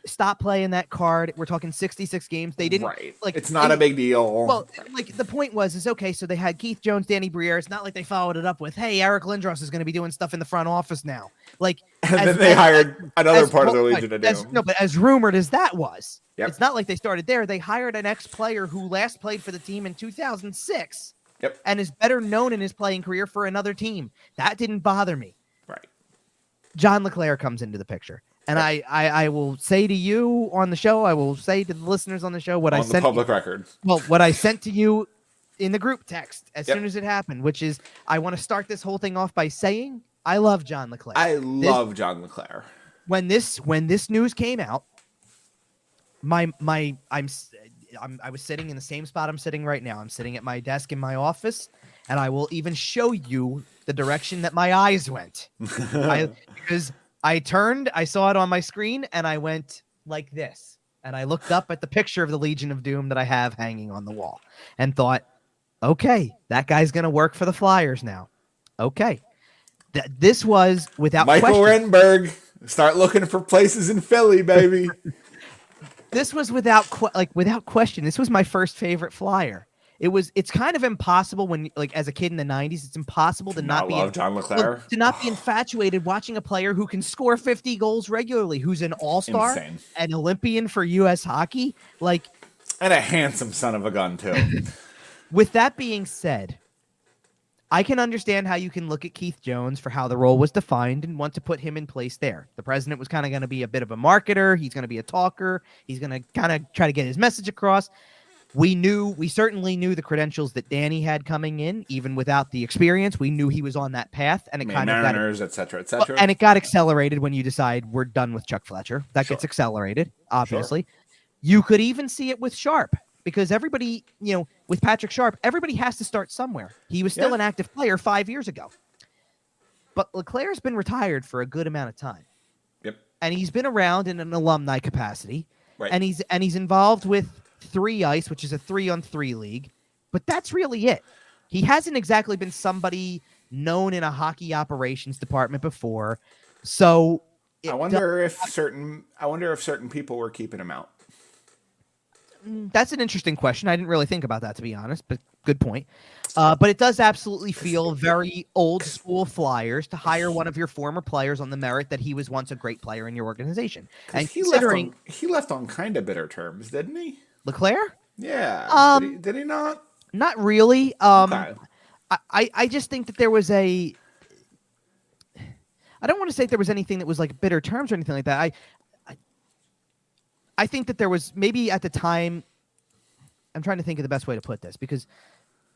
B: stop playing that card. We're talking 66 games. They didn't
A: it's not a big deal.
B: Well, the point was okay. So they had Keith Jones, Danny Briere. It's not like they followed it up with, hey, Eric Lindros is going to be doing stuff in the front office now.
A: And then they hired another part of the Legion to do.
B: No, but as rumored as that was,
A: yep.
B: It's not like they started there. They hired an ex-player who last played for the team in 2006.
A: Yep.
B: And is better known in his playing career for another team. That didn't bother me.
A: Right.
B: John LeClair comes into the picture. And I will say to you on the show, I will say to the listeners on the show what I sent.
A: On the public record.
B: Well, what I sent to you in the group text as soon as it happened, which is I want to start this whole thing off by saying I love John LeClair.
A: I love John LeClair.
B: When this news came out, I was sitting in the same spot I'm sitting right now. I'm sitting at my desk in my office, and I will even show you the direction that my eyes went. Because I turned, I saw it on my screen, and I went like this. And I looked up at the picture of the Legion of Doom that I have hanging on the wall and thought, okay, that guy's going to work for the Flyers now. Okay. This was without
A: Michael Renberg, start looking for places in Philly, baby.
B: This was without question. This was my first favorite Flyer. It's kind of impossible when, like, as a kid in the 90s, it's impossible to not
A: love John LeClair.
B: To not be infatuated watching a player who can score 50 goals regularly, who's an all-star, an Olympian for U.S. hockey,
A: and a handsome son of a gun too.
B: With that being said, I can understand how you can look at Keith Jones for how the role was defined and want to put him in place there. The president was kind of going to be a bit of a marketer. He's going to be a talker. He's going to kind of try to get his message across. We certainly knew the credentials that Danny had coming in, even without the experience. We knew he was on that path, and it kind of
A: Mariners, et cetera, et cetera.
B: And it got accelerated when you decide we're done with Chuck Fletcher. That gets accelerated, obviously. Sure. You could even see it with Sharp, because everybody, with Patrick Sharp, everybody has to start somewhere. He was still an active player 5 years ago, but LeClair's been retired for a good amount of time.
A: Yep,
B: and he's been around in an alumni capacity,
A: right?
B: And he's involved with 3 Ice, which is a 3-on-3 league, but that's really it. He hasn't exactly been somebody known in a hockey operations department before. So
A: I wonder if certain people were keeping him out.
B: That's an interesting question. I didn't really think about that, to be honest, but good point. But it does absolutely feel very old school Flyers to hire one of your former players on the merit that he was once a great player in your organization. And
A: he left on kind of bitter terms, didn't he?
B: LeClair?
A: Yeah. Did he not?
B: Not really.
A: Okay.
B: I just think that there was I don't want to say there was anything that was like bitter terms or anything like that. I think that there was maybe at the time. I'm trying to think of the best way to put this, because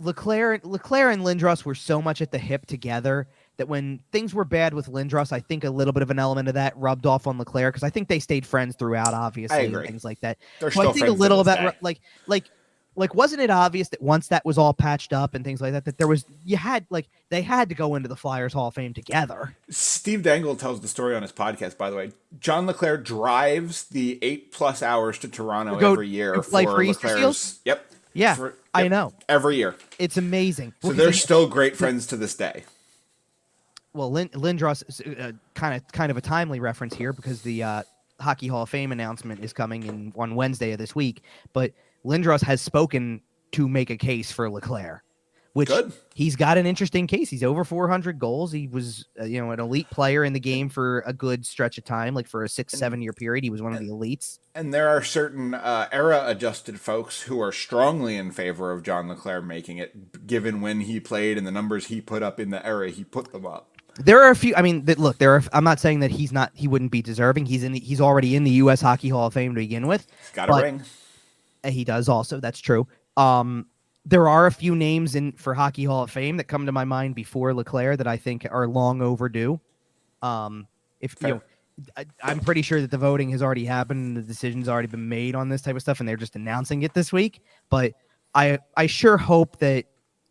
B: LeClair and Lindros were so much at the hip together that when things were bad with Lindros, I think a little bit of an element of that rubbed off on LeClair, because I think they stayed friends throughout, obviously, and things like that.
A: They're still friends. I think a little about
B: like wasn't it obvious that once that was all patched up and things like that, that there was they had to go into the Flyers Hall of Fame together.
A: Steve Dangle tells the story on his podcast, by the way. John LeClair drives the 8+ hours to Toronto every year for LeClair's. Yep.
B: Yeah, I know.
A: Every year.
B: It's amazing.
A: So they're still great friends to this day.
B: Well, Lindros is kind of a timely reference here, because the Hockey Hall of Fame announcement is coming on Wednesday of this week, but Lindros has spoken to make a case for LeClair, which he's got an interesting case. He's over 400 goals. He was, an elite player in the game for a good stretch of time, like for a 6-7 year period. He was one of the elites.
A: And there are certain era-adjusted folks who are strongly in favor of John LeClair making it, given when he played and the numbers he put up in the era he put them up.
B: There are a few. I mean, I'm not saying that he wouldn't be deserving. He's already in the U.S. Hockey Hall of Fame to begin with.
A: He's got a ring.
B: He does also. That's true. There are a few names for Hockey Hall of Fame that come to my mind before LeClair that I think are long overdue. I'm pretty sure that the voting has already happened and the decision's already been made on this type of stuff, and they're just announcing it this week. But I sure hope that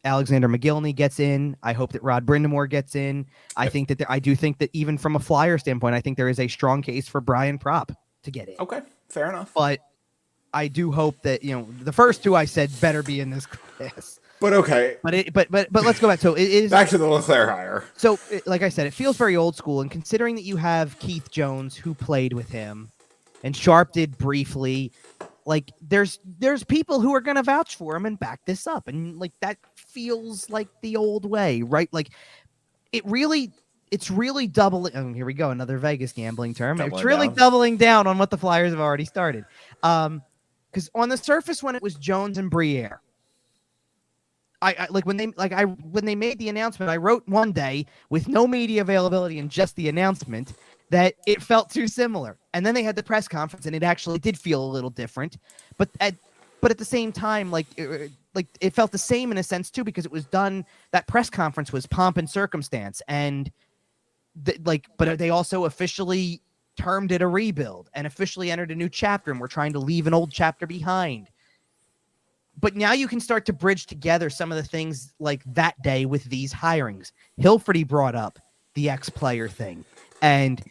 B: Alexander McGillney gets in. I hope that Rod Brindamore gets in. I think that I do think that even from a Flyer standpoint, I think there is a strong case for Brian Propp to get in.
A: Okay, fair enough.
B: But I do hope that the first two I said better be in this class.
A: But okay.
B: But let's go back. So it is
A: back to the LeClair hire.
B: So like I said, it feels very old school, and considering that you have Keith Jones who played with him, and Sharp did briefly, like there's people who are going to vouch for him and back this up, and like that feels like the old way, right? Like it's really doubling. Oh, here we go, another Vegas gambling term. Doubling down on what the Flyers have already started. Because on the surface, when it was Jones and Briere, I like when they made the announcement, I wrote one day with no media availability and just the announcement that it felt too similar. And then they had the press conference and it actually did feel a little different. But at the same time, it felt the same in a sense too, because it was done. That press conference was pomp and circumstance, and but they also officially termed it a rebuild and officially entered a new chapter, and we're trying to leave an old chapter behind. But now you can start to bridge together some of the things like that day with these hirings. Hilferty brought up the ex-player thing, and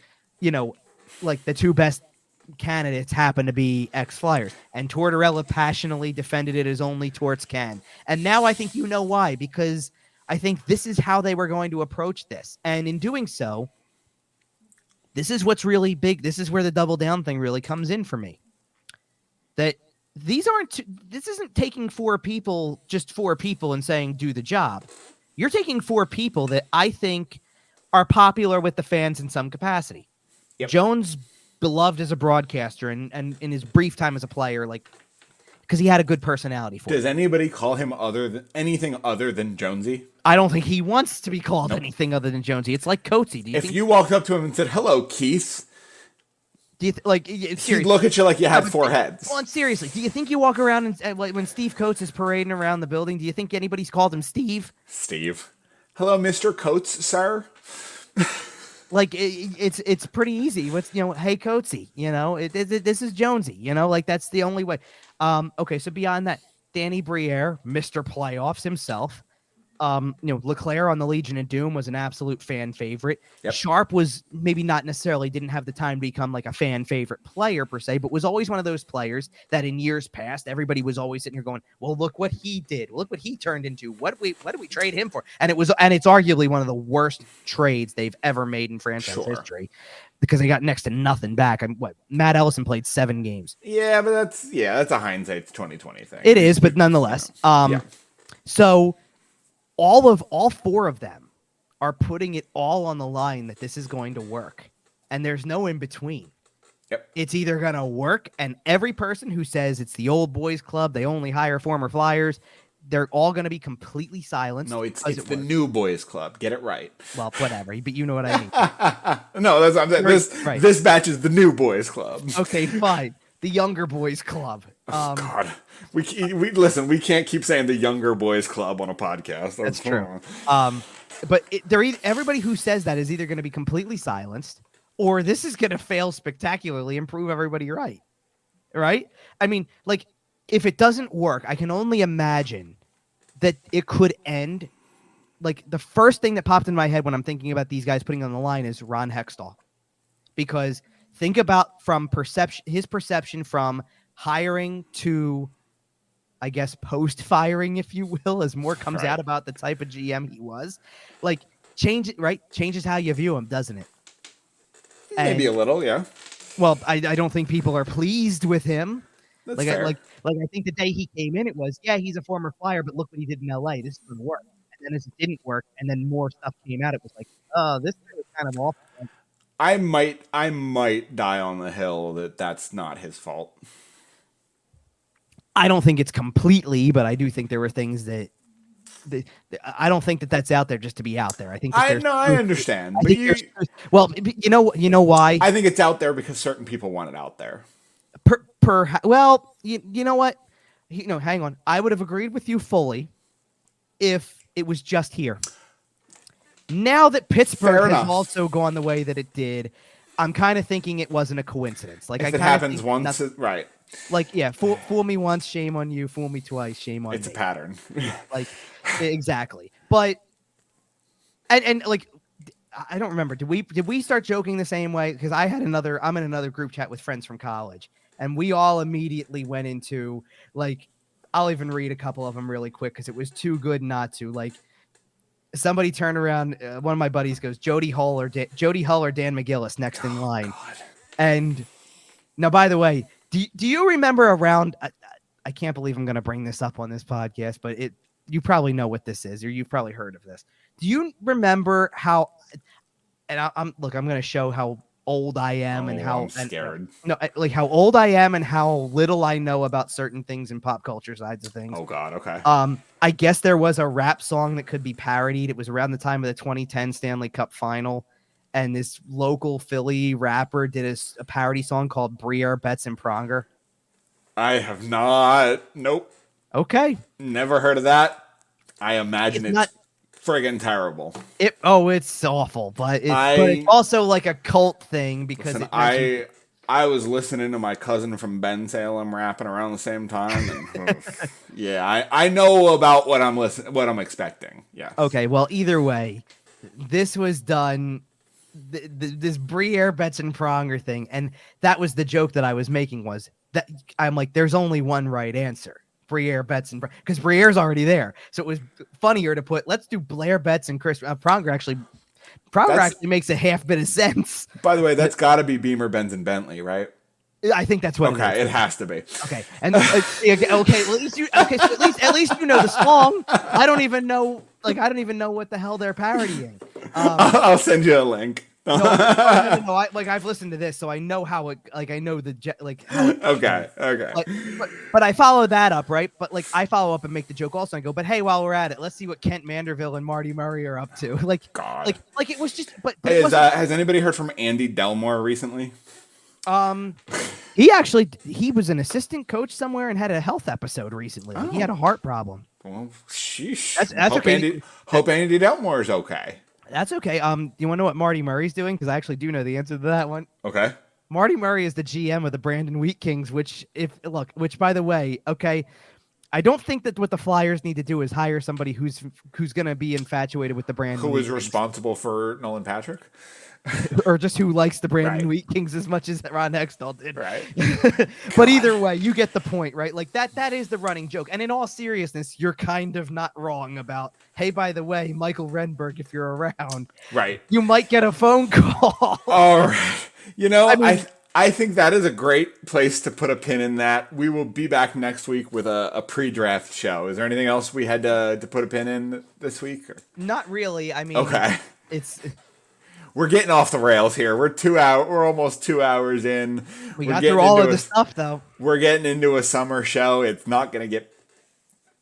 B: like the two best candidates happen to be ex-Flyers, and Tortorella passionately defended it as only Torts can. And now I think you know why, because I think this is how they were going to approach this. And in doing so, this is what's really big. This is where the double down thing really comes in for me. That this isn't taking four people and saying do the job. You're taking four people that I think are popular with the fans in some capacity. Yep. Jones, beloved as a broadcaster and in his brief time as a player, because he had a good personality for it.
A: Does anybody call him anything other than Jonesy?
B: I don't think he wants to be called anything other than Jonesy. It's like Coatsy.
A: If you walked up to him and said, "Hello, Keith,"
B: do you
A: he'd look at you like you had four heads.
B: Well, seriously, do you think you walk around and when Steve Coates is parading around the building, do you think anybody's called him Steve?
A: Steve. Hello, Mr. Coates, sir.
B: It's pretty easy. What's hey Coatsy, this is Jonesy, that's the only way. Okay, so beyond that, Danny Briere, Mr. Playoffs himself. Leclerc on the Legion of Doom was an absolute fan favorite. Yep. Sharp was maybe not necessarily didn't have the time to become like a fan favorite player per se, but was always one of those players that in years past, everybody was always sitting here going, well, look what he did. Look what he turned into. What did we trade him for? And it's arguably one of the worst trades they've ever made in franchise history, because they got next to nothing back. Matt Ellison played 7 games.
A: Yeah, but that's a hindsight 2020 thing.
B: It is, but nonetheless. So all four of them are putting it all on the line that this is going to work. And there's no in between.
A: Yep.
B: It's either going to work, and every person who says it's the old boys club, they only hire former Flyers, they're all going to be completely silenced.
A: No, it's the new boys club. Get it right.
B: Well, whatever, but you know what I mean.
A: No, that's what I'm saying. This batch is the new boys club.
B: Okay, fine. The younger boys club.
A: God, we listen. We can't keep saying the younger boys club on a podcast.
B: That's true. But everybody who says that is either going to be completely silenced, or this is going to fail spectacularly and prove everybody right. Right? I mean, if it doesn't work, I can only imagine that it could end. The first thing that popped in my head when I'm thinking about these guys putting on the line is Ron Hextall, because think about his perception from hiring to, I guess, post-firing, if you will, as more comes out about the type of GM he was. Changes how you view him, doesn't it?
A: Maybe a little, yeah.
B: Well, I don't think people are pleased with him.
A: That's fair.
B: I think the day he came in, it was, he's a former Flyer, but look what he did in LA. This is going to work. And then as it didn't work, and then more stuff came out, it was like, oh, this was kind of awful.
A: I might die on the hill that that's not his fault.
B: I don't think it's completely, but I do think there were things that I don't think that that's out there just to be out there. I think
A: I understand. But you
B: know why?
A: I think it's out there because certain people want it out there.
B: Well, you know what? Hang on. I would have agreed with you fully if it was just here. Now that Pittsburgh has also gone the way that it did, I'm kind of thinking it wasn't a coincidence.
A: If it happens once, right?
B: Fool me once, shame on you. Fool me twice, shame on me.
A: It's a pattern.
B: Exactly. But and I don't remember. Did we start joking the same way? Because I'm in another group chat with friends from college, and we all immediately went into I'll even read a couple of them really quick because it was too good not to. Somebody turned around. One of my buddies goes, Jody Hull or Dan McGillis next in line.
A: God.
B: And now, by the way, do you remember around? I can't believe I'm going to bring this up on this podcast, but you probably know what this is, or you've probably heard of this. Do you remember how? And I'm going to show how old I am and how
A: I'm scared.
B: like how old I am and how little I know about certain things in pop culture sides of things.
A: Oh God, okay.
B: I guess there was a rap song that could be parodied. It was around the time of the 2010 Stanley Cup Final, and this local Philly rapper did a parody song called Briere, Betts, and Pronger.
A: I have not. Nope.
B: Okay.
A: Never heard of that. I imagine it's friggin' terrible.
B: It's awful, but it's also like a cult thing because
A: I was listening to my cousin from Ben Salem rapping around the same time. And, yeah, I know about what I'm expecting. Yeah.
B: Okay. Well, either way, this was done. This Briere, Betts, and Pronger thing, and that was the joke that I was making, was that I'm like, there's only one right answer. Briere, Betts, and because Briere's already there, so it was funnier to put, let's do Blair, Betts, and Chris Pronger. Actually makes a half bit of sense.
A: By the way, that's got to be Beamer, Benz, and Bentley, right?
B: I think that's what.
A: Okay, it has to be.
B: Okay, and okay, well, at least you know the song. I don't even know what the hell they're parodying.
A: I'll send you a link.
B: No, I've listened to this, so I know how it. Like, I know
A: okay.
B: But I follow that up, right? But like, I follow up and make the joke also. I go, but hey, while we're at it, let's see what Kent Manderville and Marty Murray are up to. Like,
A: God.
B: Like it was just. But
A: hey, has anybody heard from Andy Delmore recently?
B: He was an assistant coach somewhere and had a health episode recently.
A: Oh.
B: He had a heart problem.
A: Well, sheesh.
B: That's okay.
A: Hope Andy Delmore is okay.
B: That's okay. You want to know what Marty Murray's doing? Because I actually do know the answer to that one.
A: Okay.
B: Marty Murray is the GM of the Brandon Wheat Kings, which by the way, okay, I don't think that what the Flyers need to do is hire somebody who's going to be infatuated with the Brandon.
A: Who is responsible for Nolan Patrick?
B: Or just who likes the Brandon Wheat Kings as much as Ron Hextall did.
A: Right.
B: But either way, you get the point, right? Like that is the running joke. And in all seriousness, you're kind of not wrong about, hey, by the way, Michael Renberg, if you're around,
A: right,
B: you might get a phone call.
A: All right. You know, I think that is a great place to put a pin in that. We will be back next week with a pre-draft show. Is there anything else we had to put a pin in this week? Or?
B: Not really. I mean,
A: okay. We're getting off the rails here. We're almost 2 hours in.
B: We got through all of the stuff, though.
A: We're getting into a summer show. It's not going to get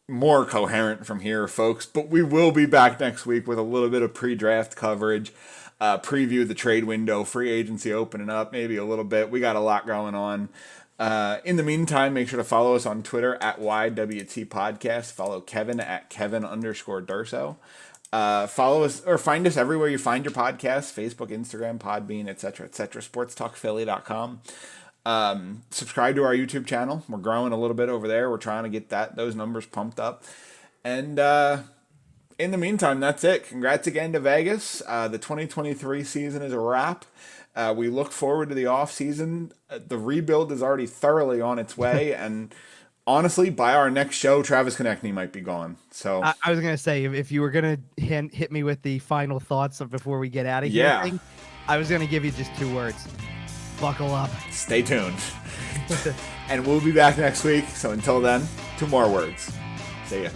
A: more coherent from here, folks. But we will be back next week with a little bit of pre-draft coverage, preview the trade window, free agency opening up, maybe a little bit. We got a lot going on. In the meantime, make sure to follow us on Twitter at YWT Podcast. Follow Kevin at Kevin_Durso. Follow us or find us everywhere you find your podcasts: Facebook, Instagram, Podbean, etc., sportstalkphilly.com. Subscribe to our YouTube channel. We're growing a little bit over there. We're trying to get those numbers pumped up. And in the meantime, that's it. Congrats again to Vegas. The 2023 season is a wrap. We look forward to the offseason. The rebuild is already thoroughly on its way, and honestly, by our next show, Travis Konechny might be gone. So
B: I was gonna say, if you were gonna hit me with the final thoughts before we get out of here, I was gonna give you just 2 words: buckle up.
A: Stay tuned, and we'll be back next week. So until then, 2 more words. See ya.